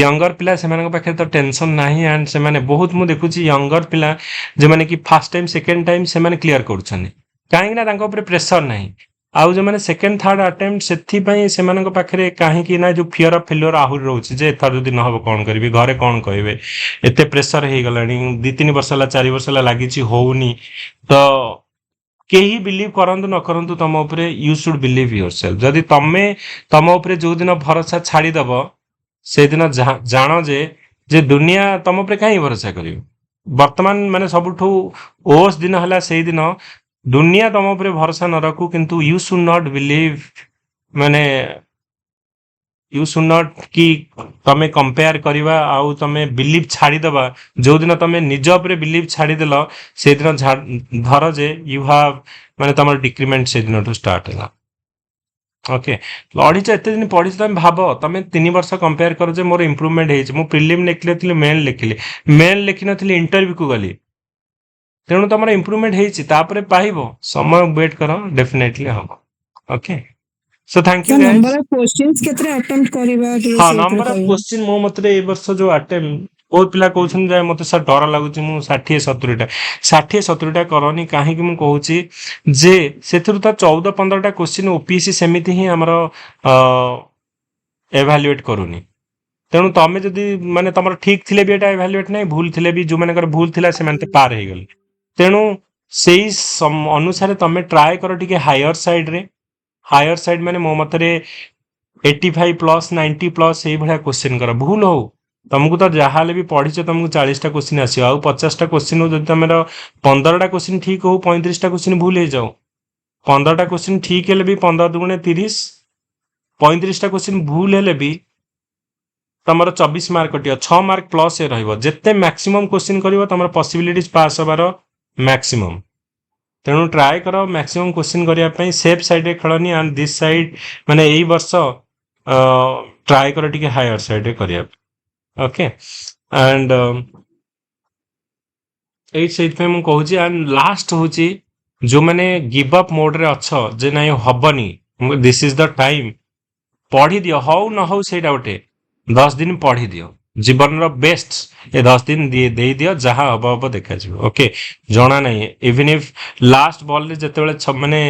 ୟଙ୍ଗର ପିଲା ସେମାନଙ୍କ ପାଖରେ ତ ଟେନସନ ନାହିଁ। ଆଣ୍ଡ ସେମାନେ ବହୁତ, ମୁଁ ଦେଖୁଛି ୟଙ୍ଗର ପିଲା ଯେଉଁମାନେ କି ଫାର୍ଷ୍ଟ ଟାଇମ୍ ସେକେଣ୍ଡ ଟାଇମ୍ ସେମାନେ କ୍ଲିୟର କରୁଛନ୍ତି, କାହିଁକି ନା ତାଙ୍କ ଉପରେ ପ୍ରେସର ନାହିଁ। ଆଉ ଯେଉଁମାନେ ସେକେଣ୍ଡ ଥାର୍ଡ ଆଟେମ୍ପ୍ଟ, ସେଥିପାଇଁ ସେମାନଙ୍କ ପାଖରେ କାହିଁକି ନା ଯୋଉ ଫିୟର ଅଫ ଫେଲିୟର ଆହୁରି ରହୁଛି ଯେ ଏଥର ଯଦି ନହବ କଣ କରିବି, ଘରେ କଣ କହିବେ, ଏତେ ପ୍ରେସର ହେଇଗଲାଣି, 2-3 ବର୍ଷ ହେଲା 4 ବର୍ଷ ହେଲା ଲାଗିଛି, ହଉନି। ତ କେହି ବିଲିଭ କରନ୍ତୁ ନ କରନ୍ତୁ ତମ ଉପରେ, ୟୁ ସୁଡ ବିଲିଭ ୟୁର ସେଲ୍ଫ। ଯଦି ତମେ ତମ ଉପରେ ଯୋଉଦିନ ଭରସା ଛାଡିଦବ, ସେଇଦିନ ଜାଣ ଯେ ଦୁନିଆ ତମ ଉପରେ କାହିଁ ଭରସା କରିବ। ବର୍ତ୍ତମାନ ମାନେ ସବୁଠୁ ଓସ୍ ଦିନ ହେଲା ସେଇଦିନ ଦୁନିଆ ତମ ଉପରେ ଭରସା ନ ରଖୁ, କିନ୍ତୁ ୟୁ ସୁଡ ନଟ୍ ବିଲିଭ, ମାନେ ୟୁ ସୁଡ ନଟ୍ କି ତମେ କମ୍ପେୟାର କରିବା ଆଉ ତମେ ବିଲିଭ ଛାଡିଦବା। ଯୋଉଦିନ ତମେ ନିଜ ଉପରେ ବିଲିଭ ଛାଡିଦେଲ, ସେଇଦିନ ଧର ଯେ ୟୁ ହାଭ, ମାନେ ତମର ଡିକ୍ରିମେଣ୍ଟ ସେଦିନଠୁ ଷ୍ଟାର୍ଟ ହେଲା। ଓକେ, ଲଢିଛ ଏତେ ଦିନ ପଢିଛ, ତମେ ଭାବ ତମେ 3 ବର୍ଷ କମ୍ପେୟାର କର ଯେ ମୋର ଇମ୍ପ୍ରୁଭମେଣ୍ଟ ହେଇଛି। ମୁଁ ପ୍ରିଲିମ୍ ଲେଖିନଥିଲି, ମେନ୍ ଲେଖିଲି, ମେନ୍ ଲେଖିନଥିଲି, ଇଣ୍ଟରଭ୍ୟୁକୁ ଗଲି। ତେଣୁ ତମର ଇମ୍ପ୍ରୁଭମେଣ୍ଟ ହେଇଛି, ତାପରେ ପାଇବ। ସମୟ ୱେଟ୍ କର, ଡେଫିନେଟଲି ହବ। Okay, so thank you guys. Number of questions केतरे अटेम्प्ट करिबा ହଁ, ନମ୍ବର ଅଫ କ୍ୱେଶ୍ଚିନ୍ ମୋ ମତରେ ଏଇ ବର୍ଷ ଯୋଉ ଆଟେମ୍ପ, ବହୁତ ପିଲା କହୁଛନ୍ତି ଯେ ମତେ ସାର୍ ଡର ଲାଗୁଛି, ମୁଁ 60-70ଟା କରନି। କାହିଁକି ମୁଁ କହୁଛି ଯେ ସେଥିରୁ ତ 14-15ଟା କ୍ୱେଶ୍ଚିନ୍ ଓପିଏସସି ସେମିତି ହିଁ ଆମର ଏଭାଲୁଏଟ୍ କରୁନି। ତେଣୁ ତମେ ଯଦି ମାନେ ତମର ଠିକ ଥିଲେ ବି ଏଟା ଏଭାଲୁଏଟ୍ ନାହିଁ, ଭୁଲ ଥିଲେ ବି ଯୋଉମାନଙ୍କର ଭୁଲ ଥିଲା ସେମାନେ ତ ପାର ହେଇଗଲେ। ତେଣୁ ସେଇ ଅନୁସାରେ ତମେ ଟ୍ରାଏ କର ଟିକେ ହାୟର ସାଇଡରେ। ହାୟର ସାଇଡ ମାନେ ମୋ ମତରେ 85+, 90+ ସେଇଭଳିଆ କ୍ୱେଶ୍ଚିନ୍ କର। ଭୁଲ ହଉ, ତମକୁ ତ ଯାହାହେଲେ ବି ପଢିଛ, ତମକୁ 40ଟା କ୍ୱେଶ୍ଚିନ୍ ଆସିବ। ଆଉ 50ଟା କ୍ୱେଶ୍ଚିନ୍ ଯଦି ତମର 15ଟା କ୍ୱେଶ୍ଚିନ୍ ଠିକ ହଉ, 35ଟା କ୍ୱେଶ୍ଚିନ୍ ଭୁଲ ହେଇଯାଉ। 15ଟା କ୍ୱେଶ୍ଚିନ୍ ଠିକ ହେଲେ ବି 15 ଦୁଗୁଣେ 30, 35ଟା କ୍ୱେଶ୍ଚିନ୍ ଭୁଲ ହେଲେ ବି ତମର 24 ମାର୍କ କଟିବ, 6 ମାର୍କ ପ୍ଲସ୍ ରହିବ। ଯେତେ ମ୍ୟାକ୍ସିମମ୍ କ୍ୱେଶ୍ଚିନ୍ କରିବ ତମର ପସିବିଲିଟିଜ ପାସ୍ ହବାର ମ୍ୟାକ୍ସିମମ୍। ତେଣୁ ଟ୍ରାଏ କର ମ୍ୟାକ୍ସିମମ୍ କ୍ୱେଶ୍ଚିନ୍ କରିବା ପାଇଁ, ସେଫ୍ ସାଇଡରେ ଖେଳନି। ଆଣ୍ଡ ଦିସ୍ ସାଇଡ ମାନେ ଏଇ ବର୍ଷ ଟ୍ରାଏ କର ଟିକେ ହାୟର ସାଇଡରେ କରିବା। ଓକେ, ଆଣ୍ଡ ସେଇଥିପାଇଁ ମୁଁ କହୁଛି। ଆଣ୍ଡ ଲାଷ୍ଟ ହଉଛି ଯୋଉମାନେ ଗିଭ୍ ଅପ୍ ମୋଡରେ ଅଛ ଯେ ନାଇଁ ହବନି, ଦିସ୍ ଇଜ ଦ ଟାଇମ, ପଢିଦିଅ। ହଉ ନ ହଉ ସେଇଟା ଗୋଟେ 10 ଦିନ ପଢିଦିଅ, ଜୀବନର ବେଷ୍ଟ ଏ 10 ଦିନ ଦେଇଦିଅ, ଯାହା ହବ ହବ ଦେଖାଯିବ। ଓକେ, ଜଣା ନାହିଁ, ଇଭିନ୍ ଇଫ୍ ଲାଷ୍ଟ ବଲରେ ଯେତେବେଳେ ମାନେ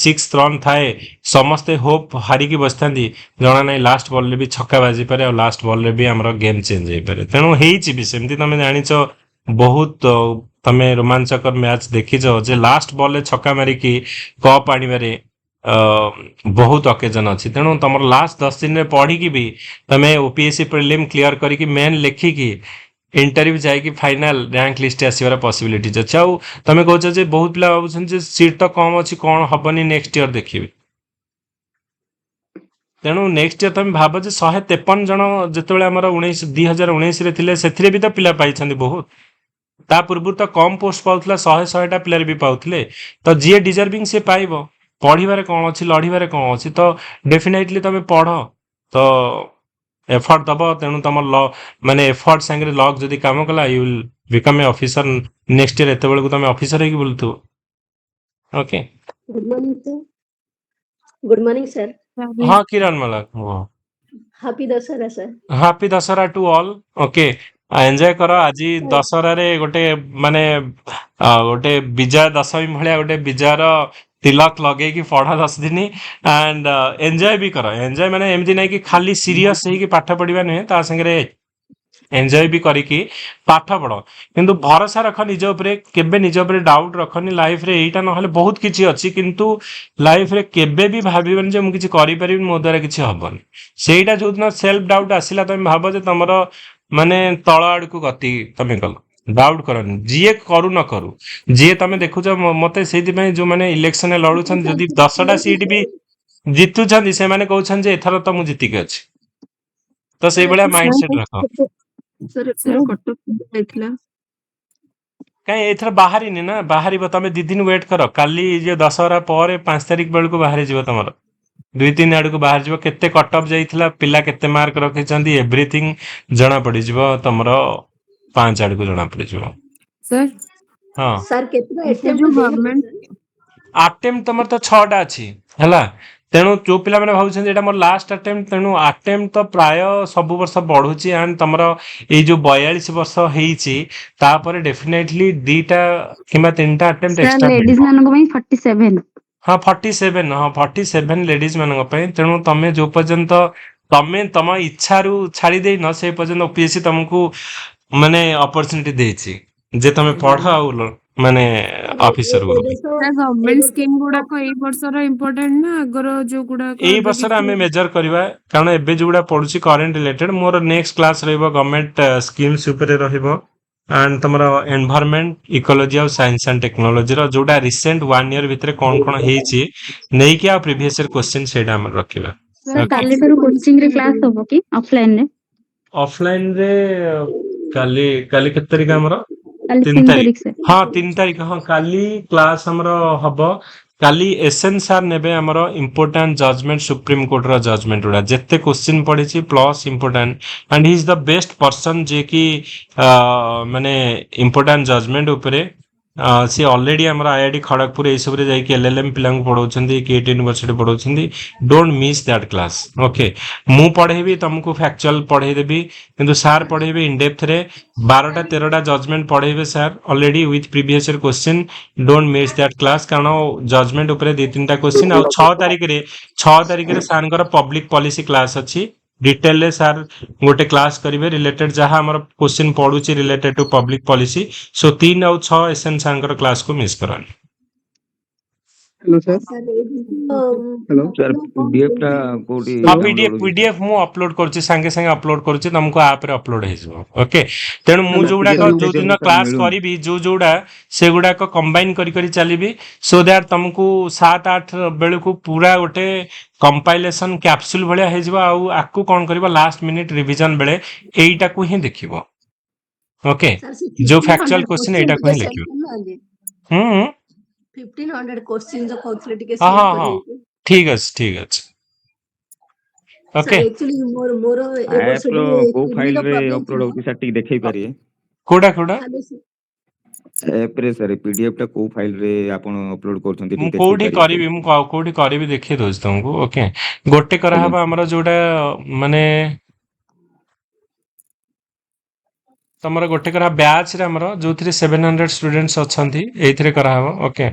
6th ରନ୍ ଥାଏ, ସମସ୍ତେ ହୋପ୍ ହାରିକି ବସିଥାନ୍ତି, ଜଣା ନାହିଁ ଲାଷ୍ଟ ବଲରେ ବି ଛକା ବାଜିପାରେ, ଆଉ ଲାଷ୍ଟ ବଲରେ ବି ଆମର ଗେମ୍ ଚେଞ୍ଜ ହେଇପାରେ। ତେଣୁ ହେଇଛି ବି ସେମିତି, ତମେ ଜାଣିଛ ବହୁତ, ତମେ ରୋମାଞ୍ଚକର ମ୍ୟାଚ୍ ଦେଖିଛ ଯେ ଲାଷ୍ଟ ବଲରେ ଛକା ମାରିକି କପ୍ ଆଣିବାରେ ବହୁତ ଅକେଜନ ଅଛି। ତେଣୁ ତମର ଲାଷ୍ଟ 10 ଦିନରେ ପଢିକି ବି ତମେ ଓପିଏସସି ପ୍ରିଲିମ୍ କ୍ଲିୟର କରିକି, ମେନ୍ ଲେଖିକି ଇଣ୍ଟରଭ୍ୟୁ ଯାଇକି ଫାଇନାଲ ର୍ୟାଙ୍କ ଲିଷ୍ଟ ଆସିବାର ପସିବିଲିଟିଜ ଅଛି। ଆଉ ତମେ କହୁଛ ଯେ ବହୁତ ପିଲା ଭାବୁଛନ୍ତି ଯେ ସିଟ୍ ତ କମ ଅଛି, କଣ ହବନି, ନେକ୍ସଟ ଇୟର ଦେଖିବି। ତେଣୁ ନେକ୍ସଟ ଇୟର ତମେ ଭାବ ଯେ 153 ଜଣ ଯେତେବେଳେ ଆମର 2019ରେ ଥିଲେ, ସେଥିରେ ବି ତ ପିଲା ପାଇଛନ୍ତି ବହୁତ। ତା ପୂର୍ବରୁ ତ କମ ପୋଷ୍ଟ ପାଉଥିଲା, 100ଟା ପିଲାରେ ବି ପାଉଥିଲେ। ତ ଯିଏ ଡିଜର୍ଭିଂ ସିଏ ପାଇବ। ପଢିବାରେ କଣ ଅଛି, ଲଢିବାରେ କଣ ଅଛି। ତ ଡେଫିନେଟଲି ତମେ ପଢ, ତ ଏଫର୍ଟ ଦବ। ତେଣୁ ତମ ମାନେ ଏଫର୍ଟ ସାଙ୍ଗରେ ଲକ୍ ଯଦି କାମ କଲା, you will become a officer next year. ଏତେବେଳକୁ ତମେ ଅଫିସର ହେଇକି ବୁଲୁଥିବ। Okay, good morning sir. Good morning sir. ହଁ Kiran Mallick, happy Dussehra sir. Happy Dussehra to all. Okay, enjoy କର। ଆଜି ଦଶହରାରେ ଗୋଟେ ମାନେ ଗୋଟେ ବିଜୟ ଦଶମୀ ଭଳିଆ ଗୋଟେ ବିଜୟର ତିଲକ ଲଗେଇକି ପଢ 10 ଦିନ। ଆଣ୍ଡ ଏନ୍ଜୟ ବି କର। ଏନ୍ଜୟ ମାନେ ଏମିତି ନାହିଁ କି ଖାଲି ସିରିୟସ ହେଇକି ପାଠ ପଢିବା ନୁହେଁ, ତା ସାଙ୍ଗରେ ଏନ୍ଜୟ ବି କରିକି ପାଠ ପଢ। କିନ୍ତୁ ଭରସା ରଖ ନିଜ ଉପରେ, କେବେ ନିଜ ଉପରେ ଡାଉଟ ରଖନି। ଲାଇଫରେ ଏଇଟା ନହେଲେ ବହୁତ କିଛି ଅଛି, କିନ୍ତୁ ଲାଇଫରେ କେବେ ବି ଭାବିବନି ଯେ ମୁଁ କିଛି କରିପାରିବିନି, ମୋ ଦ୍ୱାରା କିଛି ହବନି। ସେଇଟା ଯୋଉଦିନ ସେଲ୍ଫ ଡାଉଟ ଆସିଲା, ତମେ ଭାବ ଯେ ତମର ମାନେ ତଳ ଆଡକୁ ଗତି ତମେ କଲ। ଡାଉଟ କରନି, ଯିଏ କରୁ ନ କରୁ। ଯିଏ ତମେ ଦେଖୁଛ, ମତେ ସେଇଥିପାଇଁ ଯୋଉମାନେ ଇଲେକ୍ସନରେ ଲଢୁଛନ୍ତି, ଯଦି 10ଟା ସିଟ୍ ବି ଜିତୁଛନ୍ତି, ସେମାନେ କହୁଛନ୍ତି ଯେ ଏଥର ତ ମୁଁ ଜିତିକି ଅଛି। ତ ସେଇଭଳିଆ ମାଇଣ୍ଡ ସେଟ ରଖ। सर कटक ଯାଇଥିଲା। कहीं एथर बाहरी ना बाहरी तमे 2 दिन वेट कर काली जे दशहरा पर 5 तारिख बेलू बाहरी जीव तुम 2-3 आड़ को बाहर जीव केते कट ऑफ जाइथिला पिला केते मार्क रखिछंती एवरीथिंग जना पड़ी जीव तुमरो 5 आड़ को जना पड़ी जीव सर हां सर केतना ଏଇଟା attempt ଯୋଉ ଦେଇଥିଲେ ଗଭର୍ଣ୍ଣମେଣ୍ଟ sir? अटेम्प्ट तुम तो 6टा अच्छी है तेणु जो पिला मैंने भावुं एटा मोर लास्ट अटेम्प्ट तेणु अटेम्प्ट तो प्राय सब वर्ष बढ़ुची एंड तुम ये जो 42 वर्ष होईची तापर डेफिनेटली 2टा किंबा 3टा अटेम्प्ट सर एक्स्ट्रा लेडीज मानक ପାଇଁ 47 हाँ 47 हाँ 47 लेडीज मानक ପାଇଁ तेणु तमे जो पर्यंत तमे तम इच्छारू छाड़ी दे न से पर्यंत ओपीएससी तुमको माने अपॉर्चुनिटी देछि जे तमे पढ़ आउ माने ऑफिसर गुरु गवर्नमेंट स्कीम गुड़ाक एई वर्षर इम्पोर्टेंट ना आगर जो गुड़ाक एई वर्षर आमे मेजर करबा कारण एबे जोडा पडुची करंट रिलेटेड मोर नेक्स्ट क्लास रहइबो गवर्नमेंट स्कीम्स ऊपर रहिबो एंड तमरा एनवायरनमेंट इकोलॉजी और साइंस एंड टेक्नोलॉजी रो जोडा रिसेंट 1 ईयर भितरे कोन कोन हेची नै कि आ प्रीवियस ईयर क्वेश्चन सेडा हम रखिबा सर काली फेर कोचिंग रे क्लास होबो कि ऑफलाइन रे ऑफलाइन रे काली काली केत तारिख हमरो काली 3 3 तारिख तारिख से हाँ 3 तारिख हाँ काली क्लास हमरो हबो काली एसएन सार नेबे हमरो इंपोर्टेंट जजमेंट सुप्रीम कोर्ट रो जजमेंट उडा जेते क्वेश्चन पढिछि plus important and he is the best person जे कि माने इंपोर्टेंट जजमेंट ऊपरे सी ऑलरेडी हमरो आईआईटी खड़गपुर ए सब रे जाई कि एलएलएम पिलांग पढौछंदी केट यूनिवर्सिटी पढौछंदी don't miss that class okay मु पढेबी तुमको फैक्चुअल पढे देबी किंतु सार पढेबी इन डेप्थ रे 12टा 13टा जजमेंट पढेबे sir already with previous year question don't miss that class कारण जजमेंट ऊपर 2-3टा क्वेश्चन आ 6 तारिख रे सारंकर पब्लिक पॉलिसी क्लास अछि डिटेल रे सार गोटे क्लास करिवे रिलेटेड जहां हमर क्वेश्चन पढुची related to public policy so 3 और 6 एसएन सारंकर क्लास को मिस करनी हेलो सर Sir, ଏଇ ଜିନିଷ, हेलो सर କଣ पीडीएफ टा କେମିତି- कोडी हाँ पीडीएफ मु अपलोड करछि संगे संगे अपलोड करछि तुमको ऐप रे अपलोड हे जबो ओके तेणु मु जोडा को जो दिन क्लास करिवि जोडा से गुडा को कंबाइन करी करी चलीबी सो दैट तुमको 7-8 बेलू को पूरा गोटे कंपाइलेशन कैप्सूल भलिया हे जबो आ आकु कोन करबो लास्ट मिनिट रिवीजन बेले एईटा को ही देखिबो ओके Sir, ସେ जो 1500 फैक्चुअल क्वेश्चन एटा को ही ଟିକେ लिखिबो send କରୁନାହାନ୍ତି? हम्म 1500 क्वेश्चन जो कहउଥିଲେ ଟିକେ हाँ send हाँ हाँ କରିବେ। ठीक ଅଛି Sir, ओके actually ମୋର ଏ ऐप ବର୍ଷ रो ଟିକେ को फाइल kidneyର रे problem अपलोड ଥିଲା। होती सर टिक देखै पारिए कोडा Hello, sir. ऐप रे सर पीडीएफ टा को फाइल रे आपण अपलोड करछंती मु टिक देखै कोठी पारिए करिवि मु कोठी करिवि देखि दोस तुमको ओके गोटे करा हबा हमर जोडा माने तमरा गोटे करा बैच रे हमर जोथि 700 स्टूडेंट्स अछंती एथिरे करा हबो ओके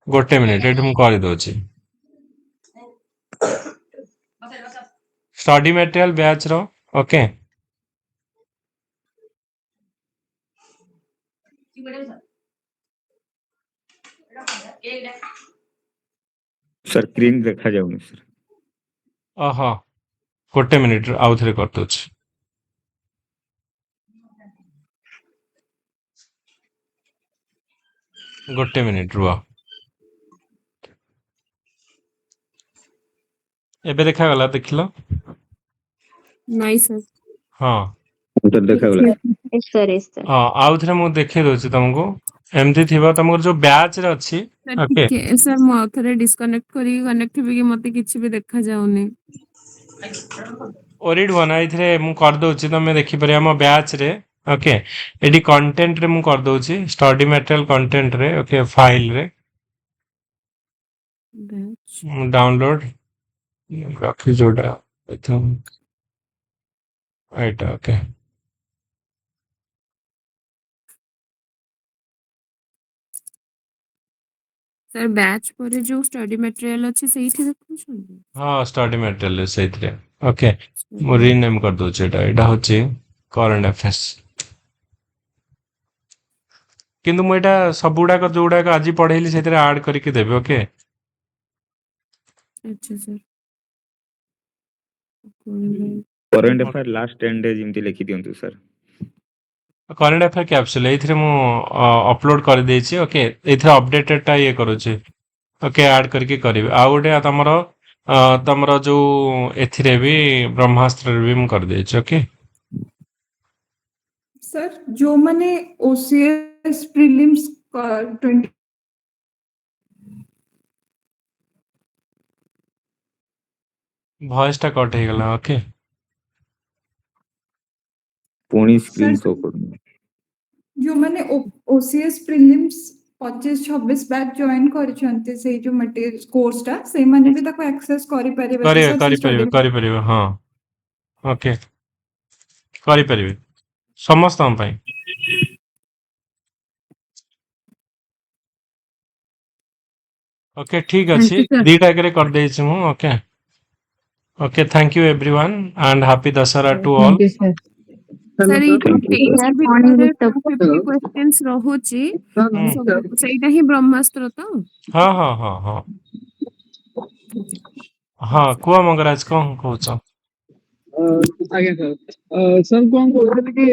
गोटे मिनिट एठ मु करि दोछि स्टडी मटेरियल बैच रो ओके सर स्क्रीन देखा जाउनी सर ओहो गोटे मिनिट आउ थरे कर दोछि गोटे मिनिट रुआ एबे देखा गला देखिलो नहीं सर हाँ सर देखा गला यस सर हाँ आउ थरे मु देखि दोछि तुमको एमती थिबा तुमर जो बैच रे अछि सर ओके ठीक सर मु आउथरे डिस्कनेक्ट करी कनेक्ट हेबे कि मते किछि भी देखा जाउनी ओरिड बनाई थरे मु कर दोछि तमे देखि परे हम बैच रे ओके एडी कंटेंट रे मु कर दोछि स्टडी मटेरियल कंटेंट रे ओके फाइल रे डाउनलोड रखी जोडा एथम आइटा ओके सर बैच पर जो स्टडी मटेरियल अछि सेही देखुछन हाँ स्टडी मटेरियल सेथरे ओके मु रीनेम कर दोछि एटा होछि करंट अफेयर्स किंतु मु एटा सब गुडा जोडा आज पढैली सेथरे ऐड करके देबे ओके अच्छा sir current affair last 10 days इमती लिखि दियंतु सर करंट अफेयर कैप्सूल एथिरे मु अपलोड कर देछि ओके एथिरे अपडेटेड टा ये करूछि ओके ऐड करके करिवे आ गोटे तमरो जो एथिरे भी ब्रह्मास्त्र रे भी मु कर देछि ओके सर जो मैंने ओसीएस प्रीलिम्स 20 ଭଏସ ଟା କଟ୍ ହେଇଗଲା ଓକେ ପୁଣି सर ସ୍କ୍ରିନ୍ ଶୋ କରୁନି। जो मैंने ओसीएस प्रीलिम्स 25-26 बैच जॉइन କରିଛନ୍ତି ସେଇ ଯୋଉ ମେଟେରିଆଲ କୋର୍ସଟା ସେଇମାନେ ବି ତାକୁ ଆକ୍ସେସ୍ କରିପାରିବେ ତ କରିବେ ସर ସେ କରିପାରିବେ ହଁ ଓକେ କରିପାରିବେ ସମସ୍ତଙ୍କ ପାଇଁ ଓକେ ଠିକ Thank ଅଛି you, sir. ଦିଟା ଆଗରେ କରିଦେଇଛି ମୁଁ okay okay thank you everyone and happy Dussehra to all Thank you, sir. Sir, ଏଇ ଯୋଉ Thank you, sir. test Morning ଭିତରେ with the 250 questions ରହୁଛି ସବୁ ସେଇଟା ହିଁ ବ୍ରହ୍ମାସ୍ତ୍ର ତ? ହଁ ହଁ ହଁ ହଁ ହଁ କୁହ ମଙ୍ଗରାଜ କଣ କହୁଛ ଆଜ୍ଞା ସାର୍ ସାର୍ କଣ କହୁଥିଲି କି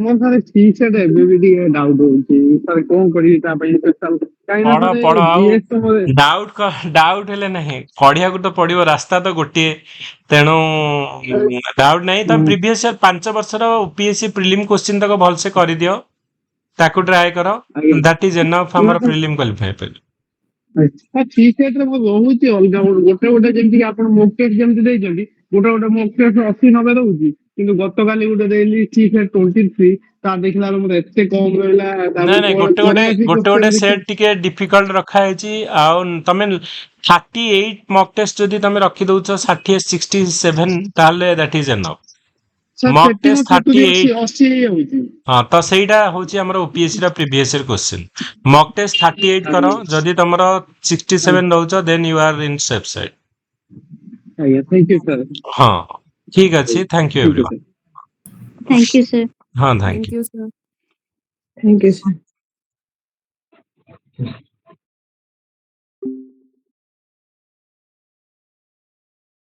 ମୋର ସାର୍ ଠିକ ସେ ଏବେ ବି ଟିକେ ଡାଉଟ୍ ହଉଛି ସାର୍ କଣ କରିବି ତା ପାଇଁ ସ୍ପେଶାଲ କାହିଁକି ନା ପଢ ଆଉ ଜିଏସ୍ ତ ମୋର ଡାଉଟ୍ ହେଲେ ନାହିଁ ପଢିବାକୁ ତ ପଡିବ ରାସ୍ତା ତ ଗୋଟିଏ ତେଣୁ ଡାଉଟ୍ ନାହିଁ ତମେ ପ୍ରିଭିୟସ୍ ଇୟର 5 ବର୍ଷର ଓପିଏସସି ପ୍ରିଲିମ୍ କ୍ୱେଶ୍ଚିନ୍ ତକ ଭଲସେ କରିଦିଅ ତାକୁ ଟ୍ରାଏ କର ଆଜ୍ଞା ଦ୍ୟାଟ୍ ଇଜ ଏନଫ୍ ଆମର ପ୍ରିଲିମ୍ କ୍ୱାଲିଫାଏ ପାଇଁ ଠିକ ସେଟ୍ରେ ମୋର ରହୁଛି ଅଲଗା ଗୋଟେ ଯେମିତି ଆପଣ ମୋକ୍ ଟେଷ୍ଟ ଯେମିତି ଦେଇଛନ୍ତି ଗୋଟେ ମୋକ୍ ଟେଷ୍ଟ 80-90 ରହୁଛି କିନ୍ତୁ ଗତକାଲି ଗୋଟେ ଦେଇଲି ଠିକ ସେଟ୍ 23 ତା ଦେଖିଲା ବେଳକୁ ମୋର ଏତେ କମ ରହିଲା ତାପରେ ନାଇଁ ଗୋଟେ ସେଟ୍ ଟିକେ ଡିଫିକଲ୍ଟ ରଖା ହେଇଛି ଆଉ ତମେ 38 ମକ୍ ଟେଷ୍ଟ ଯଦି ତମେ ରଖିଦଉଛ 67 ତାହେଲେ that is enough mock test 38 80 ହେଇଯାଉଛି ହଁ ତ ସେଇଟା ହଉଛି ଆମର ଓପିଏସସି ର previous year question mock test 38 କର ଯଦି ତମର 67 ରହୁଛ then you are in safe side ଆଜ୍ଞା ଥ୍ୟାଙ୍କ ୟୁ ସାର୍ ହଁ ଠିକ ଅଛି thank you everyone Thank you, sir. ହଁ thank Thank you, sir. Thank you sir